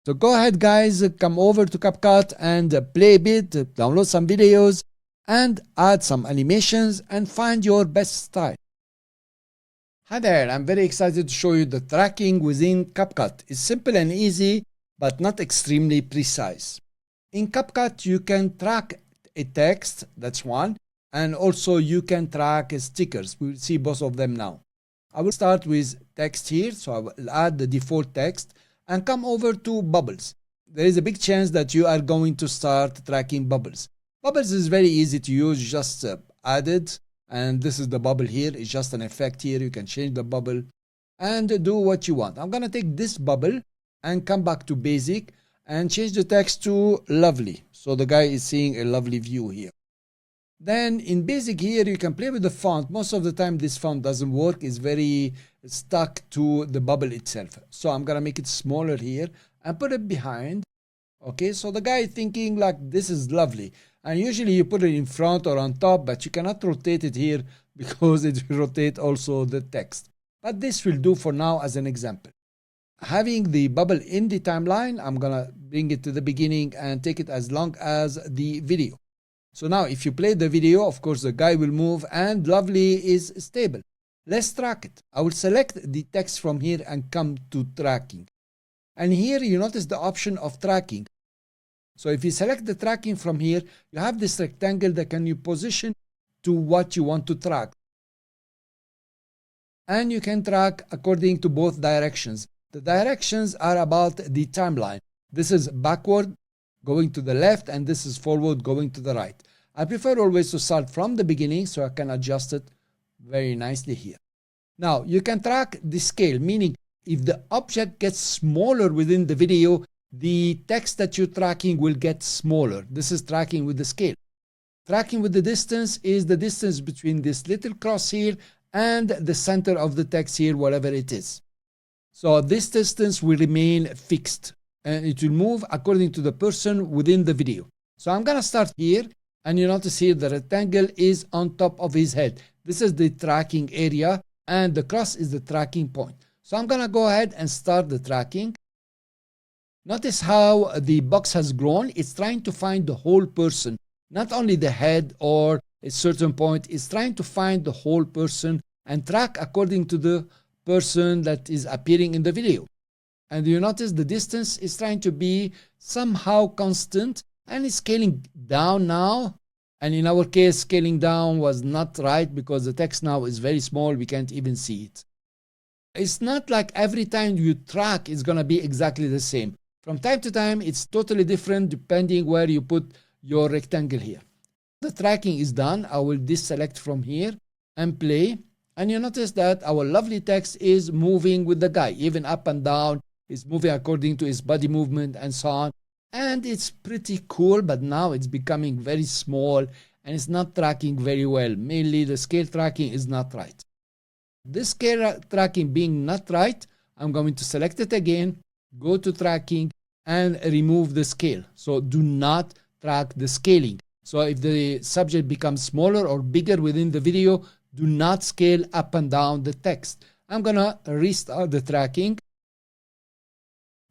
So go ahead, guys, come over to CapCut and play a bit, download some videos, and add some animations and find your best style. Hi there, I'm very excited to show you the tracking within CapCut. It's simple and easy, but not extremely precise. In CapCut, you can track a text, that's one, and also you can track stickers. We will see both of them now. I will start with text here, so I will add the default text and come over to bubbles. There is a big chance that you are going to start tracking bubbles. Bubbles is very easy to use, just add it. And this is the bubble here. It's just an effect here. You can change the bubble and do what you want. I'm going to take this bubble and come back to basic and change the text to lovely. So the guy is seeing a lovely view here. Then in basic here, you can play with the font. Most of the time this font doesn't work. It's very stuck to the bubble itself. So I'm going to make it smaller here and put it behind. Okay, so the guy is thinking like this is lovely. And usually you put it in front or on top, but you cannot rotate it here because it will rotate also the text. But this will do for now as an example. Having the bubble in the timeline, I'm gonna bring it to the beginning and take it as long as the video. So now if you play the video, of course the guy will move and lovely is stable. Let's track it. I will select the text from here and come to tracking. And here you notice the option of tracking. So if you select the tracking from here, you have this rectangle that can you position to what you want to track. And you can track according to both directions. The directions are about the timeline. This is backward going to the left and this is forward going to the right. I prefer always to start from the beginning so I can adjust it very nicely here. Now you can track the scale, meaning if the object gets smaller within the video, the text that you're tracking will get smaller. This is tracking with the scale. Tracking with the distance is the distance between this little cross here and the center of the text here, whatever it is. So this distance will remain fixed and it will move according to the person within the video. So I'm gonna start here and you notice here the rectangle is on top of his head. This is the tracking area and the cross is the tracking point. So I'm gonna go ahead and start the tracking. Notice how the box has grown. It's trying to find the whole person, not only the head or a certain point. It's trying to find the whole person and track according to the person that is appearing in the video. And you notice the distance is trying to be somehow constant and it's scaling down now. And in our case, scaling down was not right because the text now is very small. We can't even see it. It's not like every time you track, it's going to be exactly the same. From time to time, it's totally different depending where you put your rectangle here. The tracking is done. I will deselect from here and play. And you notice that our lovely text is moving with the guy, even up and down. It's moving according to his body movement and so on. And it's pretty cool, but now it's becoming very small and it's not tracking very well. Mainly the scale tracking is not right. This scale tracking being not right, I'm going to select it again, go to tracking and remove the scale. So do not track the scaling. So if the subject becomes smaller or bigger within the video, do not scale up and down the text. I'm gonna restart the tracking.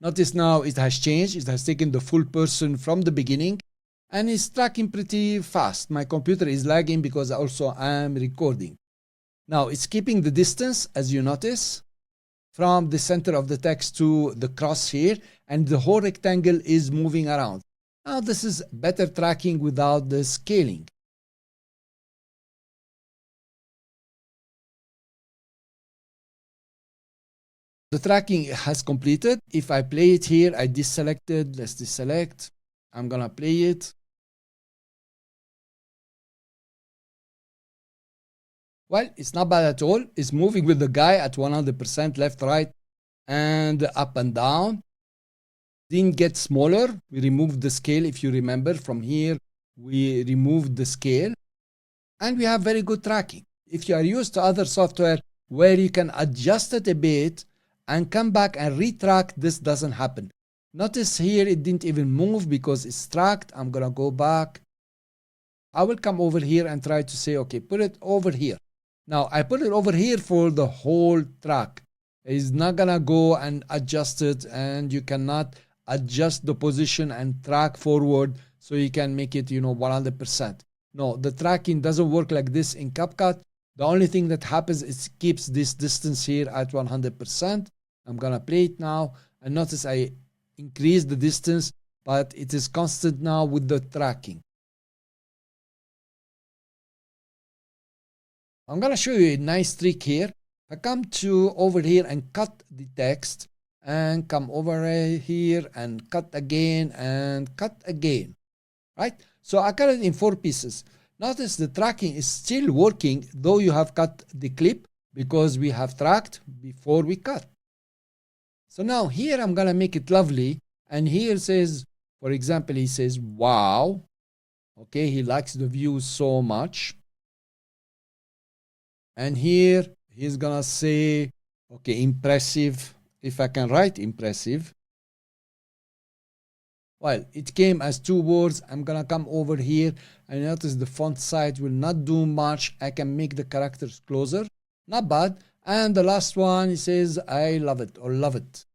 Notice now it has changed. It has taken the full person from the beginning and it's tracking pretty fast. My computer is lagging because also I'm recording. Now it's keeping the distance, as you notice, from the center of the text to the cross here, and the whole rectangle is moving around. Now this is better tracking without the scaling. The tracking has completed. If I play it here, I deselected. Let's deselect. I'm gonna play it. Well, it's not bad at all. It's moving with the guy at 100% left, right, and up and down. Didn't get smaller. We removed the scale. If you remember from here, we removed the scale. And we have very good tracking. If you are used to other software where you can adjust it a bit and come back and retrack, this doesn't happen. Notice here it didn't even move because it's tracked. I'm gonna go back. I will come over here and try to say, okay, put it over here. Now I put it over here for the whole track. It's not gonna go and adjust it, and you cannot adjust the position and track forward so you can make it 100%. No, the tracking doesn't work like this in CapCut. The only thing that happens is it keeps this distance here at 100%. I'm gonna play it now, and notice I increase the distance, but it is constant now with the tracking. I'm gonna show you a nice trick here. I come to over here and cut the text, and come over here and cut again and cut again, right? So I cut it in 4 pieces. Notice the tracking is still working though you have cut the clip, because we have tracked before we cut. So now here I'm gonna make it lovely, and here it says, for example, he says wow. Okay, he likes the view so much. And here he's gonna say, okay, impressive. If I can write impressive. Well, it came as 2 words. I'm gonna come over here and notice the font size will not do much. I can make the characters closer. Not bad. And the last one, it says, I love it or love it.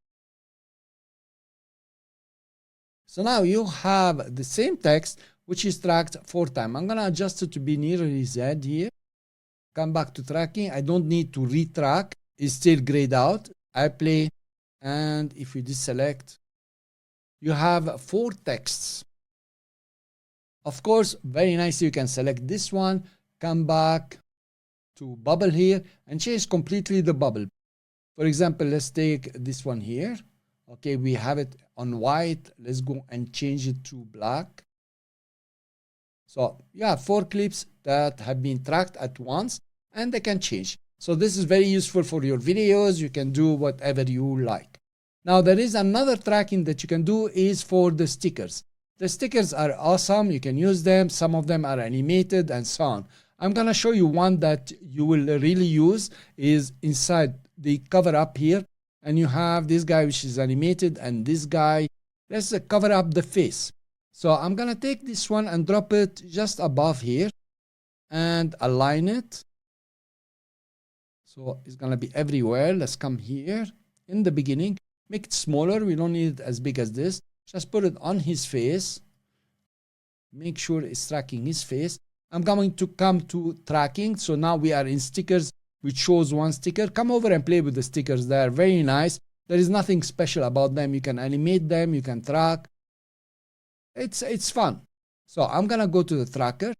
So now you have the same text, which is tracked 4 times. I'm going to adjust it to be nearer his head here. Come back to tracking. I don't need to retrack. It's still grayed out. I play, and if you deselect, you have 4 texts. Of course, very nicely, you can select this one, come back to bubble here, and change completely the bubble. For example, let's take this one here. Okay, we have it on white. Let's go and change it to black. So you have 4 clips that have been tracked at once, and they can change. So this is very useful for your videos. You can do whatever you like. Now there is another tracking that you can do is for the stickers. The stickers are awesome. You can use them. Some of them are animated and so on. I'm going to show you one that you will really use is inside the cover up here. And you have this guy which is animated and this guy. Let's cover up the face. So I'm going to take this one and drop it just above here and align it. So it's going to be everywhere. Let's come here in the beginning. Make it smaller. We don't need it as big as this. Just put it on his face. Make sure it's tracking his face. I'm going to come to tracking. So now we are in stickers, which shows 1 sticker. Come over and play with the stickers. They are very nice. There is nothing special about them. You can animate them. You can track. It's fun. So I'm going to go to the tracker.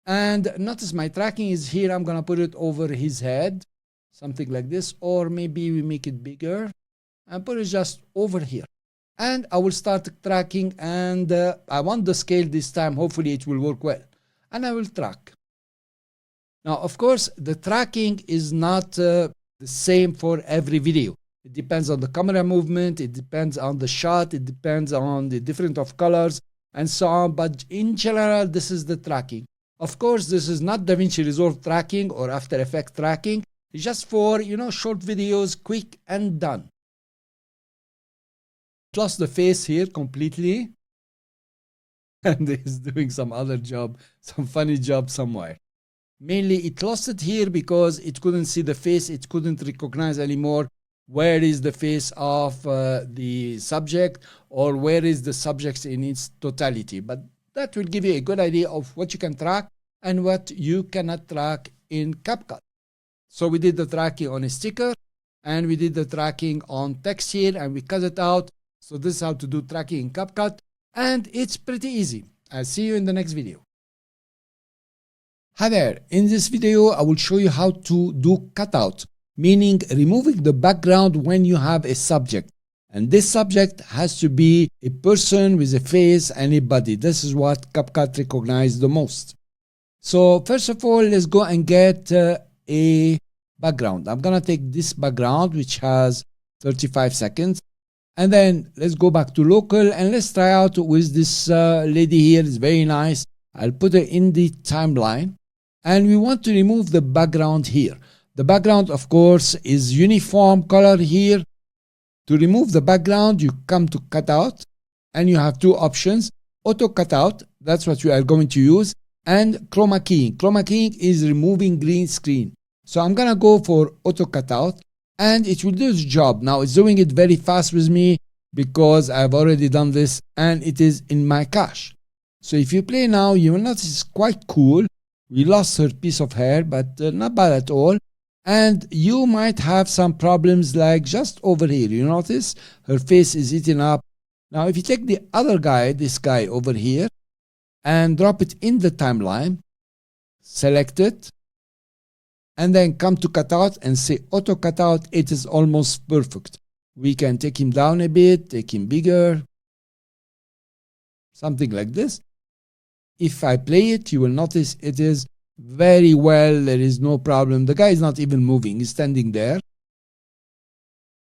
And notice my tracking is here. I'm going to put it over his head. Something like this. Or maybe we make it bigger. And put it just over here. And I will start tracking, and I want the scale this time. Hopefully it will work well. And I will track. Now, of course, the tracking is not the same for every video. It depends on the camera movement. It depends on the shot. It depends on the different of colors and so on. But in general, this is the tracking. Of course, this is not DaVinci Resolve tracking or After Effects tracking. It's just for, short videos, quick and done. Lost the face here completely, and he's doing some other job, some funny job somewhere. Mainly it lost it here because it couldn't see the face. It couldn't recognize anymore where is the face of the subject or where is the subject in its totality. But that will give you a good idea of what you can track and what you cannot track in CapCut. So we did the tracking on a sticker, and we did the tracking on text here, and we cut it out. So this is how to do tracking in CapCut, and it's pretty easy. I'll see you in the next video. Hi there. In this video, I will show you how to do cutout, meaning removing the background when you have a subject. And this subject has to be a person with a face and a body. This is what CapCut recognizes the most. So first of all, let's go and get a background. I'm going to take this background, which has 35 seconds. And then let's go back to local and let's try out with this lady here. It's very nice. I'll put her in the timeline. And we want to remove the background here. The background, of course, is uniform color here. To remove the background, you come to cutout and you have 2 options. Auto cutout, that's what we are going to use. And chroma keying. Chroma keying is removing green screen. So I'm going to go for auto cutout. And it will do its job. Now it's doing it very fast with me because I've already done this and it is in my cache. So if you play now, you will notice it's quite cool. We lost her piece of hair, but not bad at all. And you might have some problems like just over here. You notice her face is eaten up. Now if you take the other guy, this guy over here, and drop it in the timeline, select it, and then come to cutout and say auto cutout. It is almost perfect. We can take him down a bit, take him bigger, something like this. If I play it, you will notice it is very well. There is no problem. The guy is not even moving. He's standing there.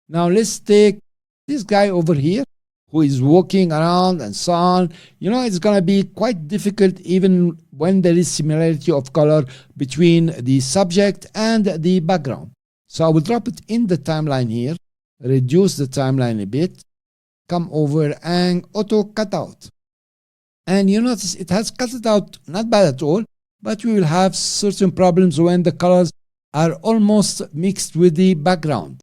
Now let's take this guy over here who is walking around and so on. It's going to be quite difficult even when there is similarity of color between the subject and the background. So I will drop it in the timeline here, reduce the timeline a bit, come over and auto cut out. And you notice it has cut it out, not bad at all, but we will have certain problems when the colors are almost mixed with the background.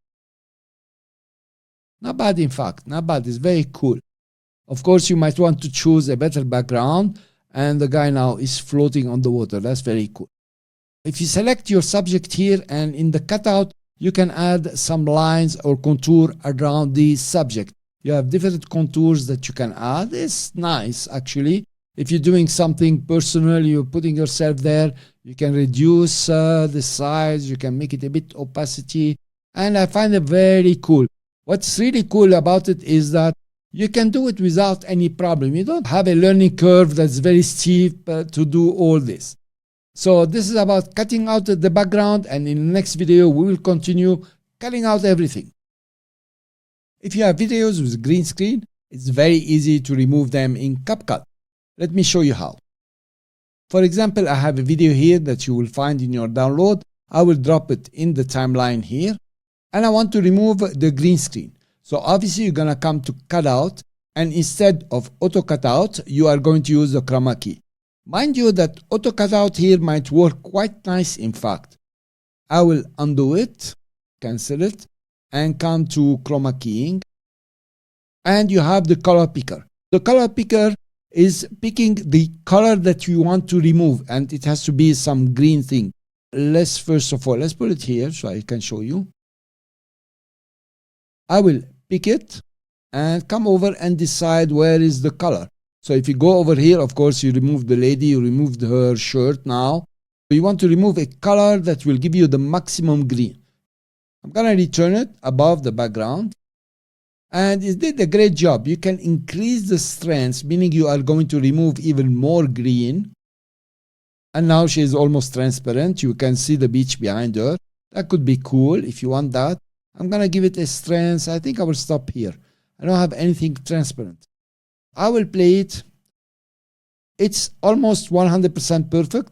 Not bad, in fact, not bad. It's very cool. Of course, you might want to choose a better background, and the guy now is floating on the water. That's very cool. If you select your subject here, and in the cutout, you can add some lines or contour around the subject. You have different contours that you can add. It's nice, actually. If you're doing something personal, you're putting yourself there, you can reduce the size, you can make it a bit opacity, and I find it very cool. What's really cool about it is that you can do it without any problem. You don't have a learning curve that's very steep to do all this. So this is about cutting out the background, and in the next video we will continue cutting out everything. If you have videos with green screen, it's very easy to remove them in CapCut. Let me show you how. For example, I have a video here that you will find in your download. I will drop it in the timeline here, and I want to remove the green screen. So obviously you're gonna come to cutout, and instead of auto cutout, you are going to use the chroma key. Mind you that auto cutout here might work quite nice, in fact. I will undo it, cancel it, and come to chroma keying. And you have the color picker. The color picker is picking the color that you want to remove, and it has to be some green thing. First of all, let's put it here so I can show you. I will pick it and come over and decide where is the color. So if you go over here, of course, you remove the lady, you removed her shirt now. You want to remove a color that will give you the maximum green. I'm going to return it above the background. And it did a great job. You can increase the strength, meaning you are going to remove even more green. And now she is almost transparent. You can see the beach behind her. That could be cool if you want that. I'm going to give it a strength. I think I will stop here. I don't have anything transparent. I will play it. It's almost 100% perfect.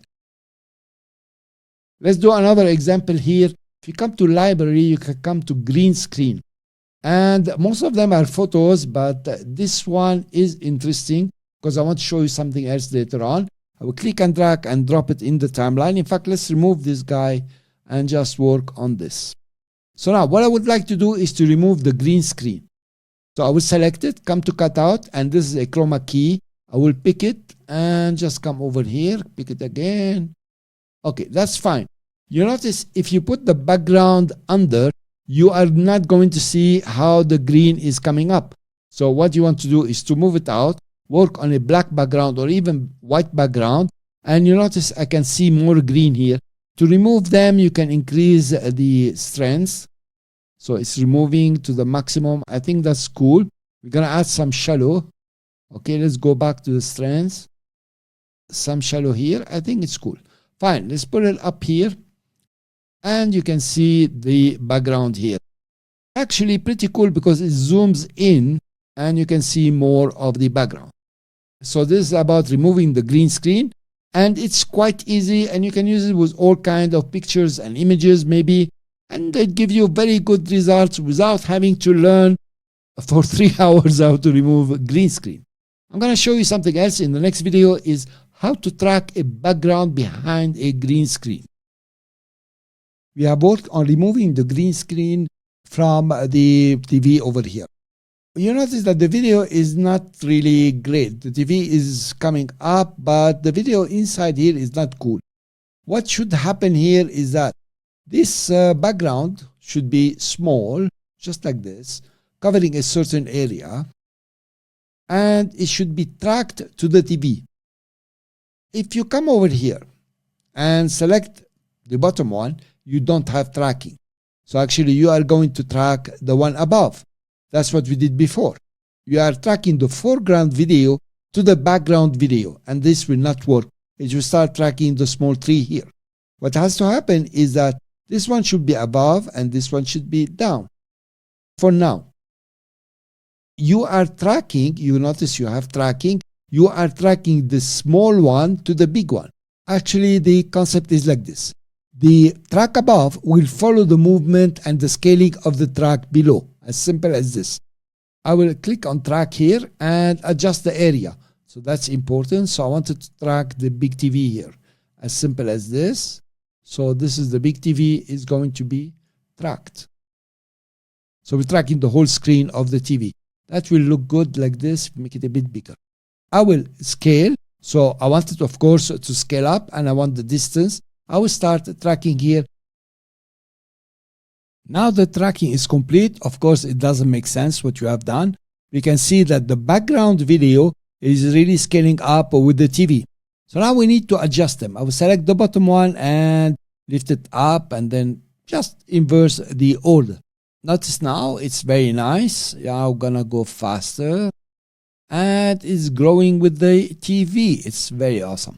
Let's do another example here. If you come to library, you can come to green screen. And most of them are photos, but this one is interesting because I want to show you something else later on. I will click and drag and drop it in the timeline. In fact, let's remove this guy and just work on this. So now what I would like to do is to remove the green screen. So I will select it, come to cutout, and this is a chroma key. I will pick it and just come over here, pick it again. Okay, that's fine. You notice if you put the background under, you are not going to see how the green is coming up. So what you want to do is to move it out, work on a black background or even white background, and you notice I can see more green here. To remove them, you can increase the strength. So it's removing to the maximum. I think that's cool. We're going to add some shallow. Okay, let's go back to the strength. Some shallow here. I think it's cool. Fine, let's put it up here. And you can see the background here. Actually pretty cool because it zooms in and you can see more of the background. So this is about removing the green screen. And it's quite easy, and you can use it with all kinds of pictures and images maybe. And it gives you very good results without having to learn for 3 hours how to remove a green screen. I'm going to show you something else in the next video, is how to track a background behind a green screen. We have worked on removing the green screen from the TV over here. You notice that the video is not really great. The TV is coming up, but the video inside here is not cool. What should happen here is that this background should be small, just like this, covering a certain area, and it should be tracked to the TV. If you come over here and select the bottom one, you don't have tracking. So actually you are going to track the one above. That's what we did before. You are tracking the foreground video to the background video, and this will not work. It will start tracking the small tree here. What has to happen is that this one should be above and this one should be down. For now, you are tracking, you notice you have tracking, you are tracking the small one to the big one. Actually, the concept is like this. The track above will follow the movement and the scaling of the track below. As simple as this. I will click on track here and adjust the area. So that's important. So I wanted to track the big TV here. As simple as this. So this is the big TV is going to be tracked. So we're tracking the whole screen of the TV. That will look good like this, make it a bit bigger. I will scale. So I want it, of course, to scale up, and I want the distance. I will start tracking here. Now the tracking is complete. Of course, it doesn't make sense what you have done. We can see that the background video is really scaling up with the TV. So now we need to adjust them. I will select the bottom one and lift it up, and then just inverse the order. Notice now it's very nice. Yeah, I'm gonna go faster. And it's growing with the TV. It's very awesome.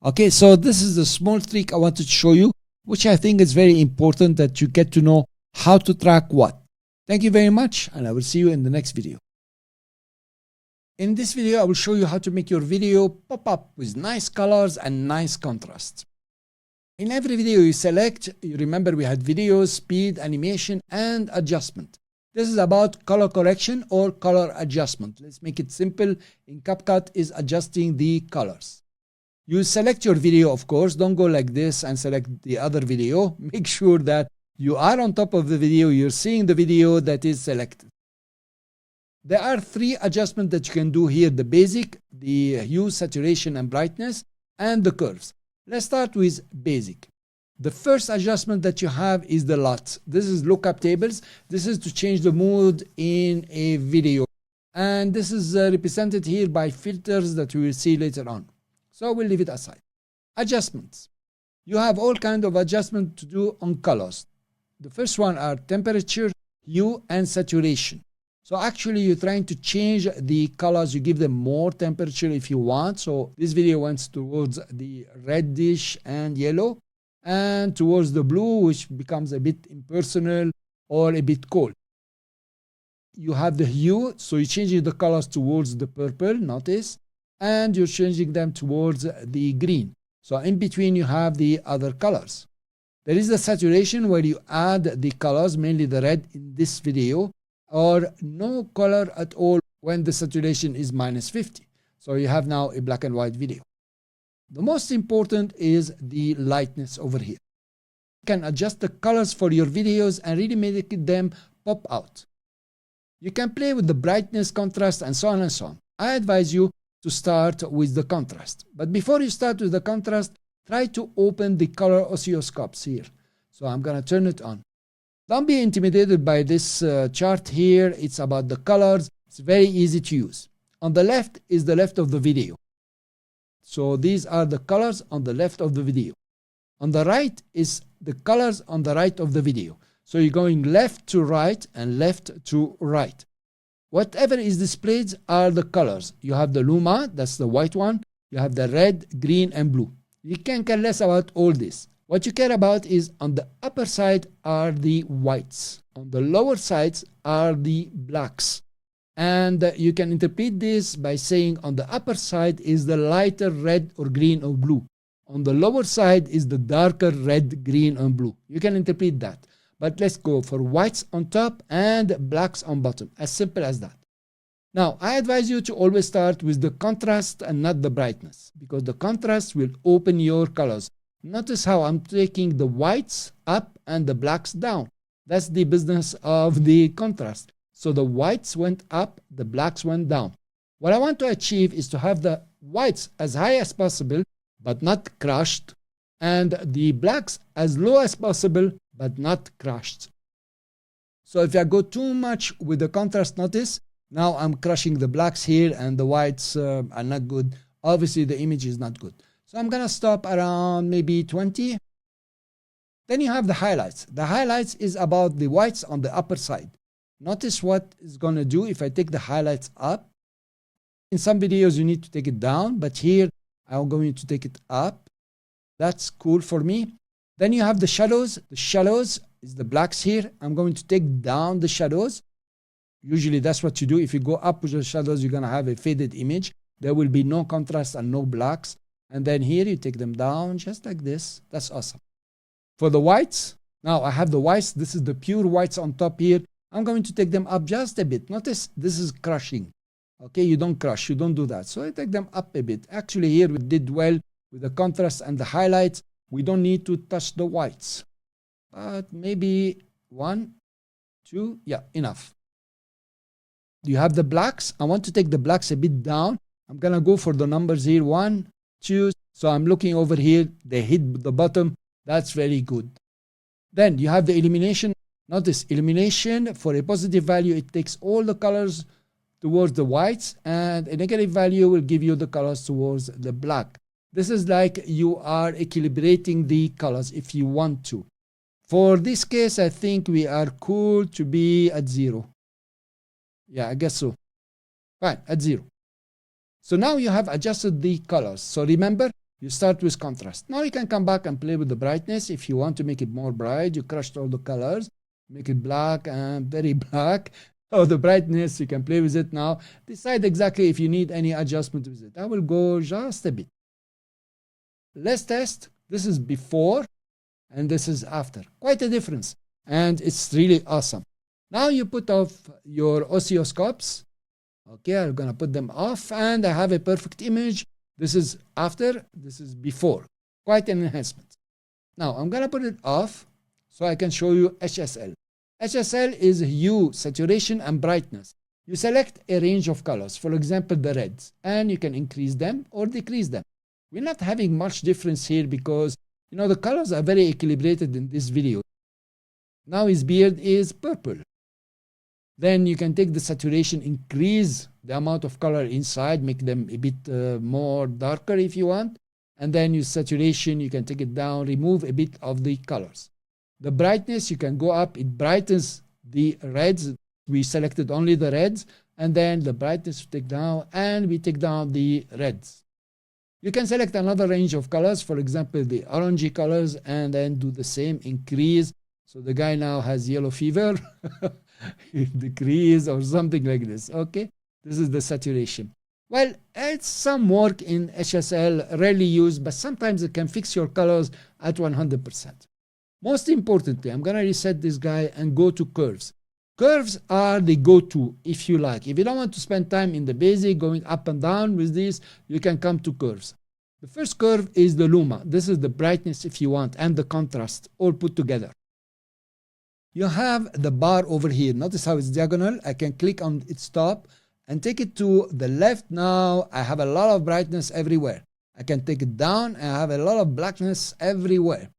Okay, so this is the small trick I wanted to show you, which I think is very important that you get to know how to track what. Thank you very much, and I will see you in the next video. In this video, I will show you how to make your video pop up with nice colors and nice contrast. In every video you select, you remember we had videos, speed, animation, and adjustment. This is about color correction or color adjustment. Let's make it simple. In CapCut is adjusting the colors. You select your video, of course. Don't go like this and select the other video. Make sure that you are on top of the video. You're seeing the video that is selected. There are 3 adjustments that you can do here. The basic, the hue, saturation, and brightness, and the curves. Let's start with basic. The first adjustment that you have is the LUT. This is lookup tables. This is to change the mood in a video. And this is represented here by filters that we will see later on. So we'll leave it aside. Adjustments. You have all kinds of adjustments to do on colors. The first one are temperature, hue, and saturation. So actually you're trying to change the colors. You give them more temperature if you want. So this video went towards the reddish and yellow, and towards the blue, which becomes a bit impersonal or a bit cold. You have the hue, so you're changing the colors towards the purple, notice, and you're changing them towards the green. So in between you have the other colors. There is the saturation where you add the colors, mainly the red in this video, or no color at all when the saturation is -50. So you have now a black and white video. The most important is the lightness over here. You can adjust the colors for your videos and really make them pop out. You can play with the brightness, contrast, and so on and so on. I advise you to start with the contrast. But before you start with the contrast, try to open the color oscilloscopes here. So I'm going to turn it on. Don't be intimidated by this chart here. It's about the colors. It's very easy to use. On the left is the left of the video. So these are the colors on the left of the video. On the right is the colors on the right of the video. So you're going left to right and left to right. Whatever is displayed are the colors. You have the luma, that's the white one. You have the red, green, and blue. You can care less about all this. What you care about is on the upper side are the whites. On the lower sides are the blacks. And you can interpret this by saying on the upper side is the lighter red or green or blue. On the lower side is the darker red, green, and blue. You can interpret that. But let's go for whites on top and blacks on bottom. As simple as that. Now, I advise you to always start with the contrast and not the brightness, because the contrast will open your colors. Notice how I'm taking the whites up and the blacks down. That's the business of the contrast. So the whites went up, the blacks went down. What I want to achieve is to have the whites as high as possible, but not crushed, and the blacks as low as possible, but not crushed. So if I go too much with the contrast, notice, now I'm crushing the blacks here and the whites are not good. Obviously, the image is not good. So I'm going to stop around maybe 20. Then you have the highlights. The highlights is about the whites on the upper side. Notice what it's going to do if I take the highlights up. In some videos, you need to take it down, but here I'm going to take it up. That's cool for me. Then you have the shadows. The shadows is the blacks here. I'm going to take down the shadows. Usually that's what you do. If you go up with the shadows, you're going to have a faded image. There will be no contrast and no blacks. And then here you take them down just like this. That's awesome. For the whites, now I have the whites. This is the pure whites on top here. I'm going to take them up just a bit. Notice this is crushing. Okay, you don't crush, you don't do that. So I take them up a bit. Actually here we did well with the contrast and the highlights. We don't need to touch the whites. But maybe 1, 2, yeah, enough. Do you have the blacks? I want to take the blacks a bit down. I'm going to go for the numbers here. 1, 2. So I'm looking over here. They hit the bottom. That's very good. Then you have the illumination. Notice illumination for a positive value, it takes all the colors towards the whites, and a negative value will give you the colors towards the black. This is like you are equilibrating the colors if you want to. For this case, I think we are cool to be at 0. Yeah, I guess so. Fine, at 0. So now you have adjusted the colors. So remember, you start with contrast. Now you can come back and play with the brightness. If you want to make it more bright, you crushed all the colors. Make it black and very black. Oh, the brightness, you can play with it now. Decide exactly if you need any adjustment with it. I will go just a bit. Let's test. This is before and this is after. Quite a difference. And it's really awesome. Now you put off your oscilloscopes. Okay, I'm going to put them off and I have a perfect image. This is after, this is before. Quite an enhancement. Now I'm going to put it off so I can show you HSL. HSL is hue, saturation, and brightness. You select a range of colors, for example, the reds, and you can increase them or decrease them. We're not having much difference here because, the colors are very equilibrated in this video. Now his beard is purple. Then you can take the saturation, increase the amount of color inside, make them a bit more darker if you want. And then use saturation, you can take it down, remove a bit of the colors. The brightness, you can go up. It brightens the reds. We selected only the reds. And then the brightness we take down. And we take down the reds. You can select another range of colors. For example, the orangey colors. And then do the same. Increase. So the guy now has yellow fever. Decrease or something like this. Okay. This is the saturation. Well, it's some work in HSL. Rarely used. But sometimes it can fix your colors at 100%. Most importantly, I'm going to reset this guy and go to curves. Curves are the go-to if you like. If you don't want to spend time in the basic, going up and down with this, you can come to curves. The first curve is the luma. This is the brightness if you want, and the contrast all put together. You have the bar over here. Notice how it's diagonal. I can click on its top and take it to the left. Now I have a lot of brightness everywhere. I can take it down and I have a lot of blackness everywhere.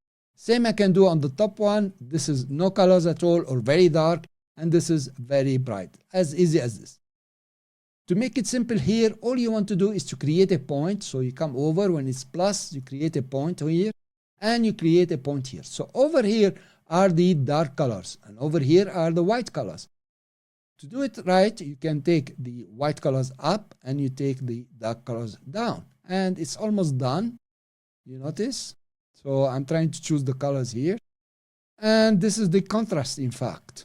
Same I can do on the top one. This is no colors at all or very dark. And this is very bright. As easy as this. To make it simple here, all you want to do is to create a point. So you come over when it's plus, you create a point here. And you create a point here. So over here are the dark colors. And over here are the white colors. To do it right, you can take the white colors up and you take the dark colors down. And it's almost done. You notice? So I'm trying to choose the colors here. And this is the contrast, in fact.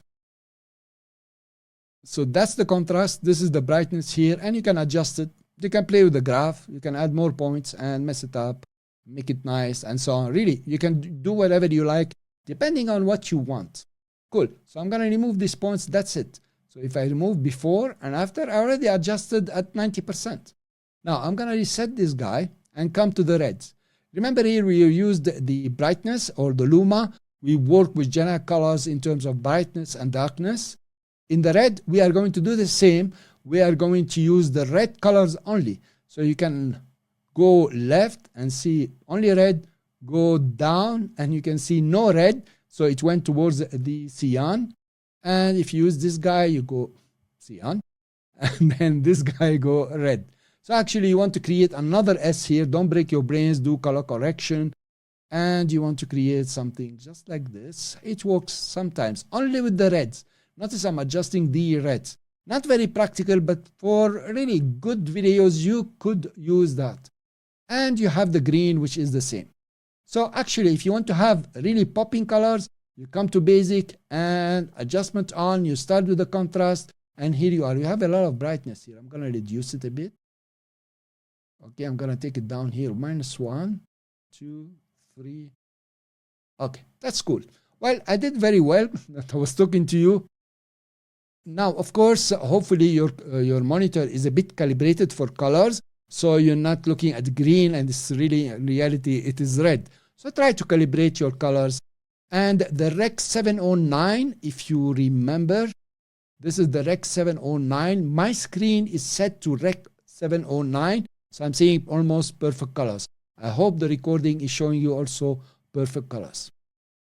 So that's the contrast. This is the brightness here. And you can adjust it. You can play with the graph. You can add more points and mess it up. Make it nice and so on. Really, you can do whatever you like depending on what you want. Cool. So I'm going to remove these points. That's it. So if I remove before and after, I already adjusted at 90%. Now I'm going to reset this guy and come to the reds. Remember here we used the brightness or the luma. We work with general colors in terms of brightness and darkness. In the red, we are going to do the same. We are going to use the red colors only. So you can go left and see only red. Go down and you can see no red. So it went towards the cyan. And if you use this guy, you go cyan. And then this guy go red. So actually you want to create another S here. Don't break your brains. Do color correction. And you want to create something just like this. It works sometimes only with the reds. Notice I'm adjusting the reds. Not very practical, but for really good videos, you could use that. And you have the green, which is the same. So actually, if you want to have really popping colors, you come to basic and adjustment on. You start with the contrast. And here you are. You have a lot of brightness here. I'm going to reduce it a bit. Okay, I'm going to take it down here. -1, 2, 3. Okay, that's cool. Well, I did very well that I was talking to you. Now, of course, hopefully your monitor is a bit calibrated for colors. So you're not looking at green and it's really, in reality, it is red. So try to calibrate your colors. And the Rec 709, if you remember, this is the Rec 709. My screen is set to Rec 709, so I'm seeing almost perfect colors. I hope the recording is showing you also perfect colors.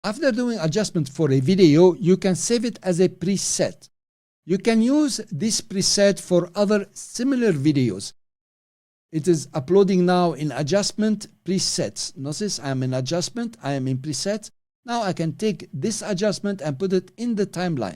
After doing adjustment for a video, you can save it as a preset. You can use this preset for other similar videos. It is uploading now in adjustment presets. Notice I am in adjustment, I am in presets. Now I can take this adjustment and put it in the timeline.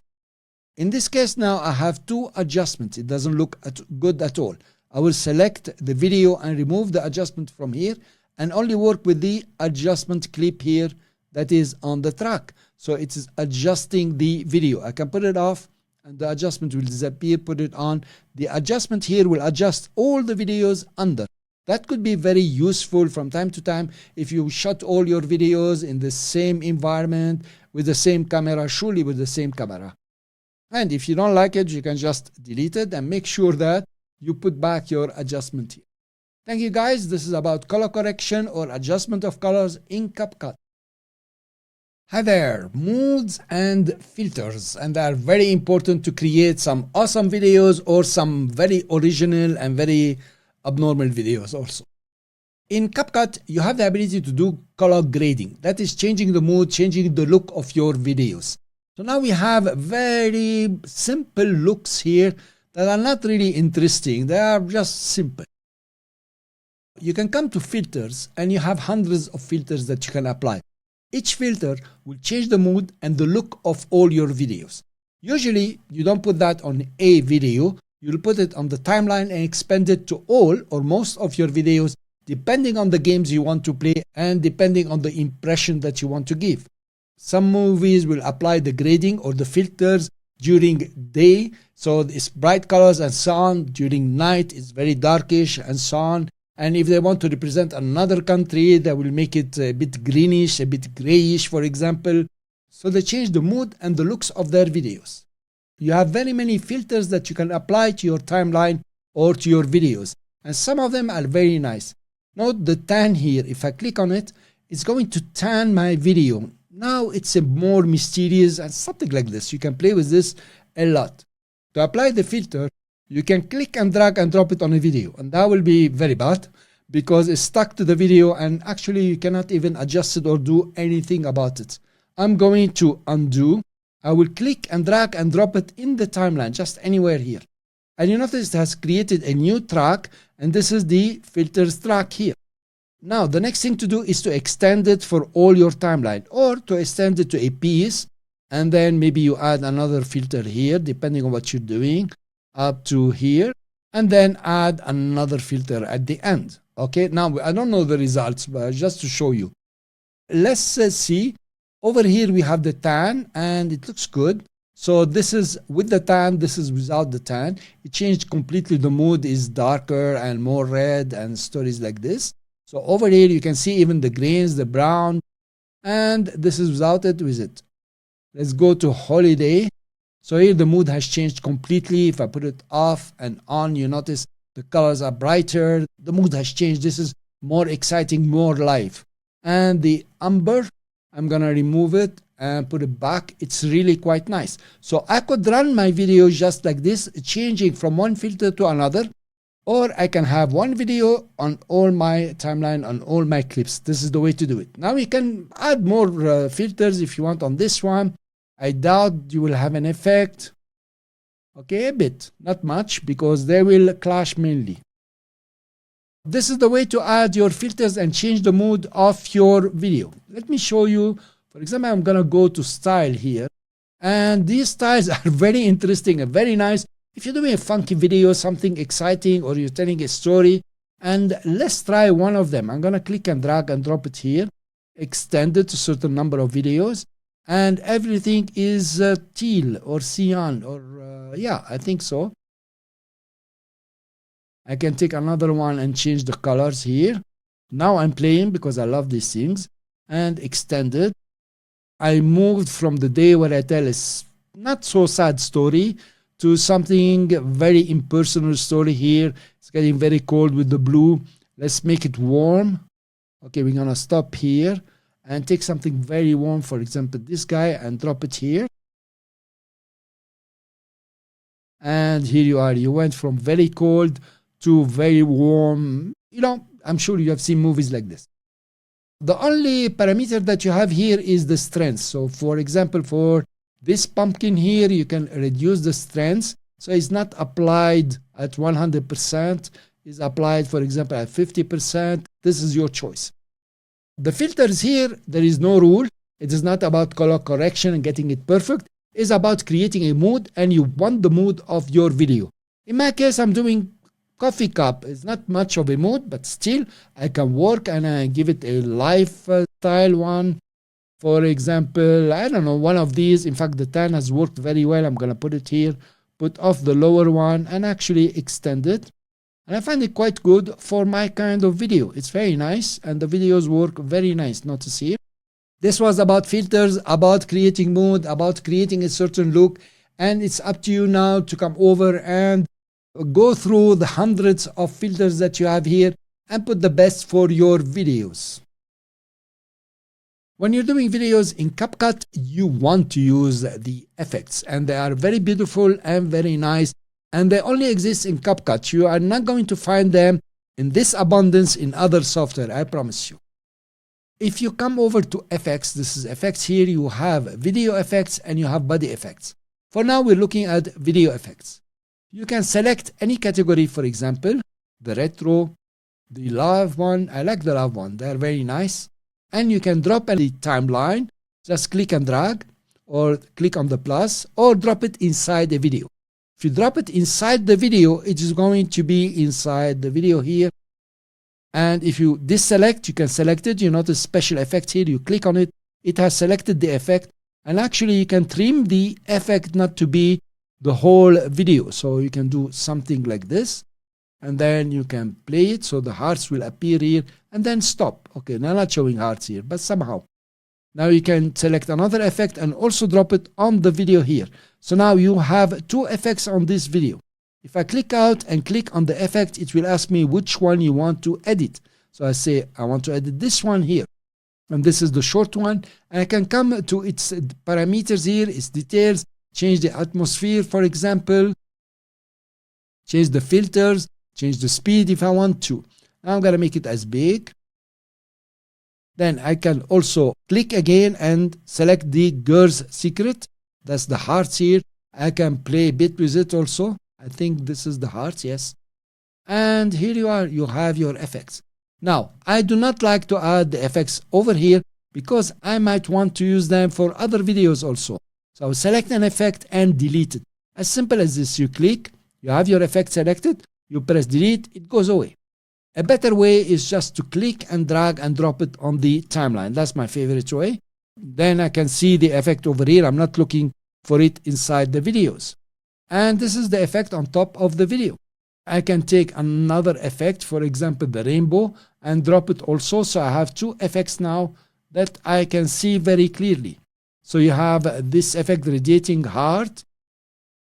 In this case now I have two adjustments. It doesn't look good at all. I will select the video and remove the adjustment from here and only work with the adjustment clip here that is on the track. So it is adjusting the video. I can put it off and the adjustment will disappear, put it on. The adjustment here will adjust all the videos under. That could be very useful from time to time if you shot all your videos in the same environment with the same camera, surely with the same camera. And if you don't like it, you can just delete it and make sure that you put back your adjustment here. Thank you guys. This is about color correction or adjustment of colors in CapCut. Hi there, moods and filters, and they are very important to create some awesome videos or some very original and very abnormal videos also. In CapCut, you have the ability to do color grading. That is changing the mood, changing the look of your videos. So now we have very simple looks here that are not really interesting. They are just simple. You can come to filters and you have hundreds of filters that you can apply. Each filter will change the mood and the look of all your videos. Usually, you don't put that on a video. You'll put it on the timeline and expand it to all or most of your videos, depending on the games you want to play and depending on the impression that you want to give. Some movies will apply the grading or the filters during day, so it's bright colors and so on. During night, it's very darkish and so on. And if they want to represent another country, they will make it a bit greenish, a bit grayish, for example. So they change the mood and the looks of their videos. You have very many filters that you can apply to your timeline or to your videos. And some of them are very nice. Note the tan here. If I click on it, it's going to tan my video. Now it's a more mysterious and something like this. You can play with this a lot. To apply the filter, you can click and drag and drop it on a video, and that will be very bad because it's stuck to the video and actually you cannot even adjust it or do anything about it. I'm going to undo. I will click and drag and drop it in the timeline, just anywhere here. And you notice it has created a new track, and this is the filters track here. Now the next thing to do is to extend it for all your timeline or to extend it to a piece, and then maybe you add another filter here depending on what you're doing. Up to here, and then add another filter at the end. Okay, now I don't know the results, but just to show you. Let's see. Over here we have the tan and it looks good. So this is with the tan, this is without the tan. It changed completely. The mood is darker and more red and stories like this. So over here you can see even the greens, the brown, and this is without it, with it. Let's go to holiday. So here the mood has changed completely. If I put it off and on, you notice the colors are brighter. The mood has changed. This is more exciting, more live. And the amber, I'm going to remove it and put it back. It's really quite nice. So I could run my video just like this, changing from one filter to another. Or I can have one video on all my timeline, on all my clips. This is the way to do it. Now you can add more filters if you want on this one. I doubt you will have an effect. Okay, a bit, not much, because they will clash mainly. This is the way to add your filters and change the mood of your video. Let me show you. For example, I'm going to go to style here. And these styles are very interesting and very nice. If you're doing a funky video, something exciting, or you're telling a story. And let's try one of them. I'm going to click and drag and drop it here. Extend it to a certain number of videos. And everything is teal or cyan or yeah, I think so. I can take another one and change the colors here. Now I'm playing because I love these things. And extend it. I moved from the day where I tell a not so sad story to something very impersonal story here. It's getting very cold with the blue. Let's make it warm. Okay, we're gonna stop here. and take something very warm, for example, this guy, and drop it here. And here you are. You went from very cold to very warm. You know, I'm sure you have seen movies like this. The only parameter that you have here is the strength. So for example, for this pumpkin here, you can reduce the strength. So it's not applied at 100%. It's applied, for example, at 50%. This is your choice. The filters here, there is no rule. It is not about color correction and getting it perfect. It's about creating a mood, and you want the mood of your video. In my case, I'm doing coffee cup. It's not much of a mood, but still I can work and I give it a lifestyle one. For example, I don't know, one of these. In fact, the tan has worked very well. I'm going to put it here, put off the lower one, and actually extend it. And I find it quite good for my kind of video. It's very nice, and the videos work very nice. Notice here. This was about filters, about creating mood, about creating a certain look. And it's up to you now to come over and go through the hundreds of filters that you have here and put the best for your videos. When you're doing videos in CapCut, you want to use the effects, and they are very beautiful and very nice, and they only exist in CapCut. You are not going to find them in this abundance in other software, I promise you. If you come over to effects, this is effects here, you have video effects and you have body effects. For now, we're looking at video effects. You can select any category, for example, the retro, the live one. I like the live one, they're very nice. And you can drop any timeline, just click and drag, or click on the plus, or drop it inside the video. If you drop it inside the video, it is going to be inside the video here. And if you deselect, you can select it. You notice special effect here. You click on it. It has selected the effect. And actually, you can trim the effect not to be the whole video. So you can do something like this. And then you can play it. So the hearts will appear here. And then stop. Okay, now not showing hearts here, but somehow. Now you can select another effect and also drop it on the video here. So now you have two effects on this video. If I click out and click on the effect, it will ask me which one you want to edit. So I say, I want to edit this one here. And this is the short one. And I can come to its parameters here, its details, change the atmosphere, for example, change the filters, change the speed if I want to. Now I'm going to make it as big. Then I can also click again and select the girl's secret. That's the hearts here. I can play a bit with it also. I think this is the hearts, yes. And here you are, you have your effects. Now, I do not like to add the effects over here because I might want to use them for other videos also. So I will select an effect and delete it. As simple as this, you click, you have your effect selected, you press delete, it goes away. A better way is just to click and drag and drop it on the timeline. That's my favorite way. Then I can see the effect over here. I'm not looking for it inside the videos. And this is the effect on top of the video. I can take another effect, for example, the rainbow, and drop it also. So I have two effects now that I can see very clearly. So you have this effect, radiating heart.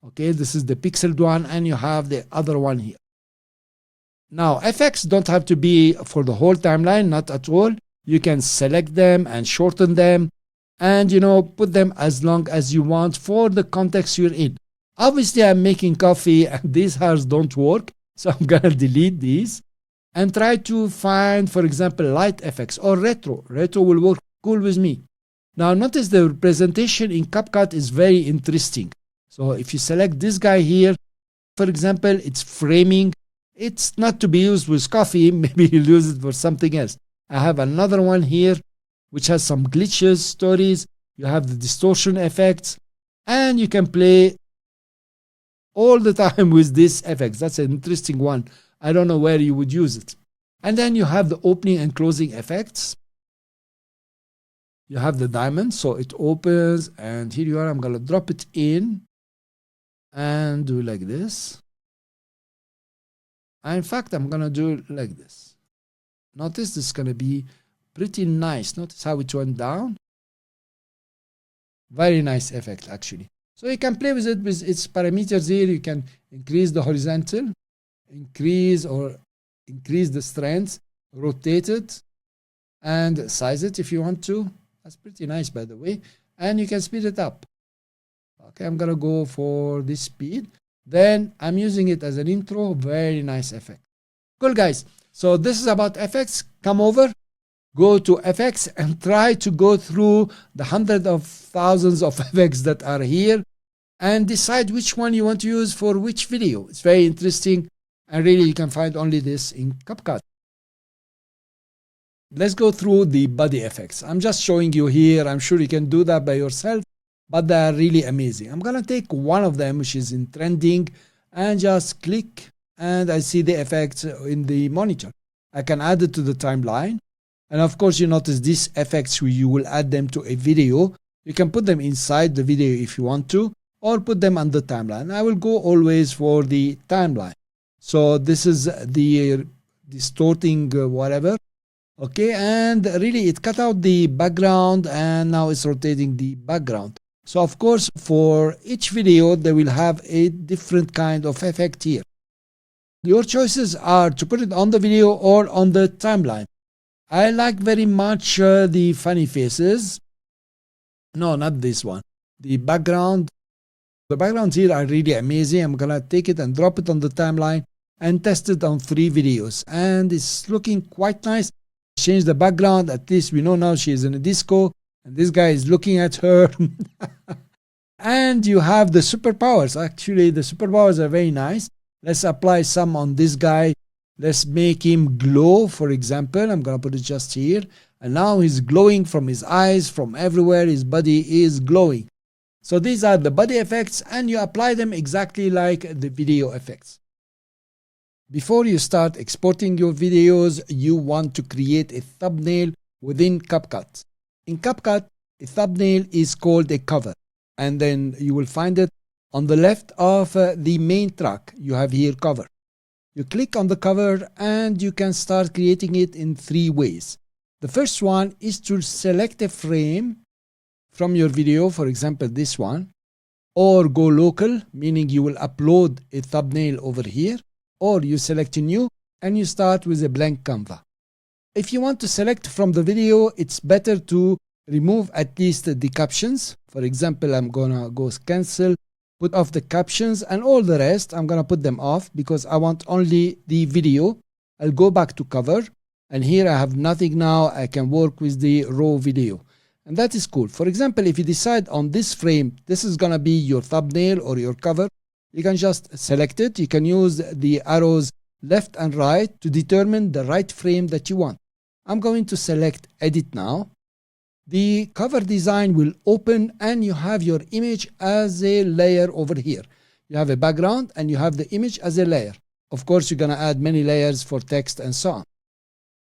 Okay, this is the pixeled one, and you have the other one here. Now, effects don't have to be for the whole timeline, not at all. You can select them and shorten them and, put them as long as you want for the context you're in. Obviously, I'm making coffee and these hearts don't work. So I'm going to delete these and try to find, for example, light effects or retro. Retro will work cool with me. Now, notice the representation in CapCut is very interesting. So if you select this guy here, for example, it's framing. It's not to be used with coffee. Maybe you'll use it for something else. I have another one here, which has some glitches, stories. You have the distortion effects. And you can play all the time with this effects. That's an interesting one. I don't know where you would use it. And then you have the opening and closing effects. You have the diamond, so it opens, and here you are. I'm going to drop it in and do like this. And in fact, I'm going to do like this. Notice this is going to be pretty nice. Notice how it went down. Very nice effect, actually. So you can play with it with its parameters here. You can increase the horizontal, increase the strength, rotate it. and size it if you want to. That's pretty nice, by the way. And you can speed it up. Okay, I'm gonna go for this speed. Then I'm using it as an intro. Very nice effect. Cool, guys. So this is about effects. Come over, go to effects, and try to go through the hundreds of thousands of effects that are here and decide which one you want to use for which video. It's very interesting, and really you can find only this in CapCut. Let's go through the body effects. I'm just showing you here. I'm sure you can do that by yourself, but they are really amazing. I'm gonna take one of them, which is in trending, and just click, and I see the effects in the monitor. I can add it to the timeline, and of course you notice these effects, you will add them to a video. You can put them inside the video if you want to, or put them on the timeline. I will go always for the timeline. So this is the distorting whatever. Okay, and really it cut out the background, and now it's rotating the background. So of course for each video they will have a different kind of effect here. Your choices are to put it on the video or on the timeline. I like very much the funny faces. No, not this one. The background. The backgrounds here are really amazing. I'm gonna take it and drop it on the timeline and test it on 3 videos, and it's looking quite nice. Change the background. At least we know now she is in a disco and this guy is looking at her. And you have the superpowers. Actually the superpowers are very nice. Let's apply some on this guy. Let's make him glow, for example. I'm gonna put it just here, and now he's glowing from his eyes, from everywhere. His body is glowing. So these are the body effects, and you apply them exactly like the video effects. Before you start exporting your videos, you want to create a thumbnail within CapCut. In CapCut, a thumbnail is called a cover, and then you will find it on the left of the main track. You have here cover. You click on the cover and you can start creating it in 3 ways. The first one is to select a frame from your video, for example this one, or go local, meaning you will upload a thumbnail over here, or you select a new and you start with a blank canvas. If you want to select from the video, it's better to remove at least the captions. For example, I'm gonna go cancel, put off the captions, and all the rest I'm gonna put them off because I want only the video. I'll go back to cover, and here I have nothing now. I can work with the raw video, and that is cool. For example, if you decide on this frame, this is gonna be your thumbnail or your cover, you can just select it. You can use the arrows left and right to determine the right frame that you want. I'm going to select edit now. The cover design will open, and you have your image as a layer over here. You have a background and you have the image as a layer. Of course, you're gonna add many layers for text and so on.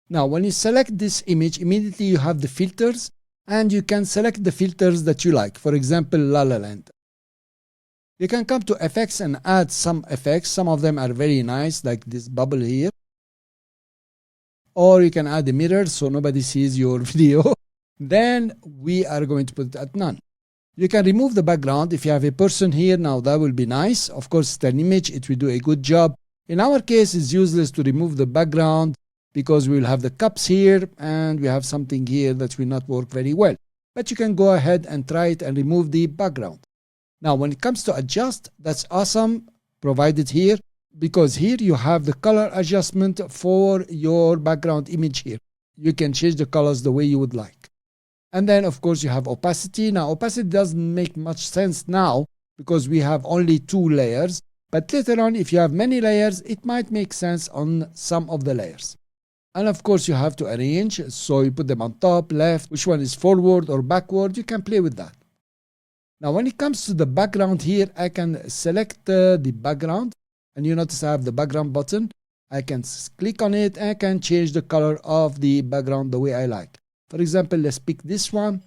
Now, when you select this image, immediately you have the filters, and you can select the filters that you like. For example, La La Land. You can come to effects and add some effects. Some of them are very nice, like this bubble here. Or you can add a mirror so nobody sees your video. Then we are going to put it at none. You can remove the background. If you have a person here, now that will be nice. Of course, it's an image. It will do a good job. In our case, it's useless to remove the background because we will have the cups here and we have something here that will not work very well. But you can go ahead and try it and remove the background. Now, when it comes to adjust, that's awesome, provided here, because here you have the color adjustment for your background image here. You can change the colors the way you would like. And then, of course, you have opacity. Now, opacity doesn't make much sense now because we have only 2 layers. But later on, if you have many layers, it might make sense on some of the layers. And of course, you have to arrange. So you put them on top, left, which one is forward or backward. You can play with that. Now, when it comes to the background here, I can select the background, and you notice I have the background button. I can click on it, and I can change the color of the background the way I like. For example, let's pick this one,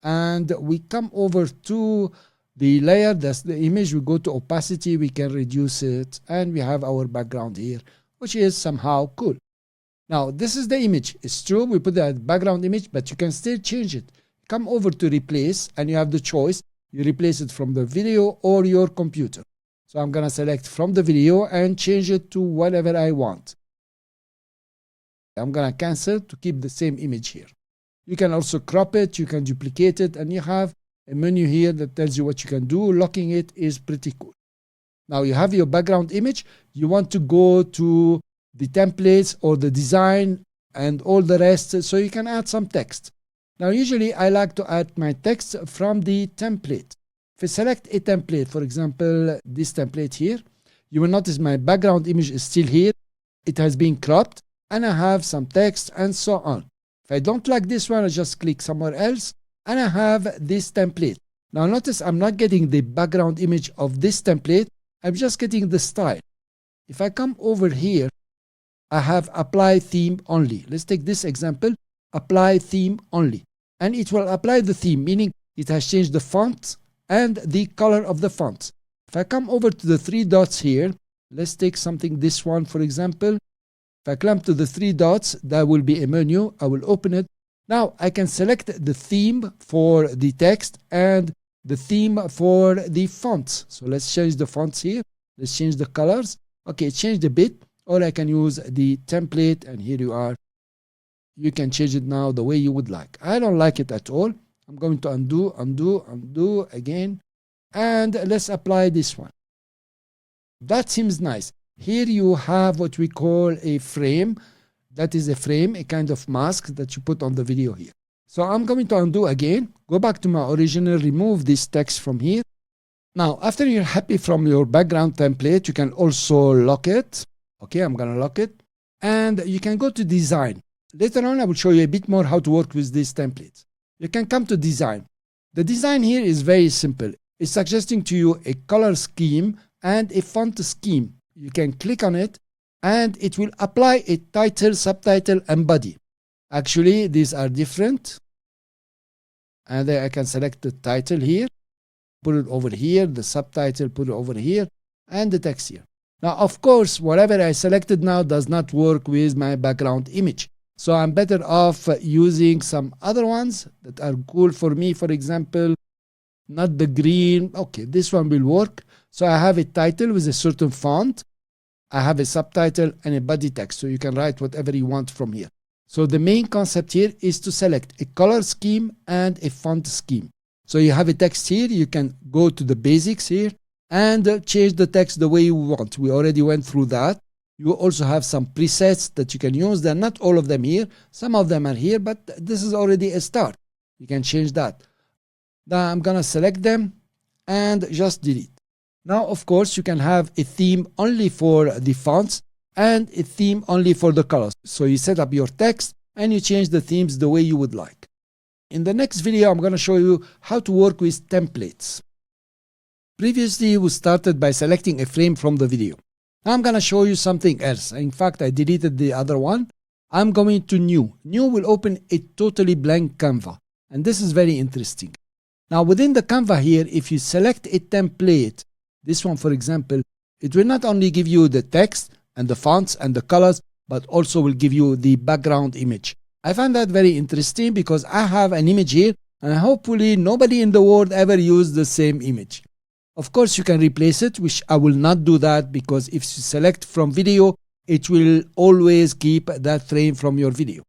and we come over to the layer, that's the image. We go to opacity, we can reduce it, and we have our background here, which is somehow cool. Now, this is the image. It's true, we put the background image, but you can still change it. Come over to replace, and you have the choice. You replace it from the video or your computer. So I'm gonna select from the video and change it to whatever I want. I'm gonna cancel to keep the same image here. You can also crop it, you can duplicate it, and you have a menu here that tells you what you can do. Locking it is pretty cool. Now you have your background image. You want to go to the templates or the design and all the rest, so you can add some text. Now usually I like to add my text from the template. If I select a template, for example this template here, you will notice my background image is still here. It has been cropped and I have some text and so on. If I don't like this one, I just click somewhere else and I have this template. Now notice I'm not getting the background image of this template, I'm just getting the style. If I come over here, I have apply theme only. Let's take this example, apply theme only. And it will apply the theme, meaning it has changed the font and the color of the fonts. If I come over to the three dots here, let's take something, this one for example. If I climb to the three dots, that will be a menu. I will open it. Now I can select the theme for the text and the theme for the fonts. So let's change the fonts here. Let's change the colors. Okay, it changed a bit. Or I can use the template and here you are. You can change it now the way you would like. I don't like it at all. I'm going to undo again. And let's apply this one. That seems nice. Here you have what we call a frame. That is a frame, a kind of mask that you put on the video here. So I'm going to undo again. Go back to my original, remove this text from here. Now, after you're happy from your background template, you can also lock it. Okay, I'm going to lock it. And you can go to design. Later on, I will show you a bit more how to work with these templates. You can come to design. The design here is very simple. It's suggesting to you a color scheme and a font scheme. You can click on it and it will apply a title, subtitle, and body. Actually, these are different. And then I can select the title here, put it over here, the subtitle, put it over here, and the text here. Now, of course, whatever I selected now does not work with my background image. So I'm better off using some other ones that are cool for me. For example, not the green. Okay, this one will work. So I have a title with a certain font. I have a subtitle and a body text. So you can write whatever you want from here. So the main concept here is to select a color scheme and a font scheme. So you have a text here. You can go to the basics here and change the text the way you want. We already went through that. You also have some presets that you can use. They're not all of them here. Some of them are here, but this is already a start. You can change that. Now I'm going to select them and just delete. Now, of course, you can have a theme only for the fonts and a theme only for the colors. So you set up your text and you change the themes the way you would like. In the next video, I'm going to show you how to work with templates. Previously, we started by selecting a frame from the video. Now I'm going to show you something else. In fact, I deleted the other one. I'm going to new. New will open a totally blank Canva. And this is very interesting. Now within the Canva here, if you select a template, this one for example, it will not only give you the text and the fonts and the colors, but also will give you the background image. I find that very interesting because I have an image here and hopefully nobody in the world ever used the same image. Of course, you can replace it, which I will not do that because if you select from video, it will always keep that frame from your video.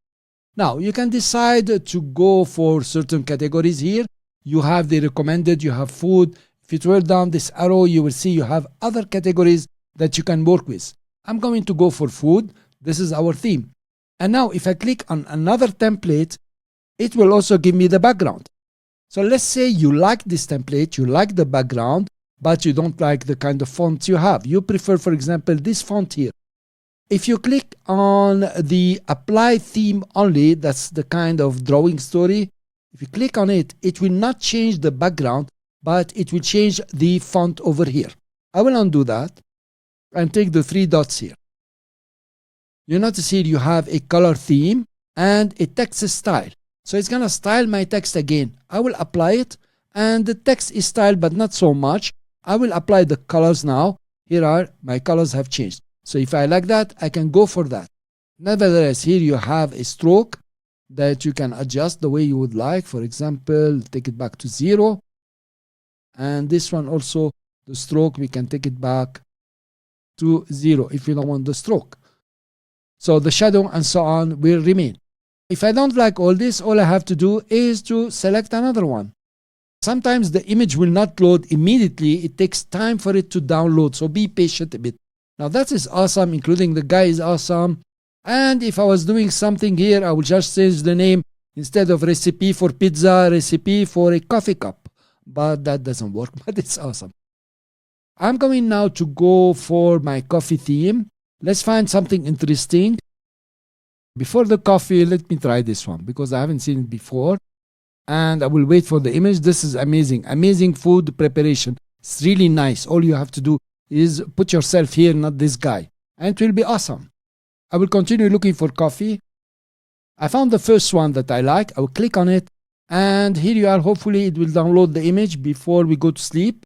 Now, you can decide to go for certain categories here. You have the recommended, you have food. If you twirl down this arrow, you will see you have other categories that you can work with. I'm going to go for food. This is our theme. And now if I click on another template, it will also give me the background. So let's say you like this template, you like the background, but you don't like the kind of fonts you have. You prefer, for example, this font here. If you click on the apply theme only, that's the kind of drawing story. If you click on it, it will not change the background, but it will change the font over here. I will undo that and take the three dots here. You notice here you have a color theme and a text style. So it's going to style my text again. I will apply it and the text is styled, but not so much. I will apply the colors now. Here are my colors have changed. So if I like that, I can go for that. Nevertheless, here you have a stroke that you can adjust the way you would like. For example, take it back to 0. And this one also, the stroke, we can take it back to 0 if you don't want the stroke. So the shadow and so on will remain. If I don't like all this, all I have to do is to select another one. Sometimes the image will not load immediately. It takes time for it to download, so be patient a bit. Now that is awesome, including the guy is awesome. And if I was doing something here, I will just change the name. Instead of recipe for pizza, recipe for a coffee cup. But that doesn't work, but it's awesome. I'm going now to go for my coffee theme. Let's find something interesting. Before the coffee, let me try this one because I haven't seen it before. And I will wait for the image. This is amazing. Amazing food preparation. It's really nice. All you have to do is put yourself here, not this guy. And it will be awesome. I will continue looking for coffee. I found the first one that I like. I will click on it. And here you are. Hopefully it will download the image before we go to sleep.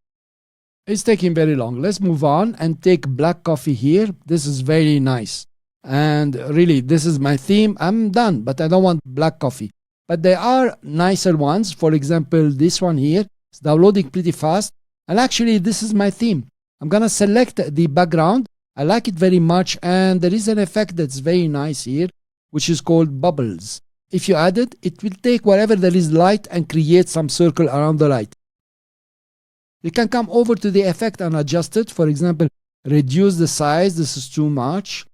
It's taking very long. Let's move on and take black coffee here. This is very nice. And really, this is my theme. I'm done, but I don't want black coffee. But there are nicer ones. For example, this one here. It's downloading pretty fast. And actually, this is my theme. I'm going to select the background. I like it very much. And there is an effect that's very nice here, which is called bubbles. If you add it, it will take wherever there is light and create some circle around the light. You can come over to the effect and adjust it. For example, reduce the size. This is too much.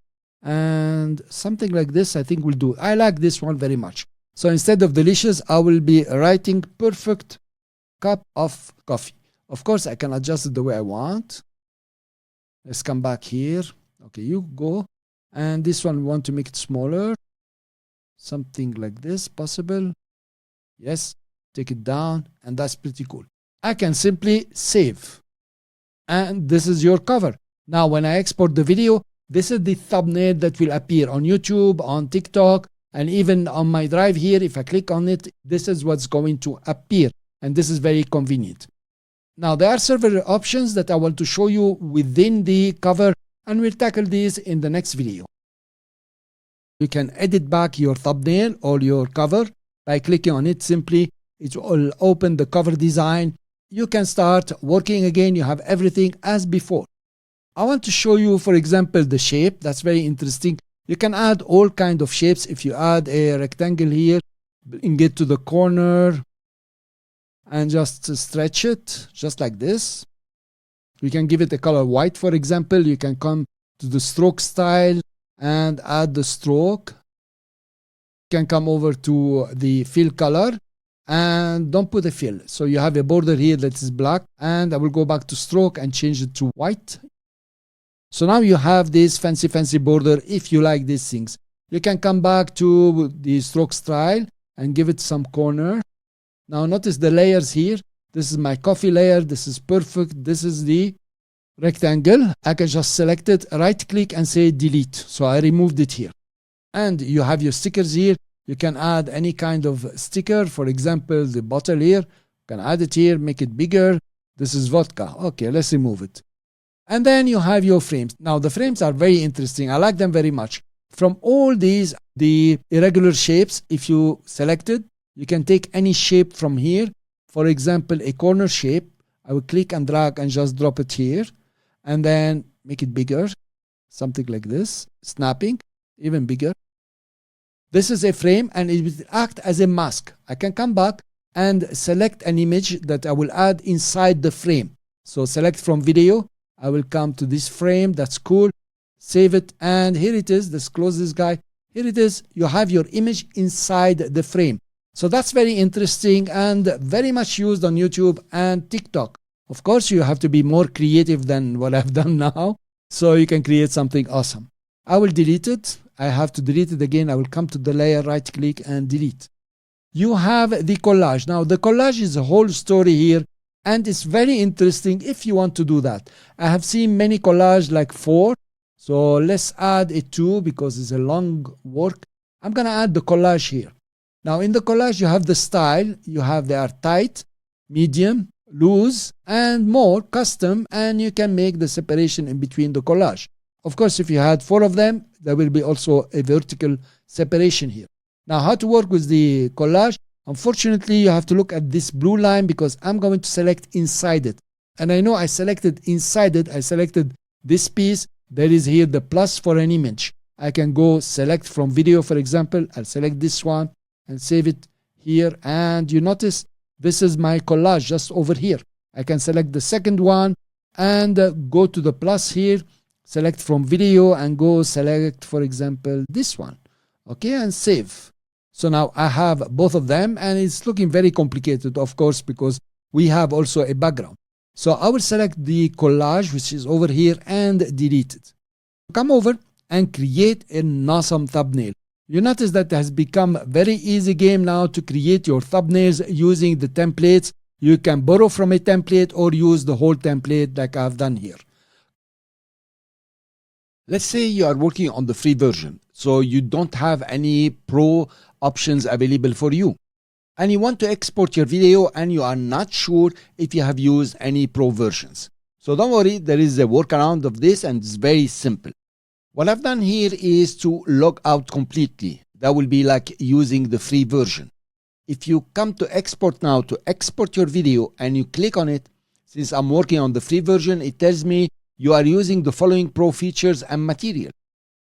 And something like this, I think will do. I like this one very much. So instead of delicious, I will be writing perfect cup of coffee. Of course, I can adjust it the way I want. Let's come back here. Okay, you go. And this one, we want to make it smaller. Something like this, possible. Yes, take it down. And that's pretty cool. I can simply save. And this is your cover. Now, when I export the video, this is the thumbnail that will appear on YouTube, on TikTok, and even on my drive here. If I click on it, this is what's going to appear. And this is very convenient. Now, there are several options that I want to show you within the cover, and we'll tackle these in the next video. You can edit back your thumbnail or your cover by clicking on it simply. It will open the cover design. You can start working again. You have everything as before. I want to show you, for example, the shape. That's very interesting. You can add all kinds of shapes. If you add a rectangle here, bring it to the corner and just stretch it, just like this. You can give it a color white, for example. You can come to the stroke style and add the stroke. You can come over to the fill color and don't put a fill. So you have a border here that is black, and I will go back to stroke and change it to white. So now you have this fancy border. If you like these things, you can come back to the stroke style and give it some corner. Now notice the layers here. This is my coffee layer. This is perfect. This is the rectangle. I can just select it, right click and say delete. So I removed it here. And you have your stickers here. You can add any kind of sticker. For example, the bottle here. You can add it here, make it bigger. This is vodka. Okay, let's remove it. And then you have your frames. Now the frames are very interesting. I like them very much. From all these, the irregular shapes, if you select it, you can take any shape from here. For example, a corner shape. I will click and drag and just drop it here. And then make it bigger. Something like this. Snapping. Even bigger. This is a frame and it will act as a mask. I can come back and select an image that I will add inside the frame. So select from video. I will come to this frame. That's cool. Save it. And here it is. Let's close this guy. Here it is. You have your image inside the frame. So that's very interesting and very much used on YouTube and TikTok. Of course, you have to be more creative than what I've done now. So you can create something awesome. I will delete it. I have to delete it again. I will come to the layer, right click and delete. You have the collage. Now the collage is a whole story here. And it's very interesting if you want to do that. I have seen many collages like 4. So let's add a 2 because it's a long work. I'm going to add the collage here. Now in the collage you have the style. You have they are tight, medium, loose and more custom. And you can make the separation in between the collage. Of course, if you had 4 of them, there will be also a vertical separation here. Now how to work with the collage? Unfortunately, you have to look at this blue line because I'm going to select inside it. And I know I selected inside it. I selected this piece. There is here the plus for an image. I can go select from video, for example. I'll select this one and save it here. And you notice this is my collage just over here. I can select the second one and go to the plus here, select from video and go select, for example, this one. Okay, and save. So now I have both of them, and it's looking very complicated, of course, because we have also a background. So I will select the collage, which is over here, and delete it. Come over and create an awesome thumbnail. You notice that it has become a very easy game now to create your thumbnails using the templates. You can borrow from a template or use the whole template like I've done here. Let's say you are working on the free version, so you don't have any pro options available for you, and you want to export your video and you are not sure if you have used any pro versions. So don't worry, there is a workaround of this, and it's very simple. What I've done here is to log out completely. That will be like using the free version. If you come to export now to export your video and you click on it, since I'm working on the free version, it tells me you are using the following pro features and material.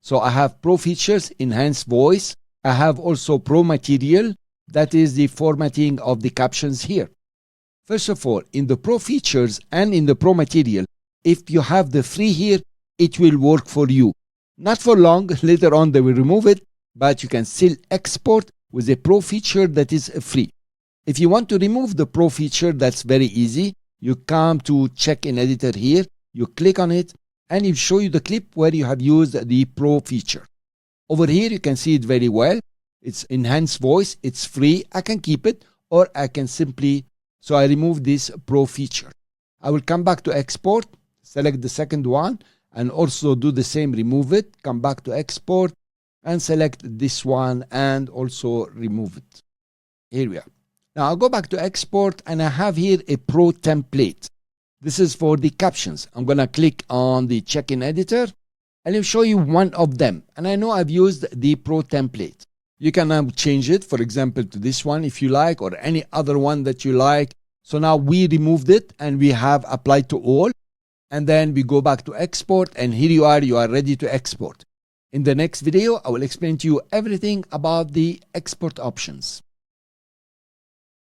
So I have pro features, enhanced voice. I have also pro material, that is the formatting of the captions here. First of all, in the pro features and in the pro material, if you have the free here, it will work for you. Not for long, later on they will remove it, but you can still export with a pro feature that is free. If you want to remove the pro feature, that's very easy. You come to check in editor here, you click on it, and it show you the clip where you have used the pro feature. Over here you can see it very well. It's enhanced voice, it's free. I can keep it, or I can simply, so I remove this pro feature. I will come back to export, select the second one, and also do the same, remove it, come back to export, and select this one and also remove it. Here we are. Now I'll go back to export, and I have here a pro template. This is for the captions. I'm gonna click on the check-in editor, and I'll show you one of them. And I know I've used the pro template. You can now change it, for example, to this one if you like, or any other one that you like. So now we removed it and we have applied to all. And then we go back to export, and here you are ready to export. In the next video, I will explain to you everything about the export options.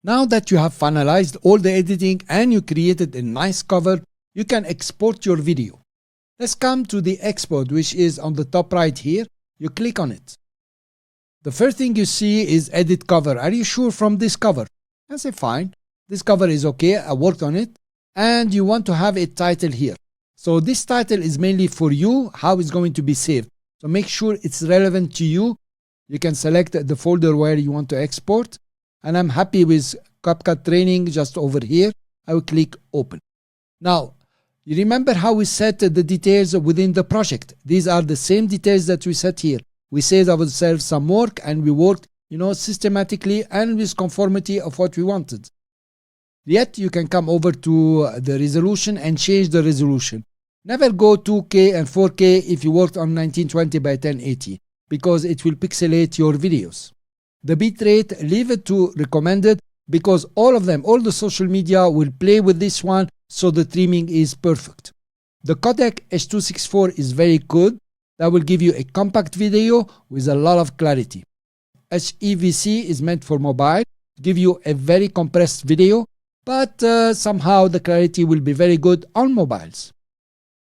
Now that you have finalized all the editing and you created a nice cover, you can export your video. Let's come to the export, which is on the top right here. You click on it. The first thing you see is edit cover. Are you sure from this cover? I say fine. This cover is okay. I worked on it. And you want to have a title here. So this title is mainly for you, how it's going to be saved. So make sure it's relevant to you. You can select the folder where you want to export. And I'm happy with CapCut training just over here. I will click open. Now, you remember how we set the details within the project. These are the same details that we set here. We saved ourselves some work and we worked, systematically and with conformity of what we wanted. Yet you can come over to the resolution and change the resolution. Never go 2K and 4K if you worked on 1920 by 1080 because it will pixelate your videos. The bitrate, leave it to recommended because all of them, all the social media will play with this one, so the trimming is perfect. The codec H.264 is very good. That will give you a compact video with a lot of clarity. HEVC is meant for mobile, give you a very compressed video, but somehow the clarity will be very good on mobiles.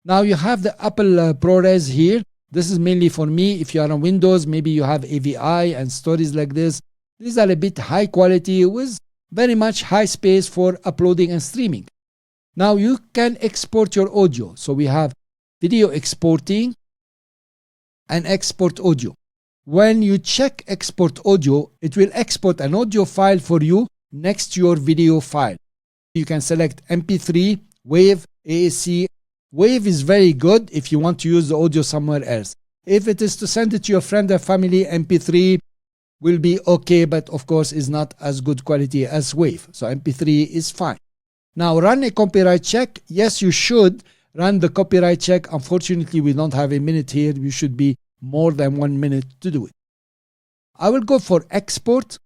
Now you have the Apple ProRes here. This is mainly for me. If you are on Windows, maybe you have AVI and stories like this. These are a bit high quality with very much high space for uploading and streaming. Now you can export your audio. So we have video exporting and export audio. When you check export audio, it will export an audio file for you next to your video file. You can select MP3, WAV, AAC. WAV is very good if you want to use the audio somewhere else. If it is to send it to your friend or family, MP3 will be okay, but of course is not as good quality as WAV. So MP3 is fine. Now run a copyright check. Yes, you should run the copyright check. Unfortunately, we don't have a minute here. We should be more than 1 minute to do it. I will go for export,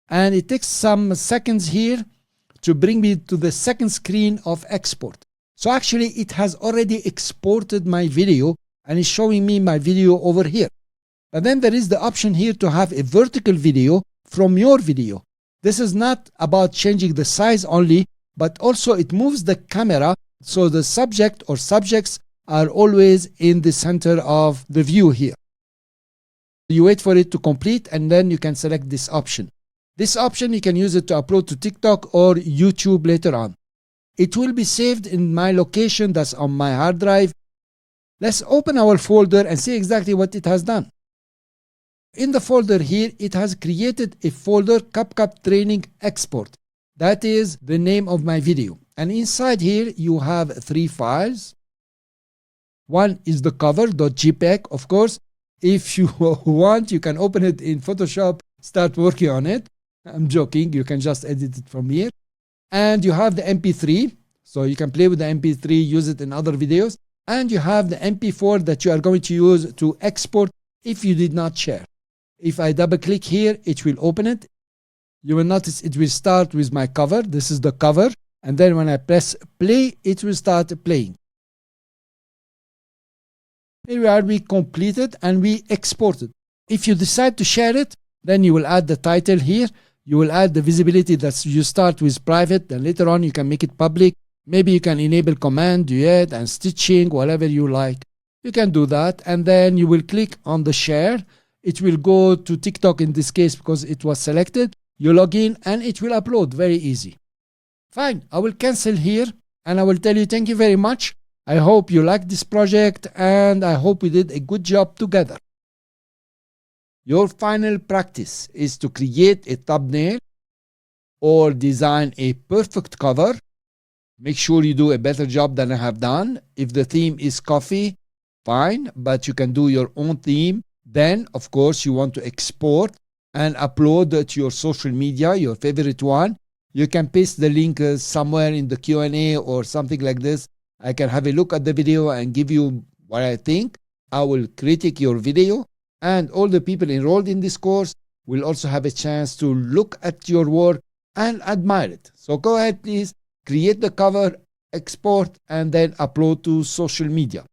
and it takes some seconds here to bring me to the second screen of export. So actually it has already exported my video and is showing me my video over here. But then there is the option here to have a vertical video from your video. This is not about changing the size only, but also it moves the camera so the subject or subjects are always in the center of the view here. You wait for it to complete and then you can select this option. This option you can use it to upload to TikTok or YouTube later on. It will be saved in my location that's on my hard drive. Let's open our folder and see exactly what it has done. In the folder here, it has created a folder CapCut Training Export. That is the name of my video. And inside here, you have 3 files. One is the cover.jpg, of course. If you want, you can open it in Photoshop, start working on it. I'm joking, you can just edit it from here. And you have the MP3, so you can play with the MP3, use it in other videos. And you have the MP4 that you are going to use to export if you did not share. If I double click here, it will open it. You will notice it will start with my cover. This is the cover. And then when I press play, it will start playing. Here we are, we completed and we exported. If you decide to share it, then you will add the title here. You will add the visibility that you start with private, then later on you can make it public. Maybe you can enable command, duet, and stitching, whatever you like. You can do that, and then you will click on the share. It will go to TikTok in this case because it was selected. You log in and it will upload, very easy. Fine, I will cancel here and I will tell you thank you very much. I hope you liked this project and I hope we did a good job together. Your final practice is to create a thumbnail or design a perfect cover. Make sure you do a better job than I have done. If the theme is coffee, fine, but you can do your own theme. Then, of course, you want to export and upload to your social media, your favorite one. You can paste the link somewhere in the Q&A or something like this. I can have a look at the video and give you what I think. I will critique your video, and all the people enrolled in this course will also have a chance to look at your work and admire it. So go ahead, please, create the cover, export, and then upload to social media.